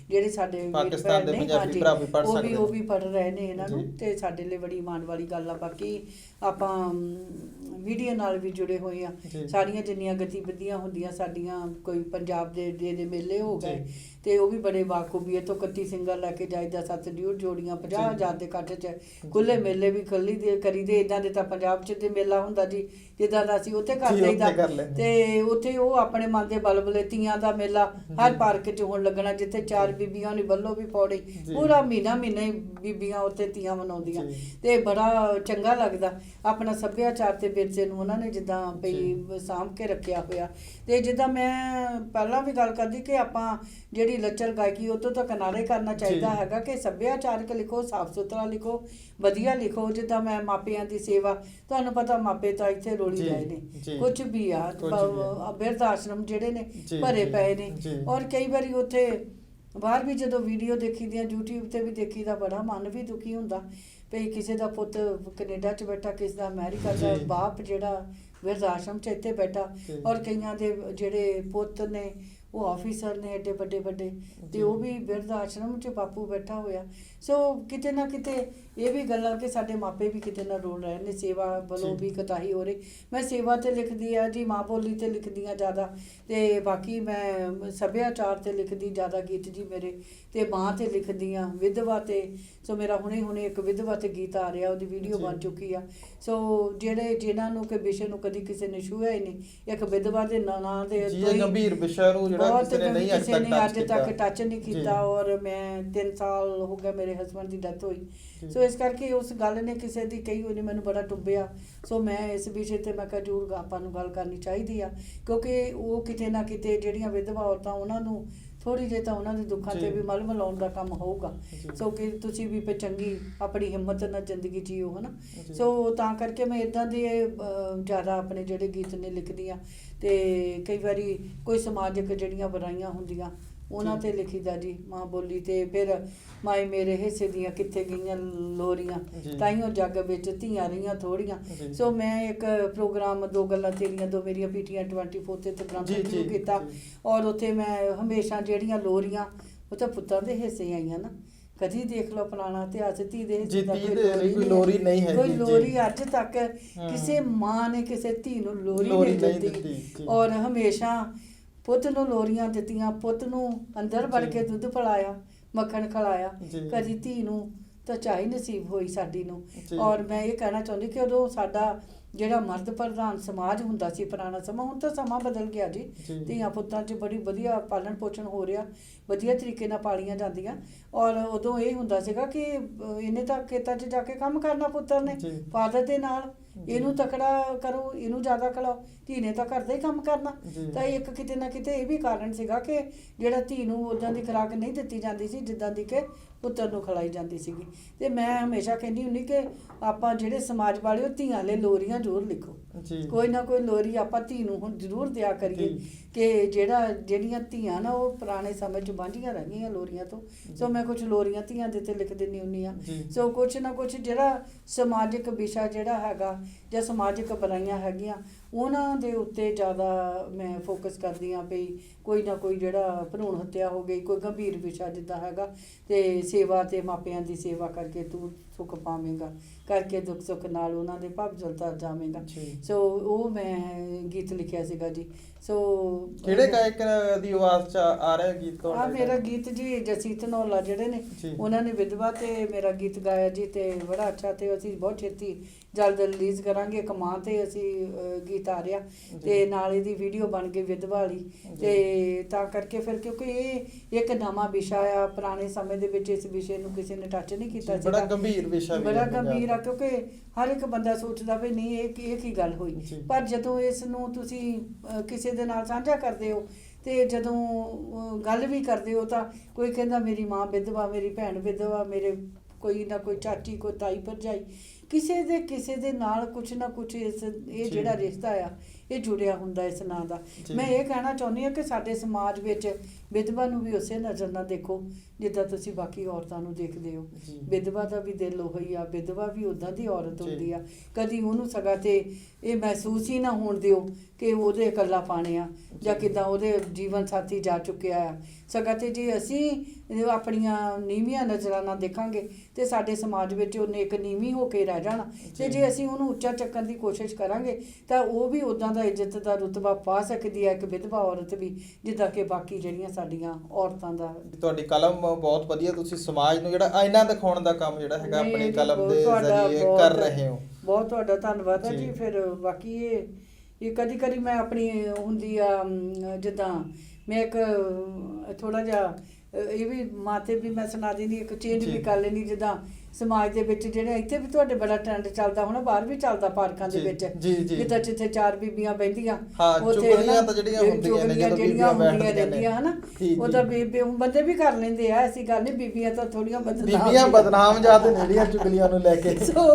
ਜਿਹੜੇ ਸਾਡੇ ਵੀਰ ਪਾਕਿਸਤਾਨ ਦੇ ਭੈਣ ਨੇ, ਪੰਜਾਬੀ ਹਾਂਜੀ, ਭਰਾ ਵੀ ਪੜ੍ਹ ਸਕਦੇ ਉਹ ਵੀ ਪੜ੍ਹ ਰਹੇ ਨੇ ਇਹਨਾਂ ਨੂੰ। ਜੀ। ਤੇ ਸਾਡੇ ਲਈ ਬੜੀ ਮਾਣ ਵਾਲੀ ਗੱਲ ਆ। ਬਾਕੀ ਆਪਾਂ ਮੀਡੀਆ ਨਾਲ ਵੀ ਜੁੜੇ ਹੋਏ ਆ। ਜੀ। ਸਾਰੀਆਂ ਜਿੰਨੀਆਂ ਗਤੀਵਿਧੀਆਂ ਹੁੰਦੀਆਂ ਸਾਡੀਆਂ, ਕੋਈ ਪੰਜਾਬ ਦੇ ਮੇਲੇ ਹੋ ਗਏ ਜੀ। ਤੇ ਉਹ ਵੀ ਬੜੇ ਬਾਖੂਬੀਅਤ ਤੋਂ 31 ਸਿੰਗਰ ਲੈ ਕੇ ਜਾਈਦਾ, 7 ਡਿਊਟ ਜੋੜੀਆਂ, 50,000 ਦੇ ਇਕੱਠ 'ਚ ਖੁੱਲੇ ਮੇਲੇ ਵੀ ਕਰੀਦੇ। ਇਦਾਂ ਦੇ ਤਾਂ ਪੰਜਾਬ 'ਚ ਤੇ ਮੇਲਾ ਹੁੰਦਾ ਜੀ ਜਿੱਦਾਂ ਦਾ ਅਸੀਂ ਉੱਥੇ ਕਰ ਜੀ, ਉੱਥੇ ਦਈਦਾ। ਕਰ ਲੈਂਦੇ। ਤੇ ਉੱਥੇ ਉਹ ਆਪਣੇ ਮਨ ਦੇ ਬਲਬਲੇ ਤੀਆਂ ਦਾ ਮੇਲਾ ਹਰ ਪਾਰਕ 'ਚ ਹੋਣ ਲੱਗਣਾ, ਜਿੱਥੇ 4 ਬੀਬੀਆਂ ਨੇ ਵੱਲੋਂ ਵੀ ਪੌੜੀ ਜੀ। ਪੂਰਾ ਮਹੀਨਾ ਹੀ ਬੀਬੀਆਂ ਉੱਥੇ ਤੀਆਂ ਮਨਾਉਂਦੀਆਂ। ਜੀ। ਤੇ ਬੜਾ ਚੰਗਾ ਲੱਗਦਾ ਆਪਣਾ ਸੱਭਿਆਚਾਰ ਤੇ ਵਿਰਸੇ ਨੂੰ ਉਹਨਾਂ ਨੇ ਜਿੱਦਾਂ ਪਈ ਸਾਂਭ ਕੇ ਰੱਖਿਆ ਹੋਇਆ। ਤੇ ਜਿੱਦਾਂ ਮੈਂ ਪਹਿਲਾਂ ਵੀ ਗੱਲ ਕਰਦੀ ਕਿ ਆਪਾਂ ਜਿਹੜੀ ਲੱਚਰ ਗਾਇਕੀ ਉਹ ਤੋਂ ਤਾਂ ਕਿਨਾਰੇ ਕਰਨਾ ਚਾਹੀਦਾ ਜੀ। ਹੈਗਾ ਕਿ ਸੱਭਿਆਚਾਰਕ ਲਿਖੋ, ਸਾਫ ਸੁਥਰਾ ਲਿਖੋ, ਵਧੀਆ ਲਿਖੋ। ਜਿੱਦਾਂ ਮੈਂ ਮਾਪਿਆਂ ਦੀ ਸੇਵਾ, ਤੁਹਾਨੂੰ ਪਤਾ ਮਾਪੇ ਤਾਂ ਇੱਥੇ ਰੋਲੀ ਜੀ, ਰਹੇ ਨੇ, ਜੀ। ਕੁਝ ਵੀ ਆ। ਕੁਛ ਵੀ ਆ। ਬਿਰਧ ਆਸ਼ਰਮ ਜਿਹੜੇ ਨੇ ਜੀ, ਭਰੇ ਜੀ, ਪਏ ਨੇ। ਜੀ। ਔਰ ਕਈ ਵਾਰੀ ਉੱਥੇ ਬਾਹਰ ਵੀ ਜਦੋਂ ਵੀਡੀਓ ਦੇਖੀਦੀਆਂ, YouTube ਤੇ ਵੀ ਦੇਖੀਦਾ, ਬੜਾ ਮਨ ਵੀ ਦੁਖੀ ਹੁੰਦਾ ਵੀ ਕਿਸੇ ਦਾ ਪੁੱਤ ਕੈਨੇਡਾ 'ਚ ਬੈਠਾ, ਕਿਸੇ ਦਾ ਅਮਰੀਕਾ ਦਾ, ਜੀ। ਬਾਪ ਜਿਹੜਾ ਬਿਰਧ ਆਸ਼ਰਮ 'ਚ ਇੱਥੇ ਬੈਠਾ। ਜੀ। ਔਰ ਕਈਆਂ ਦੇ ਜਿਹੜੇ ਪੁੱਤ ਨੇ ਉਹ ਆਫੀਸਰ ਨੇ ਏਡੇ ਵੱਡੇ ਵੱਡੇ, ਤੇ ਉਹ ਵੀ ਬਿਰਧ ਆਸ਼ਰਮ 'ਚ ਬਾਪੂ ਬੈਠਾ ਹੋਇਆ। ਸੋ ਕਿਤੇ ਨਾ ਕਿਤੇ ਇਹ ਵੀ ਗੱਲਾਂ ਕਿ ਸਾਡੇ ਮਾਪੇ ਵੀ ਕਿਤੇ ਨਾ ਰੋਲ ਰਹੇ ਨੇ, ਸੇਵਾ ਵੱਲੋਂ ਵੀ ਕਤਾਹੀ ਹੋ ਰਹੀ। ਮੈਂ ਸੇਵਾ 'ਤੇ ਲਿਖਦੀ ਆ ਜੀ, ਮਾਂ ਬੋਲੀ 'ਤੇ ਲਿਖਦੀ ਆ ਜ਼ਿਆਦਾ, ਤੇ ਬਾਕੀ ਮੈਂ ਸੱਭਿਆਚਾਰ 'ਤੇ ਲਿਖਦੀ ਜ਼ਿਆਦਾ ਗੀਤ ਜੀ ਮੇਰੇ, ਤੇ ਮਾਂ 'ਤੇ ਲਿਖਦੀ ਆ, ਵਿਧਵਾ 'ਤੇ। ਸੋ ਮੇਰਾ ਹੁਣੇ ਇੱਕ ਵਿਧਵਾ 'ਤੇ ਗੀਤ ਆ ਰਿਹਾ, ਉਹਦੀ ਵੀਡੀਓ ਬਣ ਚੁੱਕੀ ਆ। ਸੋ ਜਿਨ੍ਹਾਂ ਨੂੰ ਕਿ ਵਿਸ਼ੇ ਨੂੰ ਕਦੀ ਕਿਸੇ ਨੇ ਛੂਹਿਆ ਹੀ ਨਹੀਂ, ਇੱਕ ਵਿਧਵਾ ਦੇ ਨਾਂ ਦੇ ਗੰਭੀਰ ਵਿਸ਼ਾ ਨੂੰ ਜਿਹੜਾ ਕਿਸੇ ਨੇ ਅੱਜ ਤੱਕ ਟੱਚ ਨਹੀਂ ਕੀਤਾ। ਔਰ ਮੈਂ 3 ਸਾਲ ਹੋ ਗਏ ਮੇਰੇ ਹਸਬੈਂਡ ਦੀ ਡੈਥ ਹੋਈ। ਸੋ ਇਸ ਕਰਕੇ ਉਸ ਗੱਲ ਨੇ ਕਿਸੇ ਦੀ ਕਹੀ ਹੋਈ ਨੇ ਮੈਨੂੰ ਬੜਾ ਟੁੰਬਿਆ। ਸੋ ਮੈਂ ਇਸ ਵਿਸ਼ੇ 'ਤੇ ਮੈਂ ਕਿਹਾ ਜ਼ਰੂਰ ਆਪਾਂ ਨੂੰ ਗੱਲ ਕਰਨੀ ਚਾਹੀਦੀ ਆ, ਕਿਉਂਕਿ ਉਹ ਕਿਤੇ ਨਾ ਕਿਤੇ ਜਿਹੜੀਆਂ ਵਿਧਵਾ ਔਰਤਾਂ ਉਹਨਾਂ ਨੂੰ ਥੋੜ੍ਹੀ ਜਿਹੀ ਤਾਂ ਉਹਨਾਂ ਦੇ ਦੁੱਖਾਂ 'ਤੇ ਵੀ ਮਲਮ ਲਾਉਣ ਦਾ ਕੰਮ ਹੋਊਗਾ। ਸੋ ਕਿ ਤੁਸੀਂ ਵੀ ਚੰਗੀ ਆਪਣੀ ਹਿੰਮਤ ਨਾਲ ਜ਼ਿੰਦਗੀ ਜੀਓ, ਹੈ ਨਾ। ਸੋ ਤਾਂ ਕਰਕੇ ਮੈਂ ਇੱਦਾਂ ਦੇ ਜ਼ਿਆਦਾ ਆਪਣੇ ਜਿਹੜੇ ਗੀਤ ਨੇ ਲਿਖਦੀ ਹਾਂ। ਅਤੇ ਕਈ ਵਾਰੀ ਕੋਈ ਸਮਾਜਿਕ ਜਿਹੜੀਆਂ ਬੁਰਾਈਆਂ ਹੁੰਦੀਆਂ ਉਹਨਾਂ 'ਤੇ ਲਿਖੀਦਾ ਜੀ, ਮਾਂ ਬੋਲੀ 'ਤੇ। ਫਿਰ ਮਾਏ ਮੇਰੇ ਹਿੱਸੇ ਦੀਆਂ ਕਿੱਥੇ ਗਈਆਂ ਲੋਰੀਆਂ, ਤਾਈਓ ਜੱਗ ਵਿੱਚ ਧੀਆਂ ਰਹੀਆਂ ਥੋੜ੍ਹੀਆਂ। ਸੋ ਮੈਂ ਇੱਕ ਪ੍ਰੋਗਰਾਮ 2 ਗੱਲਾਂ ਤੇਰੀਆਂ 2 ਮੇਰੀਆਂ PTN 24 'ਤੇ ਪ੍ਰੋਗਰਾਮ ਸ਼ੁਰੂ ਕੀਤਾ। ਔਰ ਉੱਥੇ ਮੈਂ ਹਮੇਸ਼ਾ ਜਿਹੜੀਆਂ ਲੋਰੀਆਂ ਉਹ ਤਾਂ ਪੁੱਤਾਂ ਦੇ ਹਿੱਸੇ ਆਈਆਂ ਨਾ। ਕਦੀ ਦੇਖ ਲਓ ਪੁਰਾਣਾ ਇਤਿਹਾਸ, ਧੀ ਦੇ ਹਿੱਸੇ ਦਾ ਕੋਈ ਲੋਰੀ ਨਹੀਂ ਹੈ, ਕੋਈ ਲੋਰੀ ਅੱਜ ਤੱਕ ਕਿਸੇ ਮਾਂ ਨੇ ਕਿਸੇ ਧੀ ਨੂੰ ਲੋਰੀ ਨਹੀਂ ਦਿੱਤੀ। ਔਰ ਹਮੇਸ਼ਾ ਪੁੱਤ ਨੂੰ ਲੋਰੀਆਂ ਦਿੱਤੀਆਂ, ਪੁੱਤ ਨੂੰ ਅੰਦਰ ਵੜ ਕੇ ਦੁੱਧ ਪਿਲਾਇਆ, ਮੱਖਣ ਖਿਲਾਇਆ। ਕਦੀ ਧੀ ਨੂੰ ਤਾਂ ਚਾਹੀ ਨਸੀਬ ਹੋਈ ਸਾਡੀ ਨੂੰ। ਔਰ ਮੈਂ ਇਹ ਕਹਿਣਾ ਚਾਹੁੰਦੀ ਕਿ ਉਦੋਂ ਸਾਡਾ ਜਿਹੜਾ ਮਰਦ ਪ੍ਰਧਾਨ ਸਮਾਜ ਹੁੰਦਾ ਸੀ ਪੁਰਾਣਾ ਸਮਾਂ, ਹੁਣ ਤਾਂ ਸਮਾਂ ਬਦਲ ਗਿਆ ਜੀ। ਧੀਆਂ ਪੁੱਤਾਂ 'ਚ ਬੜੀ ਵਧੀਆ ਪਾਲਣ ਪੋਸ਼ਣ ਹੋ ਰਿਹਾ, ਵਧੀਆ ਤਰੀਕੇ ਨਾਲ ਪਾਲੀਆਂ ਜਾਂਦੀਆਂ। ਔਰ ਉਦੋਂ ਇਹ ਹੁੰਦਾ ਸੀਗਾ ਕਿ ਇਹਨੇ ਤਾਂ ਖੇਤਾਂ 'ਚ ਜਾ ਕੇ ਕੰਮ ਕਰਨਾ ਪੁੱਤਰ ਨੇ ਫਾਦਰ ਦੇ ਨਾਲ, ਇਹਨੂੰ ਤਕੜਾ ਕਰੋ, ਇਹਨੂੰ ਜ਼ਿਆਦਾ ਖਿਲਾਓ, ਧੀ ਨੇ ਤਾਂ ਘਰ ਦਾ ਹੀ ਕੰਮ ਕਰਨਾ। ਤਾਂ ਇੱਕ ਕਿਤੇ ਨਾ ਕਿਤੇ ਇਹ ਵੀ ਕਾਰਨ ਸੀਗਾ ਕਿ ਜਿਹੜਾ ਧੀ ਨੂੰ ਉੱਦਾਂ ਦੀ ਖੁਰਾਕ ਨਹੀਂ ਦਿੱਤੀ ਜਾਂਦੀ ਸੀ ਜਿੱਦਾਂ ਦੀ ਕਿ ਪੁੱਤਰ ਨੂੰ ਖਿਲਾਈ ਜਾਂਦੀ ਸੀਗੀ। ਅਤੇ ਮੈਂ ਹਮੇਸ਼ਾ ਕਹਿੰਦੀ ਹੁੰਦੀ ਕਿ ਆਪਾਂ ਜਿਹੜੇ ਸਮਾਜ ਵਾਲੇ ਉਹ ਧੀਆਂ ਲਈ ਲੋਰੀਆਂ ਜ਼ਰੂਰ ਲਿਖੋ, ਕੋਈ ਨਾ ਕੋਈ ਲੋਰੀ ਆਪਾਂ ਧੀ ਨੂੰ ਹੁਣ ਜ਼ਰੂਰ ਦਿਆ ਕਰੀਏ ਕਿ ਜਿਹੜੀਆਂ ਧੀਆਂ ਨਾ ਉਹ ਪੁਰਾਣੇ ਸਮੇਂ 'ਚ ਵਾਂਝੀਆਂ ਰਹਿ ਗਈਆਂ ਲੋਰੀਆਂ ਤੋਂ। ਸੋ ਮੈਂ ਕੁਛ ਲੋਰੀਆਂ ਧੀਆਂ ਦੇ 'ਤੇ ਲਿਖ ਦਿੰਦੀ ਹੁੰਦੀ ਹਾਂ। ਸੋ ਕੁਛ ਨਾ ਕੁਛ ਜਿਹੜਾ ਸਮਾਜਿਕ ਵਿਸ਼ਾ ਜਿਹੜਾ ਹੈਗਾ ਜਾਂ ਸਮਾਜਿਕ ਬੁਰਾਈਆਂ ਹੈਗੀਆਂ ਉਹਨਾਂ ਦੇ ਉੱਤੇ ਜ਼ਿਆਦਾ ਮੈਂ ਫੋਕਸ ਕਰਦੀ ਹਾਂ ਵੀ ਕੋਈ ਨਾ ਕੋਈ ਜਿਹੜਾ ਭਰੂਣ ਹੱਤਿਆ ਹੋ ਗਈ, ਕੋਈ ਗੰਭੀਰ ਵਿਸ਼ਾ ਜਿੱਦਾਂ ਹੈਗਾ, ਅਤੇ ਸੇਵਾ ਅਤੇ ਮਾਪਿਆਂ ਦੀ ਸੇਵਾ ਕਰਕੇ ਤੂੰ ਸੁੱਖ ਪਾਵੇਂਗਾ, ਕਰਕੇ ਦੁੱਖ ਸੁੱਖ ਨਾਲ ਉਹਨਾਂ ਦੇ ਭਵਜਲਤਾ ਜਾਵੇਂਗਾ। ਸੋ ਉਹ ਮੈਂ ਗੀਤ ਲਿਖਿਆ ਸੀਗਾ ਜੀ। ਸੋ ਕਿਹੜੇ ਗਾਇਕ ਦੀ ਆਵਾਜ਼ 'ਚ ਆ ਰਿਹਾ ਗੀਤ ਤੁਹਾਡਾ? ਮੇਰਾ ਗੀਤ ਜੀ ਜਸੀਤ ਧਨੌਲਾ ਜਿਹੜੇ ਨੇ ਉਹਨਾਂ ਨੇ ਵਿਧਵਾ 'ਤੇ ਮੇਰਾ ਗੀਤ ਗਾਇਆ ਜੀ, ਅਤੇ ਬੜਾ ਅੱਛਾ। ਅਤੇ ਅਸੀਂ ਬਹੁਤ ਛੇਤੀ ਜਲਦ ਰਿਲੀਜ਼ ਕਰਾਂਗੇ। ਇੱਕ ਮਾਂ 'ਤੇ ਅਸੀਂ ਗੀਤ ਆ ਰਿਹਾ, ਅਤੇ ਨਾਲ ਇਹਦੀ ਵੀਡੀਓ ਬਣ ਗਈ ਵਿਧਵਾ ਵਾਲੀ। ਅਤੇ ਤਾਂ ਕਰਕੇ ਫਿਰ ਕਿਉਂਕਿ ਇਹ ਇੱਕ ਨਵਾਂ ਵਿਸ਼ਾ ਆ, ਪੁਰਾਣੇ ਸਮੇਂ ਦੇ ਵਿੱਚ ਇਸ ਵਿਸ਼ੇ ਨੂੰ ਕਿਸੇ ਨੇ ਟੱਚ ਨਹੀਂ ਕੀਤਾ ਸੀ। ਬੜਾ ਗੰਭੀਰ ਵਿਸ਼ਾ, ਬੜਾ ਗੰਭੀਰ ਆ, ਕਿਉਂਕਿ ਹਰ ਇੱਕ ਬੰਦਾ ਸੋਚਦਾ ਵੀ ਨਹੀਂ ਇਹ ਕੀ ਗੱਲ ਹੋਈ। ਪਰ ਜਦੋਂ ਇਸ ਨੂੰ ਤੁਸੀਂ ਕਿਸੇ ਦੇ ਨਾਲ ਸਾਂਝਾ ਕਰਦੇ ਹੋ ਅਤੇ ਜਦੋਂ ਗੱਲ ਵੀ ਕਰਦੇ ਹੋ ਤਾਂ ਕੋਈ ਕਹਿੰਦਾ ਮੇਰੀ ਮਾਂ ਵਿਧਵਾ, ਮੇਰੀ ਭੈਣ ਵਿਧਵਾ, ਮੇਰੇ ਕੋਈ ਨਾ ਕੋਈ ਚਾਚੀ, ਕੋਈ ਤਾਈ ਭਰਜਾਈ, ਕਿਸੇ ਦੇ ਨਾਲ ਕੁਛ ਨਾ ਕੁਛ ਇਹ ਜਿਹੜਾ ਰਿਸ਼ਤਾ ਆ ਇਹ ਜੁੜਿਆ ਹੁੰਦਾ ਇਸ ਨਾਂ ਦਾ। ਮੈਂ ਇਹ ਕਹਿਣਾ ਚਾਹੁੰਦੀ ਹਾਂ ਕਿ ਸਾਡੇ ਸਮਾਜ ਵਿੱਚ ਵਿਧਵਾ ਨੂੰ ਵੀ ਉਸੇ ਨਜ਼ਰ ਨਾਲ ਦੇਖੋ ਜਿੱਦਾਂ ਤੁਸੀਂ ਬਾਕੀ ਔਰਤਾਂ ਨੂੰ ਦੇਖਦੇ ਹੋ। ਵਿਧਵਾ ਦਾ ਵੀ ਦਿਲ ਉਹੀ ਆ, ਵਿਧਵਾ ਵੀ ਉੱਦਾਂ ਦੀ ਔਰਤ ਹੁੰਦੀ ਆ। ਕਦੀ ਉਹਨੂੰ ਸਗਾ 'ਤੇ ਇਹ ਮਹਿਸੂਸ ਹੀ ਨਾ ਹੋਣ ਦਿਓ ਕਿ ਉਹਦੇ ਇਕੱਲਾ ਪਾਣੇ ਆ ਜਾਂ ਕਿੱਦਾਂ ਉਹਦੇ ਜੀਵਨ ਸਾਥੀ ਜਾ ਚੁੱਕਿਆ ਆ। ਸਗਾ 'ਤੇ ਜੇ ਅਸੀਂ ਆਪਣੀਆਂ ਨੀਵੀਆਂ ਨਜ਼ਰਾਂ ਨਾਲ ਦੇਖਾਂਗੇ ਅਤੇ ਸਾਡੇ ਸਮਾਜ ਵਿੱਚ ਉਹਨੇ ਇੱਕ ਨੀਵੀਂ ਹੋ ਕੇ ਰਹਿ ਜਾਣਾ, ਅਤੇ ਜੇ ਅਸੀਂ ਉਹਨੂੰ ਉੱਚਾ ਚੱਕਣ ਦੀ ਕੋਸ਼ਿਸ਼ ਕਰਾਂਗੇ ਤਾਂ ਉਹ ਵੀ ਉੱਦਾਂ ਦਾ ਇੱਜ਼ਤ ਦਾ ਰੁਤਬਾ ਪਾ ਸਕਦੀ ਹੈ ਇੱਕ ਵਿਧਵਾ ਔਰਤ ਵੀ, ਜਿੱਦਾਂ ਕਿ ਬਾਕੀ ਜਿਹੜੀਆਂ ਸਾਡੀਆਂ ਔਰਤਾਂ ਦਾ। ਤੁਹਾਡੀ ਕਲਮ ਬਹੁਤ ਵਧੀਆ, ਤੁਸੀਂ ਸਮਾਜ ਨੂੰ ਜਿਹੜਾ ਆਇਨਾ ਦਿਖਾਉਣ ਦਾ ਕੰਮ ਜਿਹੜਾ ਹੈਗਾ ਆਪਣੀ ਕਲਮ ਦੇ ਜ਼ਰੀਏ ਕਰ ਰਹੇ ਹੋ। ਬਹੁਤ ਤੁਹਾਡਾ ਧੰਨਵਾਦ ਹੈ ਜੀ। ਫਿਰ ਬਾਕੀ ਇਹ ਕਦੀ ਮੈਂ ਆਪਣੀ ਹੁੰਦੀ ਆ, ਜਿੱਦਾਂ ਮੈਂ ਇੱਕ ਥੋੜ੍ਹਾ ਜਿਹਾ ਇਹ ਵੀ ਮਾਂ 'ਤੇ ਵੀ ਮੈਂ ਸੁਣਾ ਦਿੰਦੀ, ਇੱਕ ਚੇਂਜ ਵੀ ਕਰ ਲੈਂਦੀ। ਜਿੱਦਾਂ ਸਮਾਜ ਦੇ ਵਿੱਚ ਜਿਹੜੇ ਇੱਥੇ ਵੀ ਤੁਹਾਡੇ ਬੜਾ ਟਰੈਂਡ ਚੱਲਦਾ ਹੋਣਾ, ਬਾਹਰ ਵੀ ਚੱਲਦਾ ਪਾਰਕਾਂ ਦੇ ਵਿੱਚ, ਜਿੱਦਾਂ ਜਿੱਥੇ 4 ਬੀਬੀਆਂ ਬਹਿੰਦੀਆਂ ਉੱਥੇ ਜਿਹੜੀਆਂ ਹੁੰਦੀਆਂ ਰਹਿੰਦੀਆਂ ਹੈ ਨਾ, ਉਹ ਤਾਂ ਬੰਦੇ ਵੀ ਕਰ ਲੈਂਦੇ ਆ, ਐਸੀ ਗੱਲ ਨਹੀਂ। ਬੀਬੀਆਂ ਤਾਂ ਥੋੜ੍ਹੀਆਂ ਬਦਨਾਮ ਜਾਂਦੇ ਨੇ ਜਿਹੜੀਆਂ ਚੁਗਲੀਆਂ ਨੂੰ ਲੈ ਕੇ। ਸੋ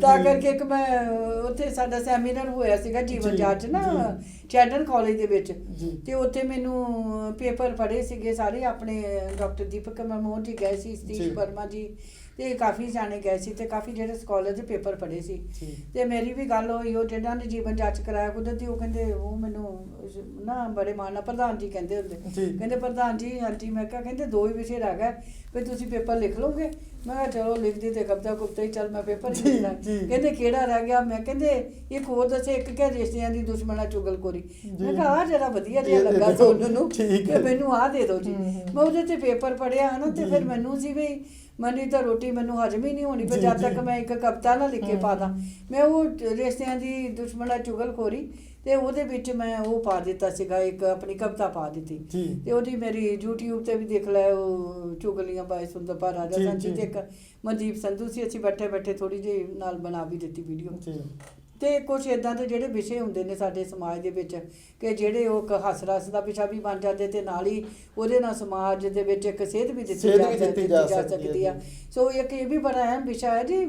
ਤਾਂ ਕਰਕੇ ਇੱਕ ਮੈਂ ਉੱਥੇ ਸਾਡਾ ਸੈਮੀਨਾਰ ਹੋਇਆ ਸੀਗਾ ਜੀਵਨ ਜਾਚ ਨਾ ਚੈਡਨ ਕਾਲਜ ਦੇ ਵਿੱਚ, ਅਤੇ ਉੱਥੇ ਮੈਨੂੰ ਪੇਪਰ ਪੜ੍ਹੇ ਸੀਗੇ ਸਾਰੇ ਆਪਣੇ। ਡਾਕਟਰ ਦੀਪਕ ਮੋਹਨ ਜੀ ਗਏ ਸੀ, ਸਤੀਸ਼ ਵਰਮਾ ਜੀ, ਤੇ ਕਾਫੀ ਜਾਣੇ ਗਏ ਸੀ ਤੇ ਕਾਫੀ ਜਿਹੜੇ ਸਕਾਲਰ ਦੇ ਪੇਪਰ ਪੜ੍ਹੇ ਸੀ ਜੀ। ਤੇ ਮੇਰੀ ਵੀ ਗੱਲ ਹੋਈ, ਉਹ ਜਿਹਨਾਂ ਨੇ ਜੀਵਨ ਜਾਂਚ ਕਰਾਇਆ ਕੁਦਰਤੀ, ਉਹ ਕਹਿੰਦੇ ਉਹ ਮੈਨੂੰ ਨਾ ਬੜੇ ਮਾਣ ਨਾਲ ਪ੍ਰਧਾਨ ਜੀ ਕਹਿੰਦੇ ਹੁੰਦੇ, ਜੀ। ਕਹਿੰਦੇ ਪ੍ਰਧਾਨ ਜੀ ਹਾਂਜੀ। ਮੈਂ ਕਿਹਾ ਕਹਿੰਦੇ 2 ਹੀ ਵਿਸ਼ੇ ਰਹਿ ਗਏ ਵੀ ਤੁਸੀਂ ਪੇਪਰ ਲਿਖ ਲਓਗੇ? ਮੈਂ ਕਿਹਾ ਚਲੋ ਲਿਖਦੀ ਤੇ ਕਬਜ਼ਾ ਗੁਪਤਾ ਹੀ, ਚੱਲ ਮੈਂ ਪੇਪਰ ਹੀ ਲਿਖਦਾ। ਕਹਿੰਦੇ ਕਿਹੜਾ ਰਹਿ ਗਿਆ? ਮੈਂ ਕਹਿੰਦੇ ਇੱਕ ਹੋਰ ਦੱਸੇ, ਇੱਕ ਕਿ ਰਿਸ਼ਤਿਆਂ ਦੀ ਦੁਸ਼ਮਣਾ ਚੁਗਲਖੋਰੀ। ਮੈਂ ਕਿਹਾ ਆਹ ਜਿਹੜਾ ਵਧੀਆ ਜਿਹਾ ਲੱਗਾ ਸੁਣਨ ਨੂੰ ਕਿ ਮੈਨੂੰ ਆਹ ਦੇ ਦਿਓ ਜੀ। ਮੈਂ ਉਹਦੇ ਤੇ ਪੇਪਰ ਪੜ੍ਹਿਆ ਹੈ ਨਾ, ਤੇ ਫਿਰ ਮੈਨੂੰ ਸੀ ਵੀ ਮੈਨੂੰ ਤਾਂ ਰੋਟੀ ਮੈਨੂੰ ਹਜਮ ਹੀ ਨਹੀਂ ਹੋਣੀ ਫਿਰ ਜਦ ਤੱਕ ਮੈਂ ਇੱਕ ਕਵਿਤਾ ਨਾ ਲਿਖ ਕੇ ਪਾ ਦਾਂ। ਮੈਂ ਉਹ ਰਿਸ਼ਤਿਆਂ ਦੀ ਦੁਸ਼ਮਣਾ ਚੁਗਲਖੋਰੀ ਤੇ ਉਹਦੇ ਵਿੱਚ ਮੈਂ ਉਹ ਪਾ ਦਿੱਤਾ ਸੀਗਾ, ਇੱਕ ਆਪਣੀ ਕਵਿਤਾ ਪਾ ਦਿੱਤੀ ਤੇ ਉਹਦੀ ਮੇਰੀ YouTube ਤੇ ਵੀ ਦੇਖ ਲੈ, ਉਹ ਚੁਗਲੀਆਂ ਬਾਈ ਸੁੰਦਰਪਾ ਰਾਜਾ ਸੰਚੀ ਤੇ ਇੱਕ ਮਨਦੀਪ ਸੰਧੂ ਸੀ, ਅਸੀਂ ਬੈਠੇ ਥੋੜੀ ਜਿਹੀ ਨਾਲ ਬਣਾ ਵੀ ਦਿੱਤੀ ਵੀਡੀਓ। ਤੇ ਕੁਛ ਇਦਾਂ ਦੇ ਜਿਹੜੇ ਵਿਸ਼ੇ ਹੁੰਦੇ ਨੇ ਸਾਡੇ ਸਮਾਜ ਦੇ ਵਿੱਚ ਕਿ ਜਿਹੜੇ ਉਹ ਇੱਕ ਹੱਸ ਰਸ ਦਾ ਵਿਸ਼ਾ ਵੀ ਬਣ ਜਾਂਦੇ ਤੇ ਨਾਲ ਹੀ ਉਹਦੇ ਨਾਲ ਸਮਾਜ ਦੇ ਵਿੱਚ ਇੱਕ ਸੇਧ ਵੀ ਦਿੱਤੀ ਜਾ ਸਕਦੀ ਆ। ਸੋ ਇੱਕ ਇਹ ਵੀ ਬੜਾ ਅਹਿਮ ਵਿਸ਼ਾ ਹੈ ਜੀ।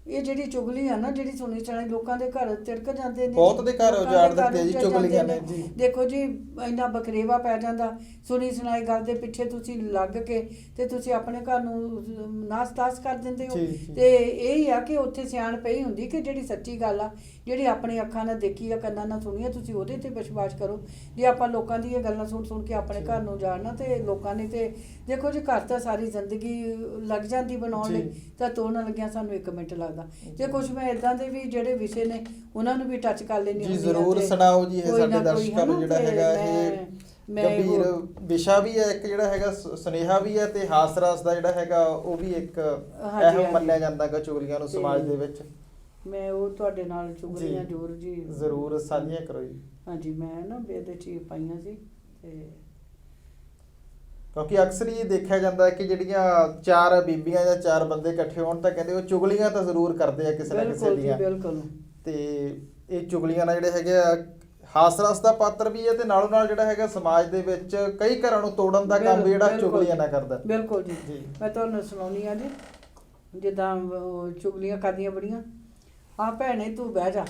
ਇਹ ਜਿਹੜੀ ਚੁਗਲੀ ਆ ਨਾ, ਜਿਹੜੀ ਸੁਣੀ ਸੁਣਾਈ ਲੋਕਾਂ ਦੇ ਘਰ ਤਿੜਕ ਜਾਂਦੇ ਨੇ, ਬਹੁਤ ਦੇ ਘਰ ਉਜਾੜ ਦਿੱਤੇ ਜੀ ਚੁਗਲੀਆਂ ਨੇ ਜੀ। ਦੇਖੋ ਜੀ ਇੰਨਾ ਬਖਰੇਵਾ ਪੈ ਜਾਂਦਾ ਸੁਣੀ ਸੁਣਾਈ ਗੱਲ ਦੇ ਪਿੱਛੇ, ਤੁਸੀਂ ਲੱਗ ਕੇ ਤੇ ਤੁਸੀਂ ਆਪਣੇ ਘਰ ਨੂੰ ਨਾਸ-ਤਾਸ ਕਰ ਦਿੰਦੇ ਹੋ। ਤੇ ਇਹ ਹੀ ਆ ਕਿ ਉੱਥੇ ਸਿਆਣ ਪਈ ਹੁੰਦੀ ਕਿ ਜਿਹੜੀ ਸੱਚੀ ਗੱਲ ਆ, ਜਿਹੜੀ ਆਪਣੀ ਅੱਖਾਂ ਨਾਲ ਦੇਖੀ ਆ, ਕੰਨਾਂ ਨਾਲ ਸੁਣੀ ਆ, ਤੁਸੀਂ ਉਹਦੇ ਤੇ ਵਿਸ਼ਵਾਸ ਕਰੋ। ਜੇ ਆਪਾਂ ਲੋਕਾਂ ਦੀ ਇਹ ਗੱਲਾਂ ਸੁਣ ਕੇ ਆਪਣੇ ਘਰ ਨੂੰ ਜਾਣਨਾ, ਤੇ ਲੋਕਾਂ ਨੇ ਤੇ ਦੇਖੋ ਜੀ ਘਰ ਤਾਂ ਸਾਰੀ ਜ਼ਿੰਦਗੀ ਲੱਗ ਜਾਂਦੀ ਬਣਾਉਣ ਲਈ, ਤਾਂ ਤੋੜਨ ਲੱਗਿਆ ਸਾਨੂੰ 1 ਮਿੰਟ ਲੱਗਦਾ। ਤੇ ਕੁਛ ਮੈਂ ਇਦਾਂ ਦੇ ਵੀ ਜਿਹੜੇ ਵਿਸ਼ੇ ਨੇ ਉਹਨਾਂ ਨੂੰ ਵੀ ਟੱਚ ਕਰ ਲੈਣੀ ਜੀ। ਜ਼ਰੂਰ ਸੁਣਾਓ ਜੀ, ਇਹ ਸਾਡੇ ਦਰਸ਼ਕਾਂ ਨੂੰ ਜਿਹੜਾ ਹੈਗਾ ਇਹ ਗੰਭੀਰ ਵਿਸ਼ਾ ਵੀ ਹੈ, ਇੱਕ ਜਿਹੜਾ ਹੈਗਾ ਸੁਨੇਹਾ ਵੀ ਹੈ, ਤੇ ਹਾਸ ਰਸ ਦਾ ਜਿਹੜਾ ਹੈਗਾ ਉਹ ਵੀ ਇੱਕ ਅਹਿਮ ਮੰਨਿਆ ਜਾਂਦਾ ਹੈ ਚੁਗਲੀਆਂ ਨੂੰ ਸਮਾਜ ਦੇ ਵਿੱਚ। ਮੈਂ ਉਹ ਤੁਹਾਡੇ ਨਾਲ ਚੁਗਲੀਆਂ ਜ਼ਰੂਰ ਸਾਂਝੀਆਂ ਕਰੋ ਜੀ। ਹਾਂਜੀ, ਮੈਂ ਨਾ ਇਹਦੇ 'ਚ ਪਾਈਆਂ ਸੀ ਤੇ ਕਿਉਂਕਿ ਅਕਸਰ ਹੀ ਦੇਖਿਆ ਜਾਂਦਾ ਹੈ ਕਿ ਜਿਹੜੀਆਂ 4 ਬੀਬੀਆਂ ਜਾਂ 4 ਬੰਦੇ ਇਕੱਠੇ ਹੋਣ ਤਾਂ ਕਹਿੰਦੇ ਉਹ ਚੁਗਲੀਆਂ ਤਾਂ ਜ਼ਰੂਰ ਕਰਦੇ ਆ ਕਿਸੇ ਨਾ ਕਿਸੇ ਦੀਆਂ। ਬਿਲਕੁਲ। ਤੇ ਇਹ ਚੁਗਲੀਆਂ ਨਾਲ ਜਿਹੜੇ ਹੈਗੇ ਆ ਹਾਸ ਰਸ ਦਾ ਪਾਤਰ ਵੀ ਹੈ, ਤੇ ਨਾਲੋਂ ਨਾਲ ਜਿਹੜਾ ਹੈਗਾ ਸਮਾਜ ਦੇ ਵਿੱਚ ਕਈ ਘਰਾਂ ਨੂੰ ਤੋੜਨ ਦਾ ਕੰਮ ਜਿਹੜਾ ਚੁਗਲੀਆਂ ਨਾਲ ਕਰਦਾ। ਬਿਲਕੁਲ ਜੀ। ਮੈਂ ਤੁਹਾਨੂੰ ਸੁਣਾਉਣੀ ਆ ਜੀ, ਜਿੱਦਾਂ ਚੁਗਲੀਆਂ ਕਰਦੀਆਂ ਬੜੀਆਂ। ਆ ਭੈਣੇ ਤੂੰ ਬਹਿ ਜਾ,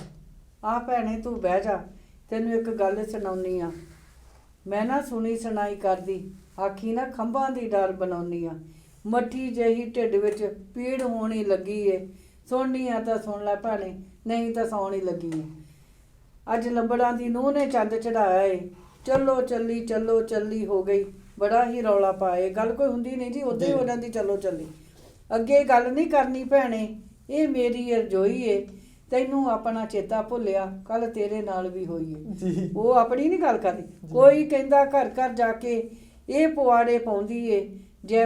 ਆ ਭੈਣੇ ਤੂੰ ਬਹਿ ਜਾ, ਤੈਨੂੰ ਇੱਕ ਗੱਲ ਸੁਣਾਉਣੀ ਆ। ਮੈਂ ਨਾ ਸੁਣੀ ਸੁਣਾਈ ਕਰਦੀ, ਆਖੀ ਨਾ ਖੰਭਾਂ ਦੀ ਡਰ ਬਣਾਉਣੀ ਆ। ਮੱਠੀ ਜਿਹੀ ਢਿੱਡ ਵਿੱਚ ਪੀੜ ਹੋਣੀ ਲੱਗੀ ਏ, ਸੁਣਨੀ ਆ ਤਾਂ ਸੁਣ ਲੈ ਭੈਣੇ, ਨਹੀਂ ਤਾਂ ਸੌਣ ਹੀ ਲੱਗੀ ਏ। ਅੱਜ ਲੰਬੜਾਂ ਦੀ ਨੂੰਹ ਨੇ ਚੰਦ ਚੜਾਇਆ ਏ, ਚੱਲੋ ਚੱਲੀ ਹੋ ਗਈ, ਬੜਾ ਹੀ ਰੌਲਾ ਪਾਏ। ਗੱਲ ਕੋਈ ਹੁੰਦੀ ਨਹੀਂ ਜੀ, ਉੱਥੇ ਹੋ ਜਾਂਦੀ ਚੱਲੋ ਚੱਲੀ। ਅੱਗੇ ਗੱਲ ਨਹੀਂ ਕਰਨੀ ਭੈਣੇ, ਇਹ ਮੇਰੀ ਅਰਜ਼ੋਈ ਏ, ਤੈਨੂੰ ਆਪਣਾ ਚੇਤਾ ਭੁੱਲਿਆ, ਕੱਲ ਤੇਰੇ ਨਾਲ ਵੀ ਹੋਈ ਏ। ਉਹ ਆਪਣੀ ਨਹੀਂ ਗੱਲ ਕਰਦੀ। ਕੋਈ ਕਹਿੰਦਾ ਘਰ ਘਰ ਜਾ ਕੇ ਇਹ ਪੁਆੜੇ ਪਾਉਂਦੀ ਏ, ਜੈ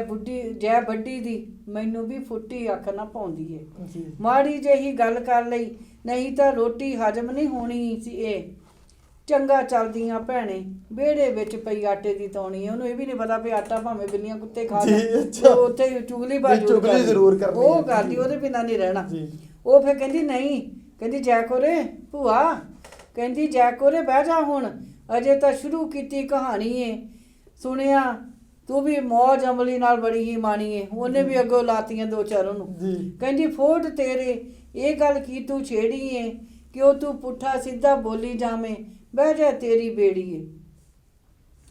ਵੱਡੀ ਦੀ ਮੈਨੂੰ ਵੀ ਫੁੱਟੀ ਅੱਖ ਨਾ ਪਾਉਂਦੀ ਏ। ਮਾੜੀ ਜਿਹੀ ਗੱਲ ਕਰ ਲਈ, ਨਹੀਂ ਤਾਂ ਰੋਟੀ ਹਜਮ ਨਹੀਂ ਹੋਣੀ ਸੀ। ਇਹ ਚੰਗਾ ਚੱਲਦੀਆਂ ਭੈਣੇ, ਵਿਹੜੇ ਵਿੱਚ ਪਈ ਆਟੇ ਦੀ ਤੌਣੀ ਹੈ। ਉਹਨੂੰ ਇਹ ਵੀ ਨਹੀਂ ਪਤਾ ਵੀ ਆਟਾ ਭਾਵੇਂ ਬਿੱਲੀਆਂ ਕੁੱਤੇ ਖਾ ਲੈਣ, ਉੱਥੇ ਚੁਗਲੀ ਜ਼ਰੂਰ ਕਰਨੀ, ਉਹ ਕਰਦੀ, ਉਹਦੇ ਬਿਨਾਂ ਨਹੀਂ ਰਹਿਣਾ। ਉਹ ਫਿਰ ਕਹਿੰਦੀ ਨਹੀਂ, ਕਹਿੰਦੀ ਜੈ ਕੋਰੇ ਭੂਆ, ਕਹਿੰਦੀ ਜੈ ਕੋਰੇ ਬਹਿ ਜਾ, ਹੁਣ ਅਜੇ ਤਾਂ ਸ਼ੁਰੂ ਕੀਤੀ ਕਹਾਣੀ ਏ। ਸੁਣਿਆ ਤੂੰ ਵੀ ਮੌਜ ਅਮਲੀ ਨਾਲ ਬੜੀ ਹੀ ਮਾਣੀ ਏ। ਉਹਨੇ ਵੀ ਅੱਗੋਂ ਲਾਤੀਆਂ 2-4 ਉਹਨੂੰ। ਕਹਿੰਦੀ ਫੋਟ ਤੇਰੇ, ਇਹ ਗੱਲ ਕੀ ਤੂੰ ਛੇੜੀ ਏ, ਕਿਉਂ ਤੂੰ ਪੁੱਠਾ ਸਿੱਧਾ ਬੋਲੀ ਜਾਵੇਂ, ਬਹਿ ਜਾ ਤੇਰੀ ਬੇੜੀ ਏ।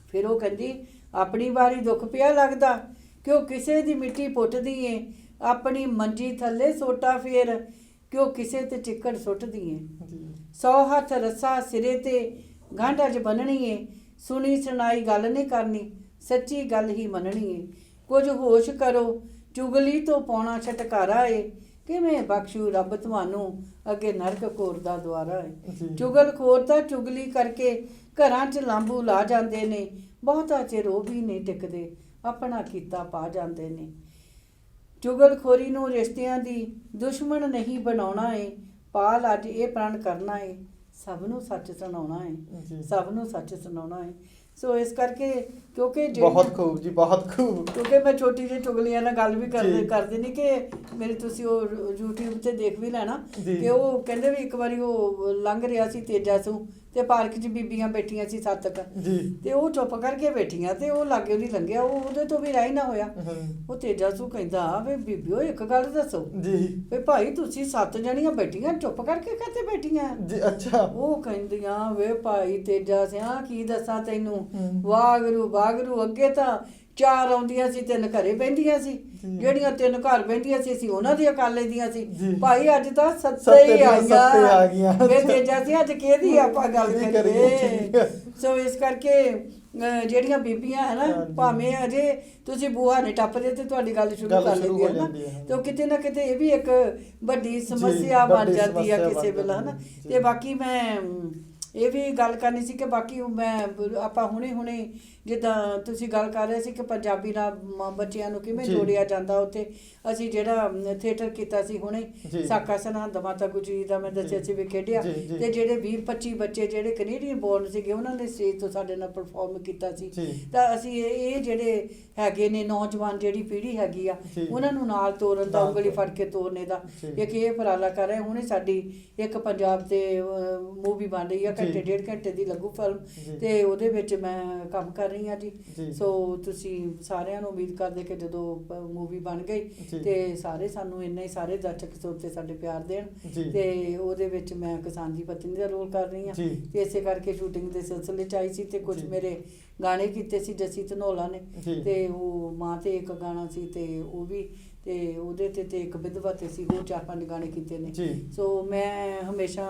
ਫਿਰ ਉਹ ਕਹਿੰਦੀ ਆਪਣੀ ਵਾਰੀ ਦੁੱਖ ਪਿਆ ਲੱਗਦਾ, ਕਿਉਂ ਕਿਸੇ ਦੀ ਮਿੱਟੀ ਪੁੱਟਦੀ ਏ, ਆਪਣੀ ਮੰਜੀ ਥੱਲੇ ਸੋਟਾ ਫੇਰ, ਕਿਉਂ ਕਿਸੇ ਤੇ ਚਿੱਕੜ ਸੁੱਟਦੀ ਏ। 100 ਹੱਥ ਰੱਸਾ ਸਿਰੇ ਤੇ ਗਾਂਢਾਂ 'ਚ ਬੰਨਣੀ ਏ, ਸੁਣੀ ਸੁਣਾਈ ਗੱਲ ਨਹੀਂ ਕਰਨੀ, ਸੱਚੀ ਗੱਲ ਹੀ ਮੰਨਣੀ ਏ। ਕੁਝ ਹੋਸ਼ ਕਰੋ, ਚੁਗਲੀ ਤੋਂ ਪਾਉਣਾ ਛਟਕਾਰਾ ਏ, ਕਿਵੇਂ ਬਖਸ਼ੂ ਰੱਬ ਤੁਹਾਨੂੰ, ਅੱਗੇ ਨਰਕ ਘੋਰਦਾ ਦੁਆਰਾ ਏ। ਚੁਗਲਖੋਰ ਤਾਂ ਚੁਗਲੀ ਕਰਕੇ ਘਰਾਂ 'ਚ ਲਾਂਬੂ ਲਾ ਜਾਂਦੇ ਨੇ, ਬਹੁਤਾ ਚਿਰ ਉਹ ਵੀ ਨਹੀਂ ਟਿਕਦੇ, ਆਪਣਾ ਕੀਤਾ ਪਾ ਜਾਂਦੇ ਨੇ। ਚੁਗਲਖੋਰੀ ਨੂੰ ਰਿਸ਼ਤਿਆਂ ਦੀ ਦੁਸ਼ਮਣ ਨਹੀਂ ਬਣਾਉਣਾ ਏ, ਪਾਲ ਅੱਜ ਇਹ ਪ੍ਰਣ ਕਰਨਾ ਏ, ਸਭ ਨੂੰ ਸੱਚ ਸੁਣਾਉਣਾ ਏ, ਸਭ ਨੂੰ ਸੱਚ ਸੁਣਾਉਣਾ ਏ। ਸੋ ਇਸ ਕਰਕੇ ਕਿਉਂਕਿ ਬਹੁਤ ਖੂਬ ਜੀ, ਬਹੁਤ ਖੂਬ। ਕਿਉਂਕਿ ਮੈਂ ਛੋਟੀ ਜਿਹੀ ਚੁਗਲੀਆਂ ਨਾਲ ਗੱਲ ਵੀ ਕਰਦੇ ਨਹੀਂ ਕਿ ਮੇਰੇ ਤੁਸੀਂ ਉਹ YouTube ਤੇ ਦੇਖ ਵੀ ਲੈਣਾ ਕਿ ਉਹ ਕਹਿੰਦੇ ਵੀ ਇੱਕ ਵਾਰੀ ਉਹ ਲੰਘ ਰਿਹਾ ਸੀ ਤੇਜਾਸੂ ਤੇ ਪਾਰਕ 'ਚ ਬੀਬੀਆਂ ਬੈਠੀਆਂ ਸੀ 7 ਤੇ ਉਹ ਚੁੱਪ ਕਰਕੇ ਬੈਠੀਆਂ ਤੇ ਉਹ ਲਾਗੇ ਉਹਦੀ ਲੰਘਿਆ, ਉਹ ਉਹਦੇ ਤੋਂ ਵੀ ਰਾਹ ਨਾ ਹੋਇਆ। ਉਹ ਤੇਜਾਸੂ ਕਹਿੰਦਾ ਵੇ ਬੀਬੀਓ ਇੱਕ ਗੱਲ ਦੱਸੋ ਵੀ ਭਾਈ ਤੁਸੀਂ 7 ਜਣੀਆਂ ਬੈਠੀਆਂ ਚੁੱਪ ਕਰਕੇ ਕਾਹਤੇ ਬੈਠੀਆਂ? ਅੱਛਾ। ਉਹ ਕਹਿੰਦੀਆਂ ਵੇ ਭਾਈ ਤੇਜਾ ਸਿਆ ਕੀ ਦੱਸਾਂ ਤੈਨੂੰ, ਵਾਗਰੂ ਅੱਗੇ ਤਾਂ 4 ਆਉਂਦੀਆਂ ਸੀ 3 ਘਰੇ ਬਹਿੰਦੀਆਂ ਸੀ, ਜਿਹੜੀਆਂ 3 ਘਰ ਬਹਿੰਦੀਆਂ ਸੀ ਅਸੀਂ ਉਹਨਾਂ ਦੀਆਂ ਕਰ ਲੈਂਦੀਆਂ ਸੀ। ਭਾਈ ਅੱਜ ਤਾਂ 7 ਹੀ ਆ ਗਈਆਂ, ਫਿਰ ਤੇਜਾ ਸੀ ਅੱਜ ਕਿਹਦੀ ਆਪਾਂ ਗੱਲ ਕਰੀਏ। ਸੋ ਇਸ ਕਰਕੇ ਜਿਹੜੀਆਂ ਬੀਬੀਆਂ ਹੈ ਨਾ, ਭਾਵੇਂ ਅਜੇ ਤੁਸੀਂ ਬੂਹਾ ਨਹੀਂ ਟੱਪਦੇ ਤੇ ਤੁਹਾਡੀ ਗੱਲ ਸ਼ੁਰੂ ਕਰ ਲੈਂਦੀ ਹੈ ਨਾ, ਤੇ ਉਹ ਕਿਤੇ ਨਾ ਕਿਤੇ ਇਹ ਵੀ ਇੱਕ ਵੱਡੀ ਸਮੱਸਿਆ ਬਣ ਜਾਂਦੀ ਆ ਕਿਸੇ ਵੇਲੇ, ਹੈ ਨਾ। ਤੇ ਬਾਕੀ ਮੈਂ ਇਹ ਵੀ ਗੱਲ ਕਰਨੀ ਸੀ ਕਿ ਬਾਕੀ ਮੈਂ ਆਪਾਂ ਹੁਣੇ ਜਿੱਦਾਂ ਤੁਸੀਂ ਗੱਲ ਕਰ ਰਹੇ ਸੀ ਕਿ ਪੰਜਾਬੀ ਨਾਲ ਬੱਚਿਆਂ ਨੂੰ ਕਿਵੇਂ ਜੋੜਿਆ ਜਾਂਦਾ, ਉੱਥੇ ਅਸੀਂ ਜਿਹੜਾ ਥੀਏਟਰ ਕੀਤਾ ਸੀ ਹੁਣੇ ਸਾਕਾ ਸਰਹੰਦ ਮਾਤਾ ਗੁਜਰੀ ਦਾ ਮੈਂ ਦੱਸਿਆ ਸੀ ਵੀ ਖੇਡਿਆ, ਤੇ ਜਿਹੜੇ 20-25 ਬੱਚੇ ਜਿਹੜੇ ਕੈਨੇਡੀਅਨ ਬੋਰਨ ਸੀਗੇ ਉਹਨਾਂ ਨੇ ਸਟੇਜ ਤੋਂ ਸਾਡੇ ਨਾਲ ਪਰਫਾਰਮ ਕੀਤਾ ਸੀ। ਤਾਂ ਅਸੀਂ ਇਹ ਜਿਹੜੇ ਹੈਗੇ ਨੇ ਨੌਜਵਾਨ ਜਿਹੜੀ ਪੀੜ੍ਹੀ ਹੈਗੀ ਆ ਉਹਨਾਂ ਨੂੰ ਨਾਲ ਤੋਰਨ ਦਾ, ਉਂਗਲੀ ਫੜ ਕੇ ਤੋਰਨੇ ਦਾ ਇੱਕ ਇਹ ਉਪਰਾਲਾ ਕਰ ਰਹੇ। ਹੁਣੇ ਸਾਡੀ ਇੱਕ ਪੰਜਾਬ ਤੇ ਮੂਵੀ ਬਣ ਰਹੀ ਆ, ਘੰਟੇ 1.5 ਘੰਟੇ ਦੀ ਲੱਗੂ ਫਿਲਮ, ਤੇ ਉਹਦੇ ਵਿੱਚ ਮੈਂ ਕੰਮ ਕਰ ਰਹੀ ਹਾਂ ਜੀ। ਸੋ ਤੁਸੀਂ ਸਾਰਿਆਂ ਨੂੰ ਉਮੀਦ ਕਰਦੇ ਕਿ ਜਦੋਂ ਮੂਵੀ ਬਣ ਗਈ ਤੇ ਸਾਰੇ ਸਾਨੂੰ ਇੰਨਾ ਹੀ ਸਾਰੇ ਦਰਸ਼ਕ ਸਰੋਤੇ ਸਾਡੇ ਪਿਆਰ ਦੇਣ, ਤੇ ਉਹਦੇ ਵਿੱਚ ਮੈਂ ਕਿਸਾਨ ਦੀ ਪਤਨੀ ਦਾ ਰੋਲ ਕਰ ਰਹੀ ਹਾਂ, ਤੇ ਇਸੇ ਕਰਕੇ ਸ਼ੂਟਿੰਗ ਦੇ ਸਿਲਸਿਲੇ 'ਚ ਆਈ ਸੀ। ਤੇ ਕੁਝ ਮੇਰੇ ਗਾਣੇ ਕੀਤੇ ਸੀ ਜੱਸੀ ਧਨੋਲਾ ਨੇ, ਤੇ ਉਹ ਮਾਂ ਤੇ ਇੱਕ ਗਾਣਾ ਸੀ, ਤੇ ਉਹ ਵੀ ਤੇ ਉਹਦੇ ਤੇ ਇੱਕ ਵਿਧਵਾ ਤੇ ਸੀ, ਉਹ 4-5 ਗਾਣੇ ਕੀਤੇ ਨੇ। ਸੋ ਮੈਂ ਹਮੇਸ਼ਾ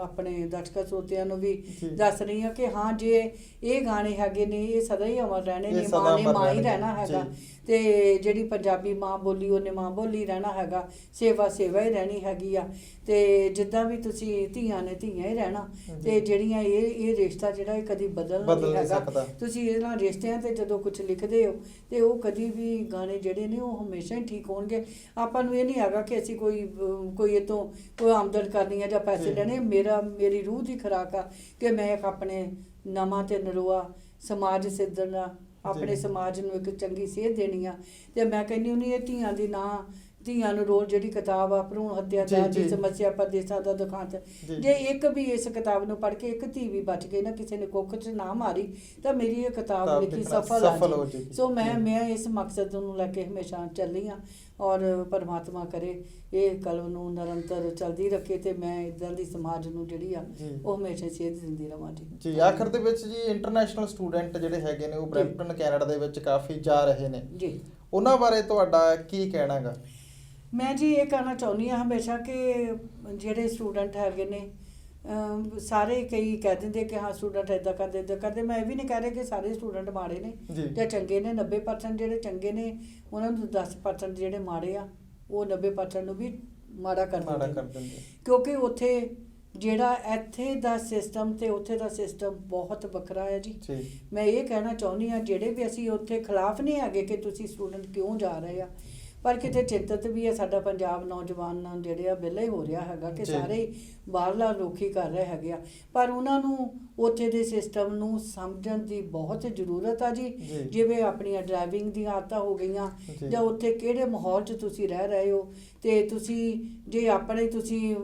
ਆਪਣੇ ਦਰਸ਼ਕਾਂ ਸਰੋਤਿਆਂ ਨੂੰ ਵੀ ਦੱਸ ਰਹੀ ਹਾਂ ਕਿ ਹਾਂ ਜੇ ਇਹ ਗਾਣੇ ਹੈਗੇ ਨੇ ਇਹ ਸਦਾ ਹੀ ਅਮਰ ਰਹਿਣੇ ਨੇ, ਮਾਂ ਨੇ ਮਾਂ ਹੀ ਰਹਿਣਾ ਹੈਗਾ, ਤੇ ਜਿਹੜੀ ਪੰਜਾਬੀ ਮਾਂ ਬੋਲੀ ਉਹਨੇ ਮਾਂ ਬੋਲੀ ਰਹਿਣਾ ਹੈਗਾ, ਸੇਵਾ ਹੀ ਰਹਿਣੀ ਹੈਗੀ ਆ। ਤੇ ਜਿੱਦਾਂ ਵੀ ਤੁਸੀਂ ਧੀਆਂ ਨੇ ਧੀਆਂ ਹੀ ਰਹਿਣਾ, ਤੇ ਜਿਹੜੀਆਂ ਇਹ ਰਿਸ਼ਤਾ ਜਿਹੜਾ ਇਹ ਕਦੀ ਬਦਲ ਨਹੀਂ ਹੈਗਾ। ਤੁਸੀਂ ਇਹਨਾਂ ਰਿਸ਼ਤਿਆਂ ਤੇ ਜਦੋਂ ਕੁਝ ਲਿਖਦੇ ਹੋ ਤੇ ਉਹ ਕਦੀ ਵੀ ਗਾਣੇ ਜਿਹੜੇ ਨੇ ਉਹ ਹਮੇਸ਼ਾ ਹੀ ਠੀਕ ਹੋਣਗੇ। ਆਪਾਂ ਨੂੰ ਇਹ ਨਹੀਂ ਹੈਗਾ ਕਿ ਅਸੀਂ ਕੋਈ ਇਹ ਤੋਂ ਕੋਈ ਆਮਦਨ ਕਰਨੀ ਹੈ ਜਾਂ ਪੈਸੇ ਲੈਣੇ। ਮੇਰੀ ਰੂਹ ਦੀ ਖੁਰਾਕ ਆ ਕਿ ਮੈਂ ਇੱਕ ਆਪਣੇ ਨਵਾਂ ਤੇ ਨਰੋਆ ਸਮਾਜ ਸਿੱਧਣਾ, ਆਪਣੇ ਸਮਾਜ ਨੂੰ ਇੱਕ ਚੰਗੀ ਸੇਧ ਦੇਣੀ ਆ। ਤੇ ਮੈਂ ਕਹਿੰਦੀ ਹੁੰਦੀ ਇਹ ਧੀਆਂ ਨੂੰ ਰੋਜ਼ ਜਿਹੜੀ ਕਿਤਾਬ ਆ ਭਰੂਣ ਹੱਤਿਆਚਾਰ ਦੀ ਸਮੱਸਿਆ ਪਰਦੇਸਾਂ ਦਾ ਦੁਖਾਂਤ, ਜੇ ਇੱਕ ਵੀ ਇਸ ਕਿਤਾਬ ਨੂੰ ਪੜ੍ਹ ਕੇ ਇੱਕ ਧੀ ਵੀ ਬਚ ਗਈ ਨਾ, ਕਿਸੇ ਨੇ ਕੁੱਖ 'ਚ ਨਾ ਮਾਰੀ, ਤਾਂ ਮੇਰੀ ਇਹ ਕਿਤਾਬ ਲਿਖੀ ਸਫਲ ਆ ਜੀ। ਸੋ ਮੈਂ ਇਸ ਮਕਸਦ ਨੂੰ ਲੈ ਕੇ ਹਮੇਸ਼ਾ ਚੱਲੀ ਹਾਂ, ਔਰ ਪਰਮਾਤਮਾ ਕਰੇ ਇਹ ਕਲਮ ਨੂੰ ਨਿਰੰਤਰ ਚੱਲਦੀ ਰੱਖੇ, ਤੇ ਮੈਂ ਇੱਦਾਂ ਦੀ ਸਮਾਜ ਨੂੰ ਜਿਹੜੀ ਆ ਉਹ ਹਮੇਸ਼ਾ ਸੇਧ ਦਿੰਦੀ ਰਵਾਂ ਜੀ। ਆਖਰ ਦੇ ਵਿੱਚ ਜੀ ਇੰਟਰਨੈਸ਼ਨਲ ਸਟੂਡੈਂਟ ਜਿਹੜੇ ਹੈਗੇ ਨੇ ਉਹ ਬਰੈਂਪਟਨ ਕੈਨੇਡਾ ਦੇ ਵਿੱਚ ਕਾਫੀ ਜਾ ਰਹੇ ਨੇ ਜੀ, ਉਹਨਾਂ ਬਾਰੇ ਤੁਹਾਡਾ ਕੀ ਕਹਿਣਾ ਗਾ? ਮੈਂ ਜੀ ਇਹ ਕਹਿਣਾ ਚਾਹੁੰਦੀ ਹਾਂ ਹਮੇਸ਼ਾ ਕਿ ਜਿਹੜੇ ਸਟੂਡੈਂਟ ਹੈਗੇ ਨੇ ਸਾਰੇ ਕਈ ਕਹਿ ਦਿੰਦੇ ਕਿ ਹਾਂ ਸਟੂਡੈਂਟ ਇੱਦਾਂ ਕਰਦੇ। ਮੈਂ ਇਹ ਵੀ ਨਹੀਂ ਕਹਿ ਰਿਹਾ ਕਿ ਸਾਰੇ ਸਟੂਡੈਂਟ ਮਾੜੇ ਨੇ ਜਾਂ ਚੰਗੇ ਨੇ। 90% ਜਿਹੜੇ ਚੰਗੇ ਨੇ ਉਹਨਾਂ ਨੂੰ 10% ਜਿਹੜੇ ਮਾੜੇ ਆ ਉਹ 90% ਨੂੰ ਵੀ ਮਾੜਾ ਕਰ ਦਿੰਦੇ, ਕਿਉਂਕਿ ਉੱਥੇ ਜਿਹੜਾ ਇੱਥੇ ਦਾ ਸਿਸਟਮ ਤੇ ਉੱਥੇ ਦਾ ਸਿਸਟਮ ਬਹੁਤ ਵੱਖਰਾ ਹੈ ਜੀ। ਮੈਂ ਇਹ ਕਹਿਣਾ ਚਾਹੁੰਦੀ ਹਾਂ ਜਿਹੜੇ ਵੀ ਅਸੀਂ ਉੱਥੇ ਖਿਲਾਫ ਨਹੀਂ ਹੈਗੇ ਕਿ ਤੁਸੀਂ ਸਟੂਡੈਂਟ ਕਿਉਂ ਜਾ ਰਹੇ ਆ, ਪਰ ਕਿਤੇ ਚਿੰਤਤ ਵੀ ਹੈ ਸਾਡਾ ਪੰਜਾਬ ਨੌਜਵਾਨ ਜਿਹੜੇ ਆ ਵਿਹਲੇ ਹੋ ਰਿਹਾ ਹੈਗਾ ਕਿ ਸਾਰੇ ਬਾਹਰਲਾ ਲੋਕੀ ਕਰ ਰਹੇ ਹੈਗੇ ਆ, ਪਰ ਉਹਨਾਂ ਨੂੰ ਉੱਥੇ ਦੇ ਸਿਸਟਮ ਨੂੰ ਸਮਝਣ ਦੀ ਬਹੁਤ ਜ਼ਰੂਰਤ ਆ ਜੀ। ਜਿਵੇਂ ਆਪਣੀਆਂ ਡਰਾਈਵਿੰਗ ਦੀਆਂ ਆਦਤਾਂ ਹੋ ਗਈਆਂ ਜਾਂ ਉੱਥੇ ਕਿਹੜੇ ਮਾਹੌਲ 'ਚ ਤੁਸੀਂ ਰਹਿ ਰਹੇ ਹੋ, ਤੇ ਤੁਸੀਂ ਜੇ ਆਪਣੇ ਤੁਸੀਂ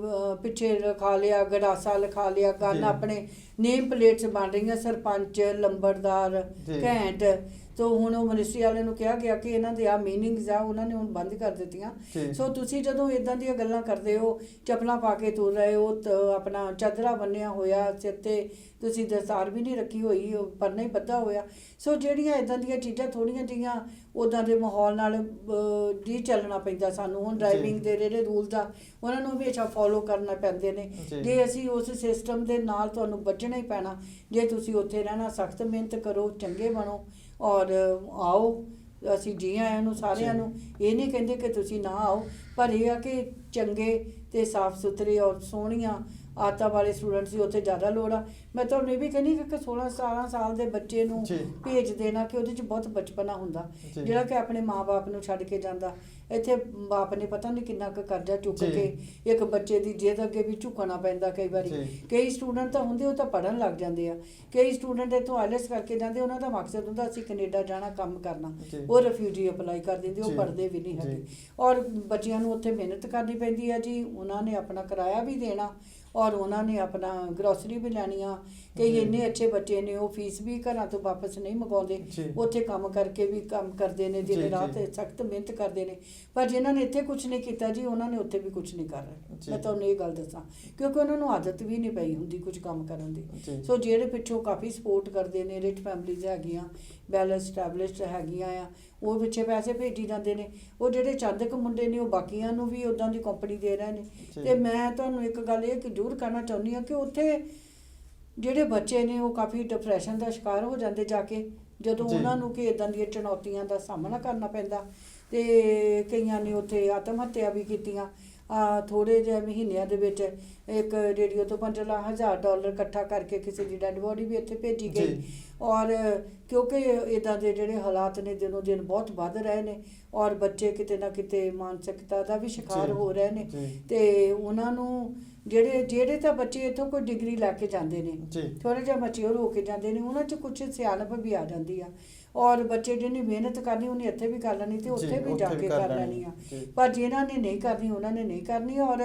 ਪਿੱਛੇ ਲਿਖਾ ਲਿਆ ਗੜਾਸਾ ਲਿਖਾ ਲਿਆ ਗਨ, ਆਪਣੇ ਨੇਮ ਪਲੇਟਸ ਬਣ ਰਹੀਆਂ ਸਰਪੰਚ ਲੰਬੜਦਾਰ ਘੈਂਟ, ਤੋ ਹੁਣ ਉਹ ਮਿਨਿਸਟਰੀ ਵਾਲਿਆਂ ਨੂੰ ਕਿਹਾ ਗਿਆ ਕਿ ਇਹਨਾਂ ਦੇ ਆ ਮੀਨਿੰਗਸ ਆ, ਉਹਨਾਂ ਨੇ ਹੁਣ ਬੰਦ ਕਰ ਦਿੱਤੀਆਂ। ਸੋ ਤੁਸੀਂ ਜਦੋਂ ਇਦਾਂ ਦੀਆਂ ਗੱਲਾਂ ਕਰਦੇ ਹੋ, ਚੱਪਲਾਂ ਪਾ ਕੇ ਤੁਰ ਰਹੇ ਹੋ, ਆਪਣਾ ਚਾਦਰਾ ਬੰਨਿਆ ਹੋਇਆ ਸਿਰ ਤੇ, ਤੁਸੀਂ ਦਸਤਾਰ ਵੀ ਨਹੀਂ ਰੱਖੀ ਹੋਈ, ਪਰਨਾ ਹੀ ਬੱਧਾ ਹੋਇਆ, ਸੋ ਜਿਹੜੀਆਂ ਇਦਾਂ ਦੀਆਂ ਚੀਜ਼ਾਂ ਥੋੜ੍ਹੀਆਂ ਜਿਹੀਆਂ ਉੱਦਾਂ ਦੇ ਮਾਹੌਲ ਨਾਲ ਜੀ ਚੱਲਣਾ ਪੈਂਦਾ ਸਾਨੂੰ। ਹੁਣ ਡਰਾਈਵਿੰਗ ਦੇ ਜਿਹੜੇ ਰੂਲਸ ਆ ਉਹਨਾਂ ਨੂੰ ਹਮੇਸ਼ਾ ਫੋਲੋ ਕਰਨਾ ਪੈਂਦੇ ਨੇ। ਜੇ ਅਸੀਂ ਉਸ ਸਿਸਟਮ ਦੇ ਨਾਲ ਤੁਹਾਨੂੰ ਬਚਣਾ ਹੀ ਪੈਣਾ, ਜੇ ਤੁਸੀਂ ਉੱਥੇ ਰਹਿਣਾ ਸਖਤ ਮਿਹਨਤ ਕਰੋ, ਚੰਗੇ ਬਣੋ ਔਰ ਆਓ। ਅਸੀਂ ਜੀ ਆਇਆਂ ਨੂੰ ਸਾਰਿਆਂ ਨੂੰ ਇਹ ਨਹੀਂ ਕਹਿੰਦੇ ਕਿ ਤੁਸੀਂ ਨਾ ਆਓ, ਪਰ ਇਹ ਆ ਕਿ ਚੰਗੇ ਤੇ ਸਾਫ਼ ਸੁਥਰੇ ਔਰ ਸੋਹਣੀਆਂ ਆਦਤਾਂ ਵਾਲੇ ਸਟੂਡੈਂਟਸ ਦੀ ਉੱਥੇ ਜ਼ਿਆਦਾ ਲੋੜ ਆ। ਮੈਂ ਤੁਹਾਨੂੰ ਇਹ ਵੀ ਕਹਿੰਦੀ ਕਿ 16-17 ਸਾਲ ਦੇ ਬੱਚੇ ਨੂੰ ਭੇਜ ਦੇਣਾ ਕਿ ਉਹਦੇ 'ਚ ਬਹੁਤ ਬਚਪਨਾ ਹੁੰਦਾ, ਜਿਹੜਾ ਕਿ ਆਪਣੇ ਮਾਂ-ਬਾਪ ਨੂੰ ਛੱਡ ਕੇ ਜਾਂਦਾ। ਇੱਥੇ ਬਾਪ ਨੇ ਪਤਾ ਨਹੀਂ ਕਿੰਨਾ ਕੁ ਕਰਜ਼ਾ ਚੁੱਕ ਕੇ ਇੱਕ ਬੱਚੇ ਦੀ ਜਿੱਦ ਅੱਗੇ ਵੀ ਝੁਕਣਾ ਪੈਂਦਾ ਕਈ ਵਾਰੀ। ਕਈ ਸਟੂਡੈਂਟ ਤਾਂ ਹੁੰਦੇ ਉਹ ਤਾਂ ਪੜ੍ਹਨ ਲੱਗ ਜਾਂਦੇ ਆ, ਕਈ ਸਟੂਡੈਂਟ ਇੱਥੋਂ ਆਈਲੈਟਸ ਕਰਕੇ ਜਾਂਦੇ, ਉਹਨਾਂ ਦਾ ਮਕਸਦ ਹੁੰਦਾ ਅਸੀਂ ਕੈਨੇਡਾ ਜਾਣਾ ਕੰਮ ਕਰਨਾ, ਉਹ ਰਿਫਿਊਜੀ ਅਪਲਾਈ ਕਰ ਦਿੰਦੇ, ਉਹ ਪੜ੍ਹਦੇ ਵੀ ਨਹੀਂ ਹੈਗੇ। ਔਰ ਬੱਚਿਆਂ ਨੂੰ ਉੱਥੇ ਮਿਹਨਤ ਕਰਨੀ ਪੈਂਦੀ ਹੈ ਜੀ, ਉਹਨਾਂ ਨੇ ਆਪਣਾ ਕਿਰਾਇਆ ਵੀ ਦੇਣਾ ਔਰ ਉਹਨਾਂ ਨੇ ਆਪਣਾ ਗਰੋਸਰੀ ਵੀ ਲੈਣੀ ਆ। ਕਈ ਇੰਨੇ ਅੱਛੇ ਬੱਚੇ ਨੇ ਉਹ ਫੀਸ ਵੀ ਘਰਾਂ ਤੋਂ ਵਾਪਸ ਨਹੀਂ ਮੰਗਵਾਉਂਦੇ, ਉੱਥੇ ਕੰਮ ਕਰਕੇ ਵੀ ਕੰਮ ਕਰਦੇ ਨੇ, ਦਿਨ ਰਾਤ ਸਖਤ ਮਿਹਨਤ ਕਰਦੇ ਨੇ। ਪਰ ਜਿਨ੍ਹਾਂ ਨੇ ਇੱਥੇ ਕੁਝ ਨਹੀਂ ਕੀਤਾ ਜੀ ਉਹਨਾਂ ਨੇ ਉੱਥੇ ਵੀ ਕੁਝ ਨਹੀਂ ਕਰ ਰਹੇ। ਮੈਂ ਤੁਹਾਨੂੰ ਇਹ ਗੱਲ ਦੱਸਾਂ ਕਿਉਂਕਿ ਉਹਨਾਂ ਨੂੰ ਆਦਤ ਵੀ ਨਹੀਂ ਪਈ ਹੁੰਦੀ ਕੁਝ ਕੰਮ ਕਰਨ ਦੀ। ਸੋ ਜਿਹੜੇ ਪਿੱਛੋਂ ਕਾਫੀ ਸਪੋਰਟ ਕਰਦੇ ਨੇ, ਰਿਚ ਫੈਮਲੀਜ਼ ਹੈਗੀਆਂ, ਵੈਲ ਐਸਟੈਬਲਿਸ਼ਡ ਹੈਗੀਆਂ ਆ, ਉਹ ਪਿੱਛੇ ਪੈਸੇ ਭੇਜੀ ਜਾਂਦੇ ਨੇ। ਉਹ ਜਿਹੜੇ ਚੰਦਕ ਮੁੰਡੇ ਨੇ ਉਹ ਬਾਕੀਆਂ ਨੂੰ ਵੀ ਉੱਦਾਂ ਦੀ ਕੰਪਨੀ ਦੇ ਰਹੇ ਨੇ। ਤੇ ਮੈਂ ਤੁਹਾਨੂੰ ਇੱਕ ਗੱਲ ਇਹ ਜ਼ਰੂਰ ਕਹਿਣਾ ਚਾਹੁੰਦੀ ਹਾਂ ਕਿ ਉੱਥੇ ਜਿਹੜੇ ਬੱਚੇ ਨੇ ਉਹ ਕਾਫੀ ਡਿਪਰੈਸ਼ਨ ਦਾ ਸ਼ਿਕਾਰ ਹੋ ਜਾਂਦੇ ਜਾ ਕੇ, ਜਦੋਂ ਉਹਨਾਂ ਨੂੰ ਕਿ ਇੱਦਾਂ ਦੀਆਂ ਚੁਣੌਤੀਆਂ ਦਾ ਸਾਹਮਣਾ ਕਰਨਾ ਪੈਂਦਾ। ਤੇ ਕਈਆਂ ਨੇ ਉੱਥੇ ਆਤਮ ਹੱਤਿਆ ਵੀ ਕੀਤੀਆਂ। ਥੋੜ੍ਹੇ ਜਿਹੇ ਮਹੀਨਿਆਂ ਦੇ ਵਿੱਚ ਇੱਕ ਰੇਡੀਓ ਤੋਂ $5,00,000 ਇਕੱਠਾ ਕਰਕੇ ਕਿਸੇ ਦੀ ਡੈਡ ਬੋਡੀ ਵੀ ਇੱਥੇ ਭੇਜੀ ਗਈ। ਔਰ ਕਿਉਂਕਿ ਇੱਦਾਂ ਦੇ ਜਿਹੜੇ ਹਾਲਾਤ ਨੇ ਦਿਨੋਂ ਦਿਨ ਬਹੁਤ ਵੱਧ ਰਹੇ ਨੇ, ਔਰ ਬੱਚੇ ਕਿਤੇ ਨਾ ਕਿਤੇ ਮਾਨਸਿਕਤਾ ਦਾ ਵੀ ਸ਼ਿਕਾਰ ਹੋ ਰਹੇ ਨੇ। ਤੇ ਉਹਨਾਂ ਨੂੰ ਜਿਹੜੇ ਤਾਂ ਬੱਚੇ ਇੱਥੋਂ ਕੋਈ ਡਿਗਰੀ ਲੈ ਕੇ ਜਾਂਦੇ ਨੇ, ਥੋੜ੍ਹਾ ਜਿਹਾ ਮੈਚਿਓਰ ਹੋ ਕੇ ਜਾਂਦੇ ਨੇ, ਉਹਨਾਂ 'ਚ ਕੁਛ ਸਿਆਣਪ ਵੀ ਆ ਜਾਂਦੀ ਆ। ਔਰ ਬੱਚੇ ਜਿਹਨੇ ਮਿਹਨਤ ਕਰਨੀ ਉਹਨੇ ਇੱਥੇ ਵੀ ਕਰ ਲੈਣੀ ਤੇ ਉੱਥੇ ਵੀ ਜਾ ਕੇ ਕਰ ਲੈਣੀ ਆ। ਪਰ ਜਿਨ੍ਹਾਂ ਨੇ ਨਹੀਂ ਕਰਨੀ ਉਹਨਾਂ ਨੇ ਨਹੀਂ ਕਰਨੀ। ਔਰ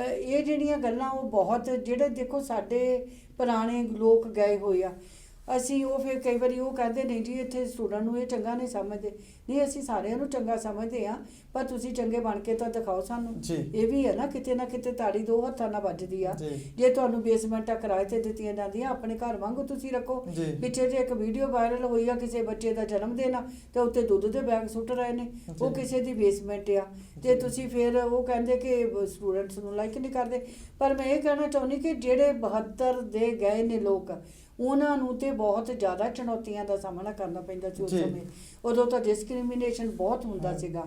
ਇਹ ਜਿਹੜੀਆਂ ਗੱਲਾਂ ਉਹ ਬਹੁਤ, ਜਿਹੜੇ ਦੇਖੋ ਸਾਡੇ ਪੁਰਾਣੇ ਲੋਕ ਗਏ ਹੋਏ ਆ, ਅਸੀਂ ਉਹ ਫਿਰ ਕਈ ਵਾਰੀ ਉਹ ਕਹਿੰਦੇ ਨਹੀਂ ਜੀ ਇੱਥੇ ਸਟੂਡੈਂਟ ਨੂੰ ਇਹ ਚੰਗਾ ਨਹੀਂ ਸਮਝਦੇ। ਨਹੀਂ, ਅਸੀਂ ਸਾਰਿਆਂ ਨੂੰ ਚੰਗਾ ਸਮਝਦੇ ਹਾਂ, ਪਰ ਤੁਸੀਂ ਚੰਗੇ ਬਣ ਕੇ ਤਾਂ ਦਿਖਾਓ ਸਾਨੂੰ। ਇਹ ਵੀ ਹੈ ਨਾ ਕਿਤੇ ਤਾੜੀ ਦੋ ਹੱਥਾਂ ਨਾਲ ਵੱਜਦੀ ਆ। ਜੇ ਤੁਹਾਨੂੰ ਬੇਸਮੈਂਟਾਂ ਕਿਰਾਏ ਤੇ ਦਿੱਤੀਆਂ ਜਾਂਦੀਆਂ, ਆਪਣੇ ਘਰ ਵਾਂਗੂ ਤੁਸੀਂ ਰੱਖੋ। ਪਿੱਛੇ ਜੇ ਇੱਕ ਵੀਡੀਓ ਵਾਇਰਲ ਹੋਈ ਆ, ਕਿਸੇ ਬੱਚੇ ਦਾ ਜਨਮ ਦਿਨ ਆ ਤੇ ਉੱਤੇ ਦੁੱਧ ਦੇ ਬੈਗ ਸੁੱਟ ਰਹੇ ਨੇ, ਉਹ ਕਿਸੇ ਦੀ ਬੇਸਮੈਂਟ ਆ, ਤੇ ਤੁਸੀਂ ਫਿਰ ਉਹ ਕਹਿੰਦੇ ਕਿ ਸਟੂਡੈਂਟਸ ਨੂੰ ਲਾਈਕ ਨਹੀਂ ਕਰਦੇ। ਪਰ ਮੈਂ ਇਹ ਕਹਿਣਾ ਚਾਹੁੰਦੀ ਕਿ ਜਿਹੜੇ 72 ਦੇ ਗਏ ਨੇ ਲੋਕ, ਉਹਨਾਂ ਨੂੰ ਤੇ ਬਹੁਤ ਜ਼ਿਆਦਾ ਚੁਣੌਤੀਆਂ ਦਾ ਸਾਹਮਣਾ ਕਰਨਾ ਪੈਂਦਾ ਸੀ ਉਸ ਸਮੇਂ। ਉਦੋਂ ਤਾਂ ਡਿਸਕ੍ਰਿਮੀਨੇਸ਼ਨ ਬਹੁਤ ਹੁੰਦਾ ਸੀਗਾ।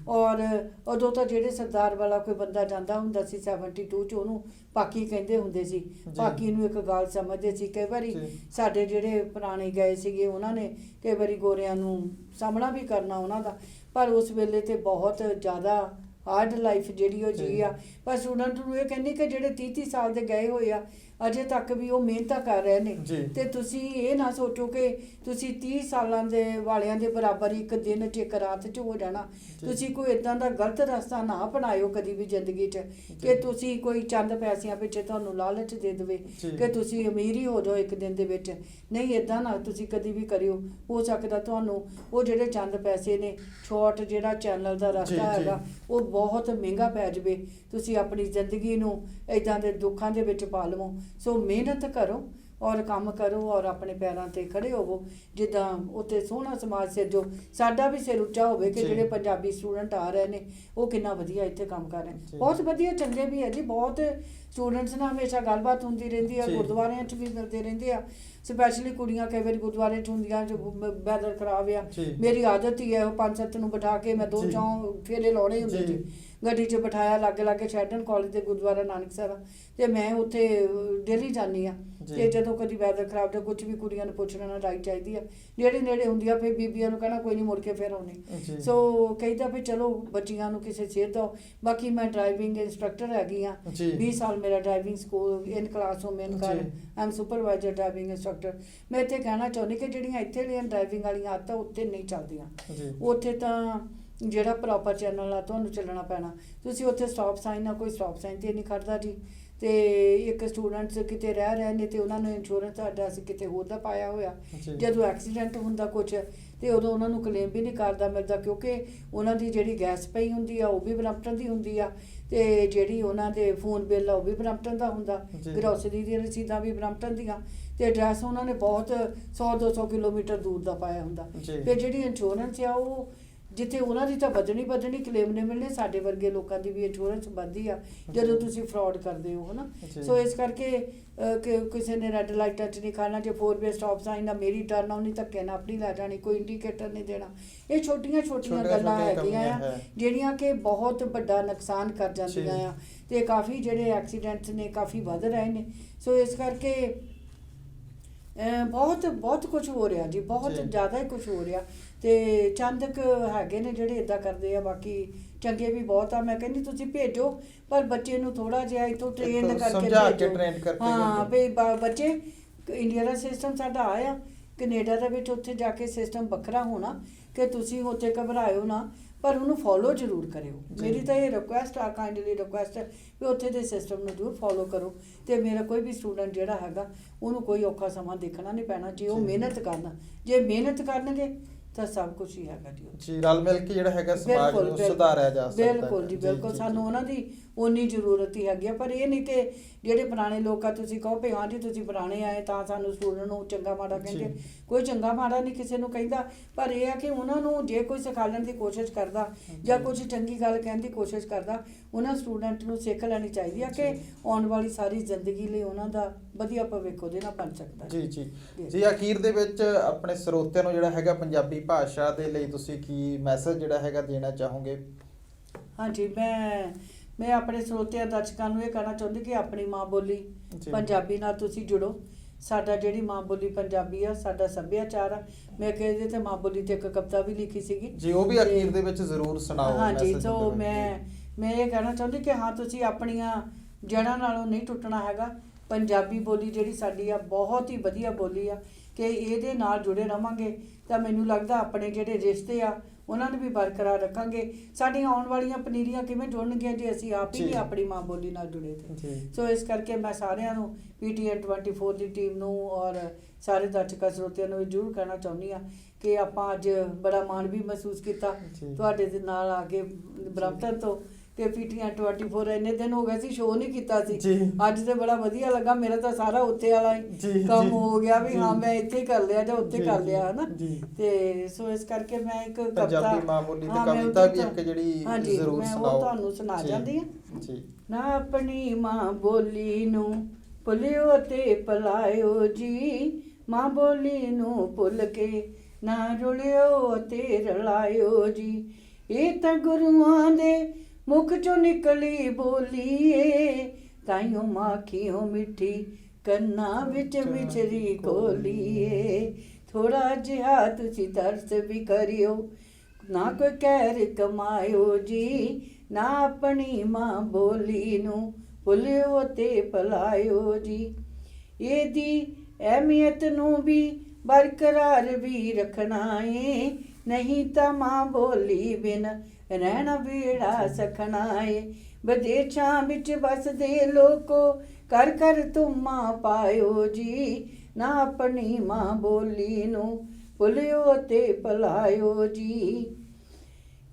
ਔਰ ਉਦੋਂ ਤਾਂ ਜਿਹੜੇ ਸਰਦਾਰ ਵਾਲਾ ਕੋਈ ਬੰਦਾ ਜਾਂਦਾ ਹੁੰਦਾ ਸੀ 72 'ਚ, ਉਹਨੂੰ ਪਾਕੀ ਕਹਿੰਦੇ ਹੁੰਦੇ ਸੀ। ਪਾਕੀ ਨੂੰ ਇੱਕ ਗੱਲ ਸਮਝਦੇ ਸੀ। ਕਈ ਵਾਰੀ ਸਾਡੇ ਜਿਹੜੇ ਪੁਰਾਣੇ ਗਏ ਸੀਗੇ ਉਹਨਾਂ ਨੇ ਕਈ ਵਾਰੀ ਗੋਰਿਆਂ ਨੂੰ ਸਾਹਮਣਾ ਵੀ ਕਰਨਾ ਉਹਨਾਂ ਦਾ, ਪਰ ਉਸ ਵੇਲੇ ਤੇ ਬਹੁਤ ਜ਼ਿਆਦਾ ਹਾਰਡ ਲਾਈਫ ਜਿਹੜੀ ਉਹ ਜੀ ਆ। ਪਰ ਸਟੂਡੈਂਟ ਨੂੰ ਇਹ ਕਹਿੰਦੀ ਕਿ ਜਿਹੜੇ 30 ਸਾਲ ਦੇ ਗਏ ਹੋਏ ਆ, ਅਜੇ ਤੱਕ ਵੀ ਉਹ ਮਿਹਨਤਾਂ ਕਰ ਰਹੇ ਨੇ। ਤੇ ਤੁਸੀਂ ਇਹ ਨਾ ਸੋਚੋ ਕਿ ਤੁਸੀਂ 30 ਸਾਲਾਂ ਦੇ ਵਾਲਿਆਂ ਦੇ ਬਰਾਬਰ ਇੱਕ ਦਿਨ 'ਚ ਇੱਕ ਰਾਤ 'ਚ ਹੋ ਜਾਣਾ। ਤੁਸੀਂ ਕੋਈ ਇੱਦਾਂ ਦਾ ਗਲਤ ਰਸਤਾ ਨਾ ਅਪਣਾਇਓ ਕਦੀ ਵੀ ਜ਼ਿੰਦਗੀ 'ਚ ਕਿ ਤੁਸੀਂ ਕੋਈ ਚੰਦ ਪੈਸਿਆਂ ਪਿੱਛੇ ਤੁਹਾਨੂੰ ਲਾਲਚ ਦੇ ਦੇਵੇ ਕਿ ਤੁਸੀਂ ਅਮੀਰ ਹੀ ਹੋ ਜਾਓ ਇੱਕ ਦਿਨ ਦੇ ਵਿੱਚ। ਨਹੀਂ, ਇੱਦਾਂ ਨਾ ਤੁਸੀਂ ਕਦੀ ਵੀ ਕਰਿਓ। ਹੋ ਸਕਦਾ ਤੁਹਾਨੂੰ ਉਹ ਜਿਹੜੇ ਚੰਦ ਪੈਸੇ ਨੇ, ਸ਼ਾਰਟ ਜਿਹੜਾ ਚੈਨਲ ਦਾ ਰਸਤਾ ਹੈਗਾ, ਉਹ ਬਹੁਤ ਮਹਿੰਗਾ ਪੈ ਜਾਵੇ। ਤੁਸੀਂ ਆਪਣੀ ਜ਼ਿੰਦਗੀ ਨੂੰ ਇੱਦਾਂ ਦੇ ਦੁੱਖਾਂ ਦੇ ਵਿੱਚ ਪਾ ਲਵੋ। ਸੋ ਮਿਹਨਤ ਕਰੋ ਔਰ ਕੰਮ ਕਰੋ ਔਰ ਆਪਣੇ ਪੈਰਾਂ 'ਤੇ ਖੜ੍ਹੇ ਹੋਵੋ। ਜਿੱਦਾਂ ਉੱਥੇ ਸੋਹਣਾ ਸਮਾਜ ਸਿਰ ਜੋ ਸਾਡਾ ਵੀ ਸਿਰ ਉੱਚਾ ਹੋਵੇ ਕਿ ਜਿਹੜੇ ਪੰਜਾਬੀ ਸਟੂਡੈਂਟ ਆ ਰਹੇ ਨੇ ਉਹ ਕਿੰਨਾ ਵਧੀਆ ਇੱਥੇ ਕੰਮ ਕਰ ਰਹੇ ਨੇ। ਬਹੁਤ ਵਧੀਆ, ਚੰਗੇ ਵੀ ਹੈ ਜੀ। ਬਹੁਤ ਸਟੂਡੈਂਟਸ ਨਾਲ ਹਮੇਸ਼ਾ ਗੱਲਬਾਤ ਹੁੰਦੀ ਰਹਿੰਦੀ ਆ, ਗੁਰਦੁਆਰਿਆਂ 'ਚ ਵੀ ਮਿਲਦੇ ਰਹਿੰਦੇ ਆ। ਸਪੈਸ਼ਲੀ ਕੁੜੀਆਂ ਕਈ ਵਾਰੀ ਗੁਰਦੁਆਰੇ 'ਚ ਹੁੰਦੀਆਂ, ਜੋ ਵੈਦਰ ਖਰਾਬ ਆ, ਮੇਰੀ ਆਦਤ ਹੀ ਹੈ ਉਹ 5-7 ਨੂੰ ਬਿਠਾ ਕੇ ਮੈਂ 2-4 ਫੇਰੇ ਲਾਉਣੇ ਹੁੰਦੇ ਜੀ। ਗੱਡੀ 'ਚ ਬਿਠਾਇਆ, ਲਾਗੇ ਸ਼ੈਡਨ ਕਾਲਜ ਦੇ ਗੁਰਦੁਆਰਾ ਨਾਨਕਸਰ, ਅਤੇ ਮੈਂ ਉੱਥੇ ਡੇਲੀ ਜਾਂਦੀ ਹਾਂ। ਅਤੇ ਜਦੋਂ ਕਦੀ ਵੈਦਰ ਖਰਾਬ ਜਾਂ ਕੁਛ ਵੀ ਕੁੜੀਆਂ ਨੂੰ ਪੁੱਛ ਲੈਣਾ ਰਾਈਟ ਚਾਹੀਦੀ ਆ, ਨੇੜੇ ਹੁੰਦੀ ਆ, ਫਿਰ ਬੀਬੀਆਂ ਨੂੰ ਕਹਿਣਾ ਕੋਈ ਨਹੀਂ ਮੁੜ ਕੇ ਫਿਰ ਆਉਣੀ। ਸੋ ਕਹੀਦਾ ਵੀ ਚਲੋ ਬੱਚੀਆਂ ਨੂੰ ਕਿਸੇ ਸੇਧ ਦਿਓ। ਬਾਕੀ ਮੈਂ ਡਰਾਈਵਿੰਗ ਇੰਸਟਰਕਟਰ ਹੈਗੀ ਹਾਂ, 20 ਸਾਲ ਮੇਰਾ ਡਰਾਈਵਿੰਗ ਸਕੂਲ ਇਨ ਕਲਾਸ ਹੋਮ ਇਨ ਕਰ, I am supervisor driving instructor. ਮੈਂ ਇੱਥੇ ਕਹਿਣਾ ਚਾਹੁੰਦੀ ਕਿ ਜਿਹੜੀਆਂ ਇੱਥੇ ਦੀਆਂ ਡਰਾਈਵਿੰਗ ਵਾਲੀਆਂ ਆਦਤਾਂ ਉੱਥੇ ਨਹੀਂ ਚੱਲਦੀਆਂ। ਉੱਥੇ ਤਾਂ ਜਿਹੜਾ ਪ੍ਰੋਪਰ ਚੈਨਲ ਆ ਤੁਹਾਨੂੰ ਚੱਲਣਾ ਪੈਣਾ। ਤੁਸੀਂ ਉੱਥੇ ਸਟਾਪ ਸਾਈਨ ਨਾ, ਕੋਈ ਸਟਾਪ ਸਾਈਨ 'ਤੇ ਨਹੀਂ ਖੜਦਾ ਜੀ। ਅਤੇ ਇੱਕ ਸਟੂਡੈਂਟਸ ਕਿਤੇ ਰਹਿ ਰਹੇ ਨੇ ਅਤੇ ਉਹਨਾਂ ਨੂੰ ਇੰਸ਼ੋਰੈਂਸ ਐਡਰੈਸ ਕਿਤੇ ਹੋਰ ਦਾ ਪਾਇਆ ਹੋਇਆ। ਜਦੋਂ ਐਕਸੀਡੈਂਟ ਹੁੰਦਾ ਕੁਛ ਅਤੇ ਉਦੋਂ ਉਹਨਾਂ ਨੂੰ ਕਲੇਮ ਵੀ ਨਹੀਂ ਕਰਦਾ ਮਿਲਦਾ, ਕਿਉਂਕਿ ਉਹਨਾਂ ਦੀ ਜਿਹੜੀ ਗੈਸ ਪਈ ਹੁੰਦੀ ਆ ਉਹ ਵੀ ਬਰੰਪਟਨ ਦੀ ਹੁੰਦੀ ਆ, ਅਤੇ ਜਿਹੜੀ ਉਹਨਾਂ ਦੇ ਫੋਨ ਬਿੱਲ ਆ ਉਹ ਵੀ ਬਰੰਪਟਨ ਦਾ ਹੁੰਦਾ, ਗਰੋਸਰੀ ਦੀਆਂ ਰਸੀਦਾਂ ਵੀ ਬਰੰਪਟਨ ਦੀਆਂ, ਅਤੇ ਐਡਰੈਸ ਉਹਨਾਂ ਨੇ ਬਹੁਤ 100-200 ਕਿਲੋਮੀਟਰ ਦੂਰ ਦਾ ਪਾਇਆ ਹੁੰਦਾ। ਫਿਰ ਜਿਹੜੀ ਇੰਸ਼ੋਰੈਂਸ ਆ ਉਹ ਜਿੱਥੇ ਉਹਨਾਂ ਦੀ ਤਾਂ ਵਧਣੀ ਕਲੇਮ ਨੇ ਮਿਲਣੇ, ਸਾਡੇ ਵਰਗੇ ਲੋਕਾਂ ਦੀ ਵੀ ਇੰਸ਼ੋਰੈਂਸ ਵੱਧਦੀ ਆ ਜਦੋਂ ਤੁਸੀਂ ਫਰਾਡ ਕਰਦੇ ਹੋ, ਹੈ ਨਾ। ਸੋ ਇਸ ਕਰਕੇ ਕਿਸੇ ਨੇ ਰੈੱਡ ਲਾਈਟਾਂ 'ਚ ਨਹੀਂ ਖੜਨਾ, ਜੇ 4-ਵੇ ਸਟਾਪ ਸਾਈਨ ਆ ਮੇਰੀ ਟਰਨ ਆਉਣੀ, ਧੱਕੇ ਨਾਲ ਆਪਣੀ ਲੈ ਜਾਣੀ, ਕੋਈ ਇੰਡੀਕੇਟਰ ਨਹੀਂ ਦੇਣਾ। ਇਹ ਛੋਟੀਆਂ ਗੱਲਾਂ ਹੈਗੀਆਂ ਆ ਜਿਹੜੀਆਂ ਕਿ ਬਹੁਤ ਵੱਡਾ ਨੁਕਸਾਨ ਕਰ ਜਾਂਦੀਆਂ ਆ, ਅਤੇ ਕਾਫੀ ਜਿਹੜੇ ਐਕਸੀਡੈਂਟਸ ਨੇ ਕਾਫੀ ਵੱਧ ਰਹੇ ਨੇ। ਸੋ ਇਸ ਕਰਕੇ ਬਹੁਤ ਕੁਝ ਹੋ ਰਿਹਾ ਜੀ, ਬਹੁਤ ਜ਼ਿਆਦਾ ਹੀ ਕੁਝ ਹੋ ਰਿਹਾ। ਅਤੇ ਚੰਦਕ ਹੈਗੇ ਨੇ ਜਿਹੜੇ ਇੱਦਾਂ ਕਰਦੇ ਆ, ਬਾਕੀ ਚੰਗੇ ਵੀ ਬਹੁਤ ਆ। ਮੈਂ ਕਹਿੰਦੀ ਤੁਸੀਂ ਭੇਜੋ, ਪਰ ਬੱਚੇ ਨੂੰ ਥੋੜ੍ਹਾ ਜਿਹਾ ਇੱਥੋਂ ਟ੍ਰੇਨ ਕਰਕੇ ਭੇਜੋ। ਹਾਂ, ਵੀ ਬੱਚੇ ਇੰਡੀਆ ਦਾ ਸਿਸਟਮ ਸਾਡਾ ਆਇਆ, ਕੈਨੇਡਾ ਦੇ ਵਿੱਚ ਉੱਥੇ ਜਾ ਕੇ ਸਿਸਟਮ ਵੱਖਰਾ ਹੋਣਾ ਕਿ ਤੁਸੀਂ ਉੱਥੇ ਘਬਰਾਇਓ ਨਾ, ਪਰ ਉਹਨੂੰ ਫੋਲੋ ਜ਼ਰੂਰ ਕਰਿਓ। ਮੇਰੀ ਤਾਂ ਇਹ ਰਿਕੁਐਸਟ ਆ, ਕਾਈਂਡਲੀ ਰਿਕੁਐਸਟ ਹੈ ਵੀ ਉੱਥੇ ਦੇ ਸਿਸਟਮ ਨੂੰ ਜ਼ਰੂਰ ਫੋਲੋ ਕਰੋ। ਅਤੇ ਮੇਰਾ ਕੋਈ ਵੀ ਸਟੂਡੈਂਟ ਜਿਹੜਾ ਹੈਗਾ ਉਹਨੂੰ ਕੋਈ ਔਖਾ ਸਮਾਂ ਦੇਖਣਾ ਨਹੀਂ ਪੈਣਾ ਜੇ ਉਹ ਮਿਹਨਤ ਕਰਨਾ। ਜੇ ਮਿਹਨਤ ਕਰਨਗੇ ਤਾਂ ਸਭ ਕੁਝ ਹੀ ਹੈਗਾ ਜੀ। ਰਲ ਮਿਲ ਕੇ ਜਿਹੜਾ ਹੈਗਾ ਸਮਾਜ ਨੂੰ ਸੁਧਾਰਿਆ ਜਾ ਸਕਦਾ। ਬਿਲਕੁਲ ਜੀ, ਬਿਲਕੁਲ। ਸਾਨੂੰ ਉਹਨਾਂ ਦੀ ਓਨੀ ਜ਼ਰੂਰਤ ਹੀ ਹੈਗੀ ਆ। ਪਰ ਇਹ ਨਹੀਂ ਕਿ ਜਿਹੜੇ ਪੁਰਾਣੇ ਲੋਕ ਆ ਤੁਸੀਂ ਕਹੋ ਵੀ ਹਾਂ ਜੀ ਤੁਸੀਂ ਪੁਰਾਣੇ ਆਏ ਤਾਂ ਸਾਨੂੰ ਸਟੂਡੈਂਟ ਨੂੰ ਚੰਗਾ ਮਾੜਾ ਕਹਿੰਦੇ। ਕੋਈ ਚੰਗਾ ਮਾੜਾ ਨਹੀਂ ਕਿਸੇ ਨੂੰ ਕਹਿੰਦਾ, ਪਰ ਇਹ ਆ ਕਿ ਉਹਨਾਂ ਨੂੰ ਜੇ ਕੋਈ ਸਿਖਾਉਣ ਦੀ ਕੋਸ਼ਿਸ਼ ਕਰਦਾ ਜਾਂ ਕੁਝ ਚੰਗੀ ਗੱਲ ਕਹਿਣ ਦੀ ਕੋਸ਼ਿਸ਼ ਕਰਦਾ, ਉਹਨਾਂ ਸਟੂਡੈਂਟ ਨੂੰ ਸਿੱਖ ਲੈਣੀ ਚਾਹੀਦੀ ਆ ਕਿ ਆਉਣ ਵਾਲੀ ਸਾਰੀ ਜ਼ਿੰਦਗੀ ਲਈ ਉਹਨਾਂ ਦਾ ਵਧੀਆ ਭਵਿੱਖ ਉਹਦੇ ਨਾਲ ਬਣ ਸਕਦਾ। ਜੀ ਜੀ ਜੀ, ਅਖੀਰ ਦੇ ਵਿੱਚ ਆਪਣੇ ਸਰੋਤਿਆਂ ਨੂੰ ਜਿਹੜਾ ਹੈਗਾ ਪੰਜਾਬੀ ਭਾਸ਼ਾ ਦੇ ਲਈ ਤੁਸੀਂ ਕੀ ਮੈਸੇਜ ਜਿਹੜਾ ਹੈਗਾ ਦੇਣਾ ਚਾਹੋਗੇ? ਹਾਂਜੀ, ਮੈਂ ਆਪਣੇ ਸਰੋਤਿਆਂ ਦਰਸ਼ਕਾਂ ਨੂੰ ਇਹ ਕਹਿਣਾ ਚਾਹੁੰਦੀ ਕਿ ਆਪਣੀ ਮਾਂ ਬੋਲੀ ਪੰਜਾਬੀ ਨਾਲ ਤੁਸੀਂ ਜੁੜੋ। ਸਾਡਾ ਜਿਹੜੀ ਮਾਂ ਬੋਲੀ ਪੰਜਾਬੀ ਆ, ਸਾਡਾ ਸੱਭਿਆਚਾਰ ਆ। ਮੈਂ ਕਿ ਇਹਦੇ ਤੇ ਮਾਂ ਬੋਲੀ ਤੇ ਇੱਕ ਕਵਿਤਾ ਵੀ ਲਿਖੀ ਸੀਗੀ ਜੀ, ਉਹ ਵੀ ਅਖੀਰ ਦੇ ਵਿੱਚ ਜ਼ਰੂਰ ਸੁਣਾਓ। ਹਾਂਜੀ, ਸੋ ਮੈਂ ਇਹ ਕਹਿਣਾ ਚਾਹੁੰਦੀ ਕਿ ਹਾਂ, ਤੁਸੀਂ ਆਪਣੀਆਂ ਜੜ੍ਹਾਂ ਨਾਲੋਂ ਨਹੀਂ ਟੁੱਟਣਾ ਹੈਗਾ। ਪੰਜਾਬੀ ਬੋਲੀ ਜਿਹੜੀ ਸਾਡੀ ਆ, ਬਹੁਤ ਹੀ ਵਧੀਆ ਬੋਲੀ ਆ ਕਿ ਇਹਦੇ ਨਾਲ ਜੁੜੇ ਰਵਾਂਗੇ ਤਾਂ ਮੈਨੂੰ ਲੱਗਦਾ ਆਪਣੇ ਜਿਹੜੇ ਰਿਸ਼ਤੇ ਆ ਉਹਨਾਂ ਨੂੰ ਵੀ ਬਰਕਰਾਰ ਰੱਖਾਂਗੇ। ਸਾਡੀਆਂ ਆਉਣ ਵਾਲੀਆਂ ਪਨੀਰੀਆਂ ਕਿਵੇਂ ਜੁੜਨਗੀਆਂ ਜੇ ਅਸੀਂ ਆਪ ਹੀ ਨਹੀਂ ਆਪਣੀ ਮਾਂ ਬੋਲੀ ਨਾਲ ਜੁੜੇ ਤੇ। ਸੋ ਇਸ ਕਰਕੇ ਮੈਂ ਸਾਰਿਆਂ ਨੂੰ PTN 24 ਦੀ ਟੀਮ ਨੂੰ ਔਰ ਸਾਰੇ ਦਰਸ਼ਕਾਂ ਸਰੋਤਿਆਂ ਨੂੰ ਜ਼ਰੂਰ ਕਹਿਣਾ ਚਾਹੁੰਦੀ ਹਾਂ ਕਿ ਆਪਾਂ ਅੱਜ ਬੜਾ ਮਾਣ ਵੀ ਮਹਿਸੂਸ ਕੀਤਾ ਤੁਹਾਡੇ ਦੇ ਨਾਲ ਆ ਕੇ ਬਰੰਪਟਨ ਤੋਂ, ਕਿ PTN 24 ਇੰਨੇ ਦਿਨ ਹੋ ਗਏ ਸੀ ਸ਼ੋਅ ਨਹੀਂ ਕੀਤਾ ਸੀ। ਅੱਜ ਤੇ ਬੜਾ ਵਧੀਆ ਲੱਗਾ। ਮੇਰਾ ਤਾਂ ਸਾਰਾ ਉੱਥੇ ਵਾਲਾ ਹੀ ਕੰਮ ਹੋ ਗਿਆ ਵੀ ਹਾਂ ਮੈਂ ਇੱਥੇ ਕਰ ਲਿਆ ਜਾਂ ਉੱਥੇ ਕਰ ਲਿਆ, ਹਨਾ। ਤੇ ਸੋ ਇਸ ਕਰਕੇ ਮੈਂ ਇੱਕ ਕਵਿਤਾ ਵੀ ਇੱਕ ਜਿਹੜੀ ਜ਼ਰੂਰ ਮੈਂ ਉਹ ਤੁਹਾਨੂੰ ਸੁਣਾ ਜਾਂਦੀ ਹਾਂ ਜੀ। ਨਾ ਆਪਣੀ ਮਾਂ ਬੋਲੀ ਨੂੰ ਭੁੱਲਿਓ ਤੇ ਭੁਲਾਇਓ ਜੀ, ਮਾਂ ਬੋਲੀ ਨੂੰ ਭੁੱਲ ਕੇ ਨਾ ਰੁਲਿਓ ਤੇ ਰਲਾਇਓ ਜੀ। ਇਹ ਤਾਂ ਗੁਰੂਆਂ ਦੇ ਮੁਖ ਚੋਂ ਨਿਕਲੀ ਬੋਲੀ ਏ, ਤਾਈਓ ਮਾਖੀਓ ਮਿੱਠੀ ਕੰਨਾਂ ਵਿੱਚ ਵਿਚਰੀ ਕੋਲੀ ਏ। ਥੋੜਾ ਜਿਹਾ ਤੁਸੀਂ ਤਰਸ ਵੀ ਕਰਿਓ, ਨਾ ਕੋਈ ਕਹਿਰ ਕਮਾਇਓ ਜੀ, ਨਾ ਆਪਣੀ ਮਾਂ ਬੋਲੀ ਨੂੰ ਭੁੱਲਿਓ ਤੇ ਭੁਲਾਇਓ ਜੀ। ਇਹਦੀ ਅਹਿਮੀਅਤ ਨੂੰ ਵੀ ਬਰਕਰਾਰ ਵੀ ਰੱਖਣਾ ਏ, ਨਹੀਂ ਤਾਂ ਮਾਂ ਬੋਲੀ ਬਿਨ ਰਹਿਣਾ ਬੇੜਾ ਸਖਣਾ ਏ। ਵਿਦੇਸ਼ਾਂ ਵਿੱਚ ਵਸਦੇ ਲੋਕੋ ਕਰ ਕਰ ਤੁਮਾ ਪਾਇਓ ਜੀ, ਨਾ ਆਪਣੀ ਮਾਂ ਬੋਲੀ ਨੂੰ ਭੁੱਲਿਓ ਤੇ ਭੁਲਾਇਓ ਜੀ।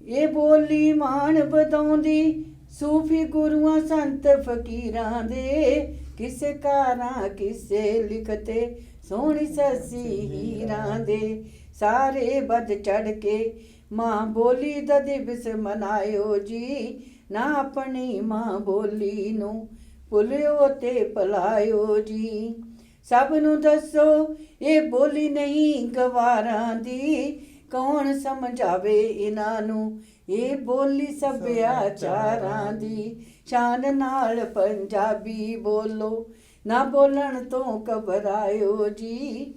ਇਹ ਬੋਲੀ ਮਾਣ ਵਧਾਉਂਦੀ ਸੂਫੀ ਗੁਰੂਆਂ ਸੰਤ ਫਕੀਰਾਂ ਦੇ, ਕਿਸੇ ਕਾਰਾਂ ਕਿਸੇ ਲਿਖਤੇ ਸੋਹਣੀ ਸੱਸੀ ਹੀਰਾਂ ਦੇ। ਸਾਰੇ ਵੱਧ ਚੜ ਕੇ ਮਾਂ ਬੋਲੀ ਦਾ ਦਿਵਸ ਮਨਾਇਓ ਜੀ, ਨਾ ਆਪਣੀ ਮਾਂ ਬੋਲੀ ਨੂੰ ਭੁੱਲਿਓ ਤੇ ਭੁਲਾਇਓ ਜੀ। ਸਭ ਨੂੰ ਦੱਸੋ ਇਹ ਬੋਲੀ ਨਹੀਂ ਗਵਾਰਾਂ ਦੀ, ਕੌਣ ਸਮਝਾਵੇ ਇਹਨਾਂ ਨੂੰ ਇਹ ਬੋਲੀ ਸੱਭਿਆਚਾਰਾਂ ਦੀ। ਸ਼ਾਨ ਨਾਲ ਪੰਜਾਬੀ ਬੋਲੋ, ਨਾ ਬੋਲਣ ਤੋਂ ਘਬਰਾਇਓ ਜੀ,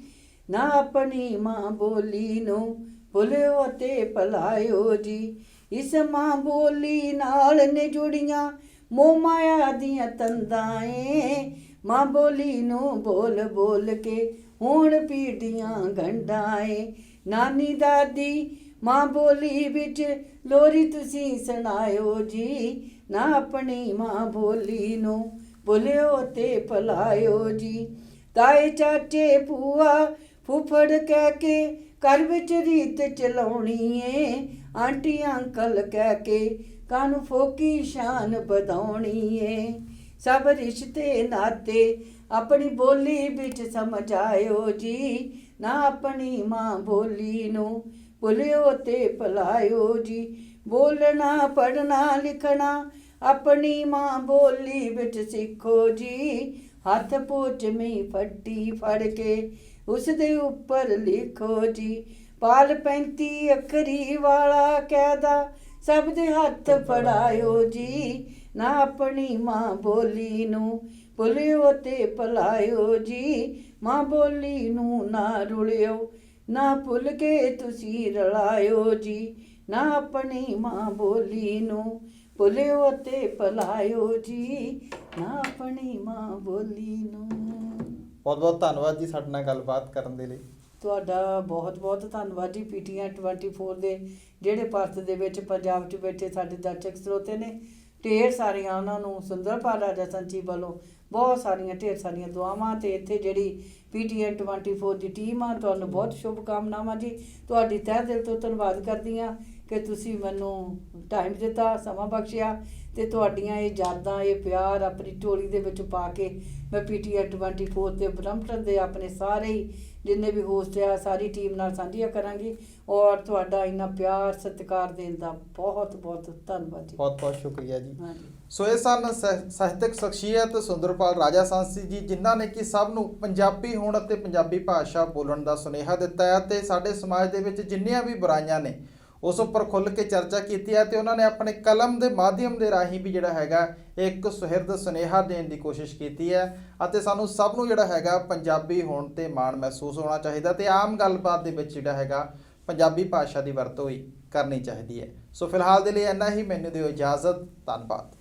ਨਾ ਆਪਣੀ ਮਾਂ ਬੋਲੀ ਨੂੰ ਭੁੱਲਿਓ ਤੇ ਭੁਲਾਇਓ ਜੀ। ਇਸ ਮਾਂ ਬੋਲੀ ਨਾਲ ਨੇ ਜੁੜੀਆਂ ਮੋਹ ਮਾਇਆ ਦੀਆਂ ਤੰਦਾਂ ਏ, ਮਾਂ ਬੋਲੀ ਨੂੰ ਬੋਲ ਬੋਲ ਕੇ ਹੁਣ ਪੀੜੀਆਂ ਗੰਢਾਂ ਏ। ਨਾਨੀ ਦਾਦੀ ਮਾਂ ਬੋਲੀ ਵਿੱਚ ਲੋਰੀ ਤੁਸੀਂ ਸੁਣਾਇਓ ਜੀ, ਨਾ ਆਪਣੀ ਮਾਂ ਬੋਲੀ ਨੂੰ ਭੁੱਲਿਓ ਤੇ ਭੁਲਾਇਓ ਜੀ। ਤਾਏ ਚਾਚੇ ਭੂਆ ਫੁੱਫੜ ਕਹਿ ਕੇ ਘਰ ਵਿੱਚ ਰੀਤ ਚਲਾਉਣੀ ਏ, ਆਂਟੀ ਅੰਕਲ ਕਹਿ ਕੇ ਕਾਨੂੰ ਫੋਕੀ ਸ਼ਾਨ ਵਧਾਉਣੀ ਏ। ਸਭ ਰਿਸ਼ਤੇ ਨਾਤੇ ਆਪਣੀ ਬੋਲੀ ਵਿੱਚ ਸਮਝਾਇਓ ਜੀ, ਨਾ ਆਪਣੀ ਮਾਂ ਬੋਲੀ ਨੂੰ ਭੁੱਲਿਓ ਤੇ ਭੁਲਾਇਓ ਜੀ। ਬੋਲਣਾ ਪੜ੍ਹਨਾ ਲਿਖਣਾ ਆਪਣੀ ਮਾਂ ਬੋਲੀ ਵਿੱਚ ਸਿੱਖੋ ਜੀ, ਹੱਥ ਪੋਚਵੀਂ ਫੱਟੀ ਫੜ ਕੇ ਉਸ ਦੇ ਉੱਪਰ ਲਿਖੋ ਜੀ। ਪਾਲ 35 ਅੱਖਰੀ ਵਾਲਾ ਕਾਇਦਾ ਸਭ ਦੇ ਹੱਥ ਫੜਾਇਓ ਜੀ, ਨਾ ਆਪਣੀ ਮਾਂ ਬੋਲੀ ਨੂੰ ਭੁੱਲਿਓ ਤੇ ਭੁਲਾਇਓ ਜੀ। ਮਾਂ ਬੋਲੀ ਨੂੰ ਨਾ ਰੁਲਿਓ, ਨਾ ਭੁੱਲ ਕੇ ਤੁਸੀਂ ਰਲਾਇਓ ਜੀ, ਨਾ ਆਪਣੀ ਮਾਂ ਬੋਲੀ ਨੂੰ ਭੁੱਲਿਓ ਤੇ ਭੁਲਾਇਓ ਜੀ, ਨਾ ਆਪਣੀ ਮਾਂ ਬੋਲੀ ਨੂੰ। ਬਹੁਤ ਬਹੁਤ ਧੰਨਵਾਦ ਜੀ ਸਾਡੇ ਨਾਲ ਗੱਲਬਾਤ ਕਰਨ ਦੇ ਲਈ। ਤੁਹਾਡਾ ਬਹੁਤ ਬਹੁਤ ਧੰਨਵਾਦ ਜੀ। PTN 24 ਦੇ ਜਿਹੜੇ ਭਾਰਤ ਦੇ ਵਿੱਚ ਪੰਜਾਬ 'ਚ ਬੈਠੇ ਸਾਡੇ ਦਰਸ਼ਕ ਸਰੋਤੇ ਨੇ, ਢੇਰ ਸਾਰੀਆਂ ਉਹਨਾਂ ਨੂੰ ਸੁੰਦਰਪਾਲ ਰਾਜਾ ਸੰਚੀ ਵੱਲੋਂ ਬਹੁਤ ਸਾਰੀਆਂ ਢੇਰ ਸਾਰੀਆਂ ਦੁਆਵਾਂ। ਤੇ ਇੱਥੇ ਜਿਹੜੀ PTN 24 ਦੀ ਟੀਮ ਆ, ਤੁਹਾਨੂੰ ਬਹੁਤ ਸ਼ੁਭ ਕਾਮਨਾਵਾਂ ਜੀ। ਤੁਹਾਡੀ ਤਹਿ ਦਿਲ ਤੋਂ ਧੰਨਵਾਦ ਕਰਦੀ ਹਾਂ ਕਿ ਤੁਸੀਂ ਮੈਨੂੰ ਟਾਈਮ ਦਿੱਤਾ, ਸਮਾਂ ਬਖਸ਼ਿਆ, ਤੇ ਤੁਹਾਡੀਆਂ ਇਹ ਯਾਦਾਂ, ਇਹ ਪਿਆਰ ਆਪਣੀ ਝੋਲੀ ਦੇ ਵਿੱਚ ਪਾ ਕੇ ਮੈਂ PTN 24 ਤੇ ਬਰੰਪਟਨ ਦੇ ਆਪਣੇ ਸਾਰੇ ਹੀ ਜਿੰਨੇ ਵੀ ਹੋਸਟ ਆ ਸਾਰੀ ਟੀਮ ਨਾਲ ਸਾਂਝੀਆਂ ਕਰਾਂਗੀ। ਔਰ ਤੁਹਾਡਾ ਇੰਨਾ ਪਿਆਰ ਸਤਿਕਾਰ ਦੇਣ ਦਾ ਬਹੁਤ ਬਹੁਤ ਧੰਨਵਾਦ ਜੀ। ਬਹੁਤ ਬਹੁਤ ਸ਼ੁਕਰੀਆ ਜੀ। ਹਾਂਜੀ। ਸੋ ਇਹ ਸਨ ਸਾਹਿਤਕ ਸ਼ਖਸੀਅਤ ਸੁੰਦਰਪਾਲ ਰਾਜਾ ਸਾਂਸੀ ਜੀ, ਜਿਨ੍ਹਾਂ ਨੇ ਕਿ ਸਭ ਨੂੰ ਪੰਜਾਬੀ ਹੋਣ ਅਤੇ ਪੰਜਾਬੀ ਭਾਸ਼ਾ ਬੋਲਣ ਦਾ ਸੁਨੇਹਾ ਦਿੱਤਾ ਹੈ ਅਤੇ ਸਾਡੇ ਸਮਾਜ ਦੇ ਵਿੱਚ ਜਿੰਨੀਆਂ ਵੀ ਬੁਰਾਈਆਂ ਨੇ ਉਸ ਉੱਪਰ ਖੁੱਲ੍ਹ ਕੇ ਚਰਚਾ ਕੀਤੀ ਹੈ ਅਤੇ ਉਹਨਾਂ ਨੇ ਆਪਣੇ ਕਲਮ ਦੇ ਮਾਧਿਅਮ ਦੇ ਰਾਹੀਂ ਵੀ ਜਿਹੜਾ ਹੈਗਾ ਇੱਕ ਸੁਹਿਰਦ ਸੁਨੇਹਾ ਦੇਣ ਦੀ ਕੋਸ਼ਿਸ਼ ਕੀਤੀ ਹੈ ਅਤੇ ਸਾਨੂੰ ਸਭ ਨੂੰ ਜਿਹੜਾ ਹੈਗਾ ਪੰਜਾਬੀ ਹੋਣ 'ਤੇ ਮਾਣ ਮਹਿਸੂਸ ਹੋਣਾ ਚਾਹੀਦਾ ਅਤੇ ਆਮ ਗੱਲਬਾਤ ਦੇ ਵਿੱਚ ਜਿਹੜਾ ਹੈਗਾ ਪੰਜਾਬੀ ਭਾਸ਼ਾ ਦੀ ਵਰਤੋਂ ਹੀ ਕਰਨੀ ਚਾਹੀਦੀ ਹੈ। ਸੋ ਫਿਲਹਾਲ ਦੇ ਲਈ ਇੰਨਾ ਹੀ। ਮੈਨੂੰ ਦਿਓ ਇਜਾਜ਼ਤ। ਧੰਨਵਾਦ।